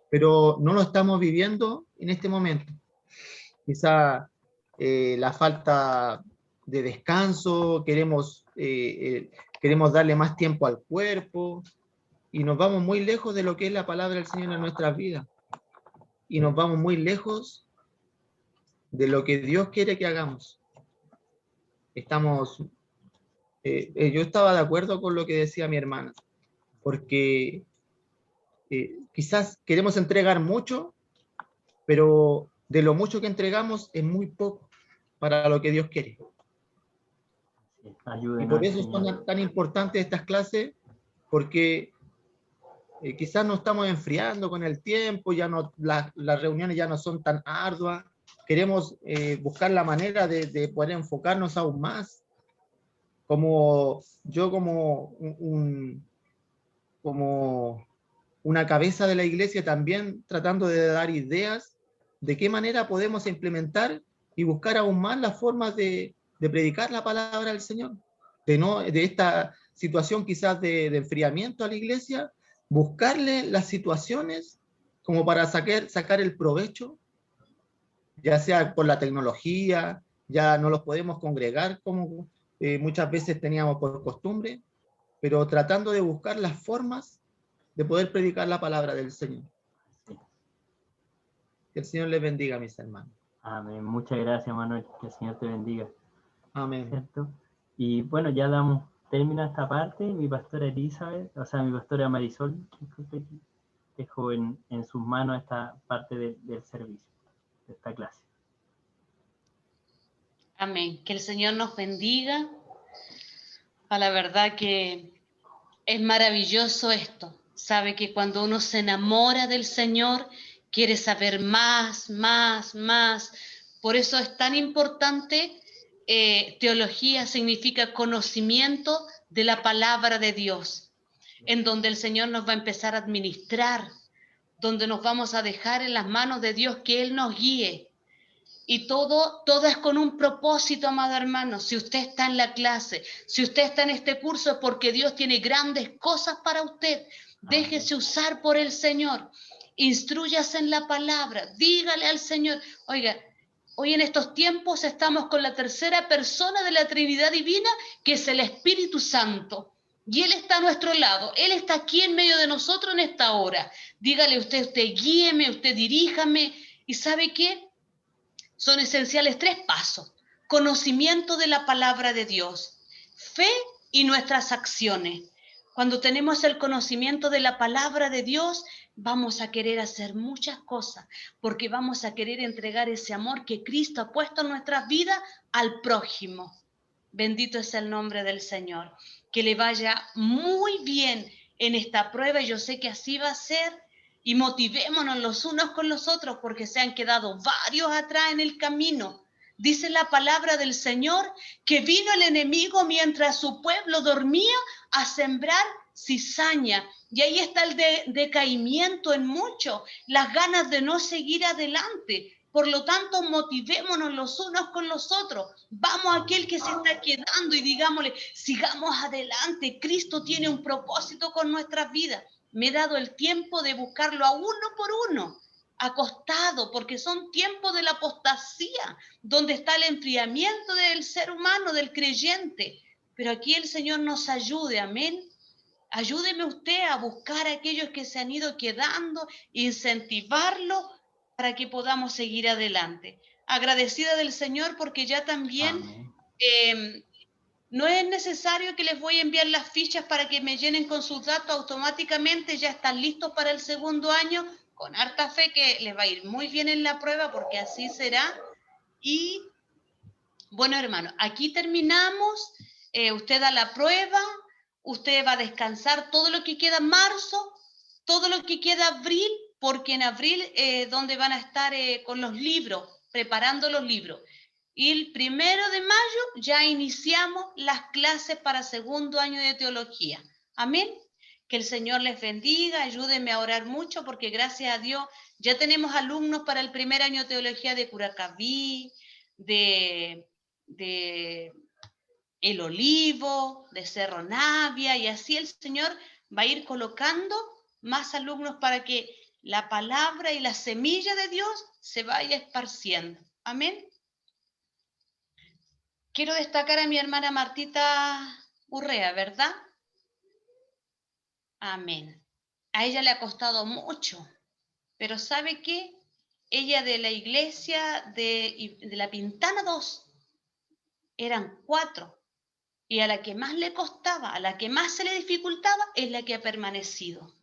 Speaker 9: pero no lo estamos viviendo en este momento. Quizá la falta de descanso, queremos darle más tiempo al cuerpo y nos vamos muy lejos de lo que es la palabra del Señor en nuestras vidas. Y nos vamos muy lejos de lo que Dios quiere que hagamos. Yo estaba de acuerdo con lo que decía mi hermana, porque quizás queremos entregar mucho, pero de lo mucho que entregamos es muy poco para lo que Dios quiere.
Speaker 3: Ayúdenos,
Speaker 9: y por eso
Speaker 3: Señor.
Speaker 9: son tan importantes estas clases, porque quizás nos estamos enfriando con el tiempo, ya no, las reuniones ya no son tan arduas, queremos buscar la manera de poder enfocarnos aún más, como una cabeza de la iglesia también tratando de dar ideas de qué manera podemos implementar y buscar aún más las formas de predicar la palabra del Señor, de esta situación quizás de enfriamiento a la iglesia, buscarle las situaciones como para sacar el provecho, ya sea por la tecnología, ya no los podemos congregar como muchas veces teníamos por costumbre, pero tratando de buscar las formas de poder predicar la palabra del Señor. Que el Señor les bendiga, mis hermanos.
Speaker 3: Amén. Muchas gracias, Manuel. Que el Señor te bendiga.
Speaker 9: Amén.
Speaker 3: ¿Cierto? Y bueno, ya damos término a esta parte. Mi pastora Elizabeth, o sea, mi pastora Marisol, dejo en sus manos esta parte del servicio, de esta clase.
Speaker 1: Amén. Que el Señor nos bendiga. A la verdad que es maravilloso esto. Sabe que cuando uno se enamora del Señor, quiere saber más. Por eso es tan importante. Teología significa conocimiento de la palabra de Dios, en donde el Señor nos va a empezar a administrar, donde nos vamos a dejar en las manos de Dios que Él nos guíe. Y todo es con un propósito, amado hermano. Si usted está en la clase, si usted está en este curso, es porque Dios tiene grandes cosas para usted. Déjese usar por el Señor. Instrúyase en la palabra. Dígale al Señor, oiga, hoy en estos tiempos estamos con la tercera persona de la Trinidad Divina, que es el Espíritu Santo. Y Él está a nuestro lado. Él está aquí en medio de nosotros en esta hora. Dígale usted guíeme, usted diríjame. ¿Y sabe qué? Son esenciales 3 pasos: conocimiento de la palabra de Dios, fe y nuestras acciones. Cuando tenemos el conocimiento de la palabra de Dios, vamos a querer hacer muchas cosas, porque vamos a querer entregar ese amor que Cristo ha puesto en nuestras vidas al prójimo. Bendito es el nombre del Señor. Que le vaya muy bien en esta prueba, y yo sé que así va a ser. Y motivémonos los unos con los otros, porque se han quedado varios atrás en el camino. Dice la palabra del Señor que vino el enemigo mientras su pueblo dormía a sembrar cizaña. Y ahí está el decaimiento en muchos, las ganas de no seguir adelante. Por lo tanto, motivémonos los unos con los otros. Vamos a aquel que se está quedando y digámosle, sigamos adelante. Cristo tiene un propósito con nuestras vidas. Me he dado el tiempo de buscarlo a uno por uno, acostado, porque son tiempos de la apostasía, donde está el enfriamiento del ser humano, del creyente. Pero aquí el Señor nos ayude, amén. Ayúdeme usted a buscar a aquellos que se han ido quedando, incentivarlos para que podamos seguir adelante. Agradecida del Señor porque ya también no es necesario que les voy a enviar las fichas para que me llenen con sus datos automáticamente, ya están listos para el segundo año, con harta fe que les va a ir muy bien en la prueba, porque así será. Y bueno, hermano, aquí terminamos. Usted da la prueba, usted va a descansar todo lo que queda en marzo, todo lo que queda abril, porque en abril donde van a estar con los libros, preparando los libros. Y el 1 de mayo ya iniciamos las clases para segundo año de teología. Amén. Que el Señor les bendiga, ayúdenme a orar mucho, porque gracias a Dios ya tenemos alumnos para el 1er año de teología de Curacaví, de El Olivo, de Cerro Navia, y así el Señor va a ir colocando más alumnos para que la palabra y la semilla de Dios se vaya esparciendo. Amén. Quiero destacar a mi hermana Martita Urrea, ¿verdad? Amén. A ella le ha costado mucho, pero ¿sabe qué? Ella de la iglesia de la Pintana 2, eran 4, y a la que más le costaba, a la que más se le dificultaba, es la que ha permanecido.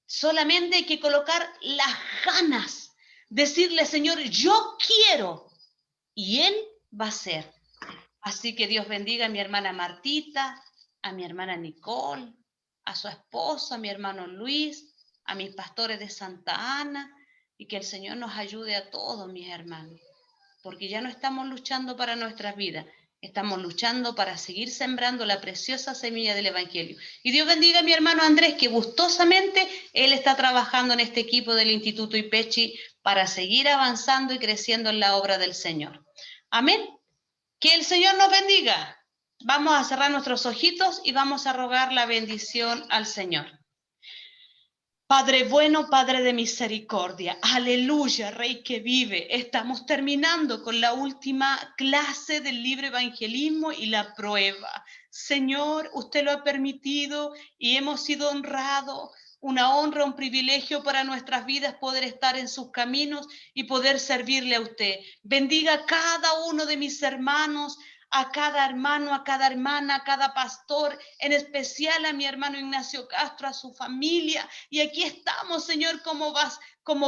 Speaker 1: Solamente hay que colocar las ganas, decirle, Señor, yo quiero, y Él va a hacer. Así que Dios bendiga a mi hermana Martita, a mi hermana Nicole, a su esposo, a mi hermano Luis, a mis pastores de Santa Ana, y que el Señor nos ayude a todos, mis hermanos, porque ya no estamos luchando para nuestras vidas, estamos luchando para seguir sembrando la preciosa semilla del Evangelio. Y Dios bendiga a mi hermano Andrés, que gustosamente él está trabajando en este equipo del Instituto Ipechi para seguir avanzando y creciendo en la obra del Señor. Amén. Que el Señor nos bendiga. Vamos a cerrar nuestros ojitos y vamos a rogar la bendición al Señor. Padre bueno, Padre de misericordia, aleluya, Rey que vive. Estamos terminando con la última clase del libro Evangelismo y la prueba. Señor, usted lo ha permitido y hemos sido honrados. Una honra, un privilegio para nuestras vidas poder estar en sus caminos y poder servirle a usted. Bendiga a cada uno de mis hermanos, a cada hermano, a cada hermana, a cada pastor, en especial a mi hermano Ignacio Castro, a su familia. Y aquí estamos, Señor, como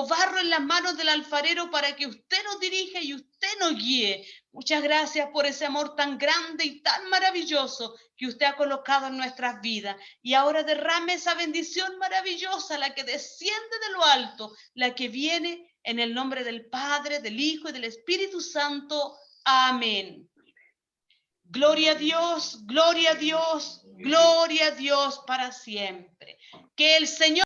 Speaker 1: barro en las manos del alfarero para que usted nos dirija y usted nos guíe. Muchas gracias por ese amor tan grande y tan maravilloso que usted ha colocado en nuestras vidas. Y ahora derrame esa bendición maravillosa, la que desciende de lo alto, la que viene en el nombre del Padre, del Hijo y del Espíritu Santo. Amén. Gloria a Dios, gloria a Dios, gloria a Dios para siempre. Que el Señor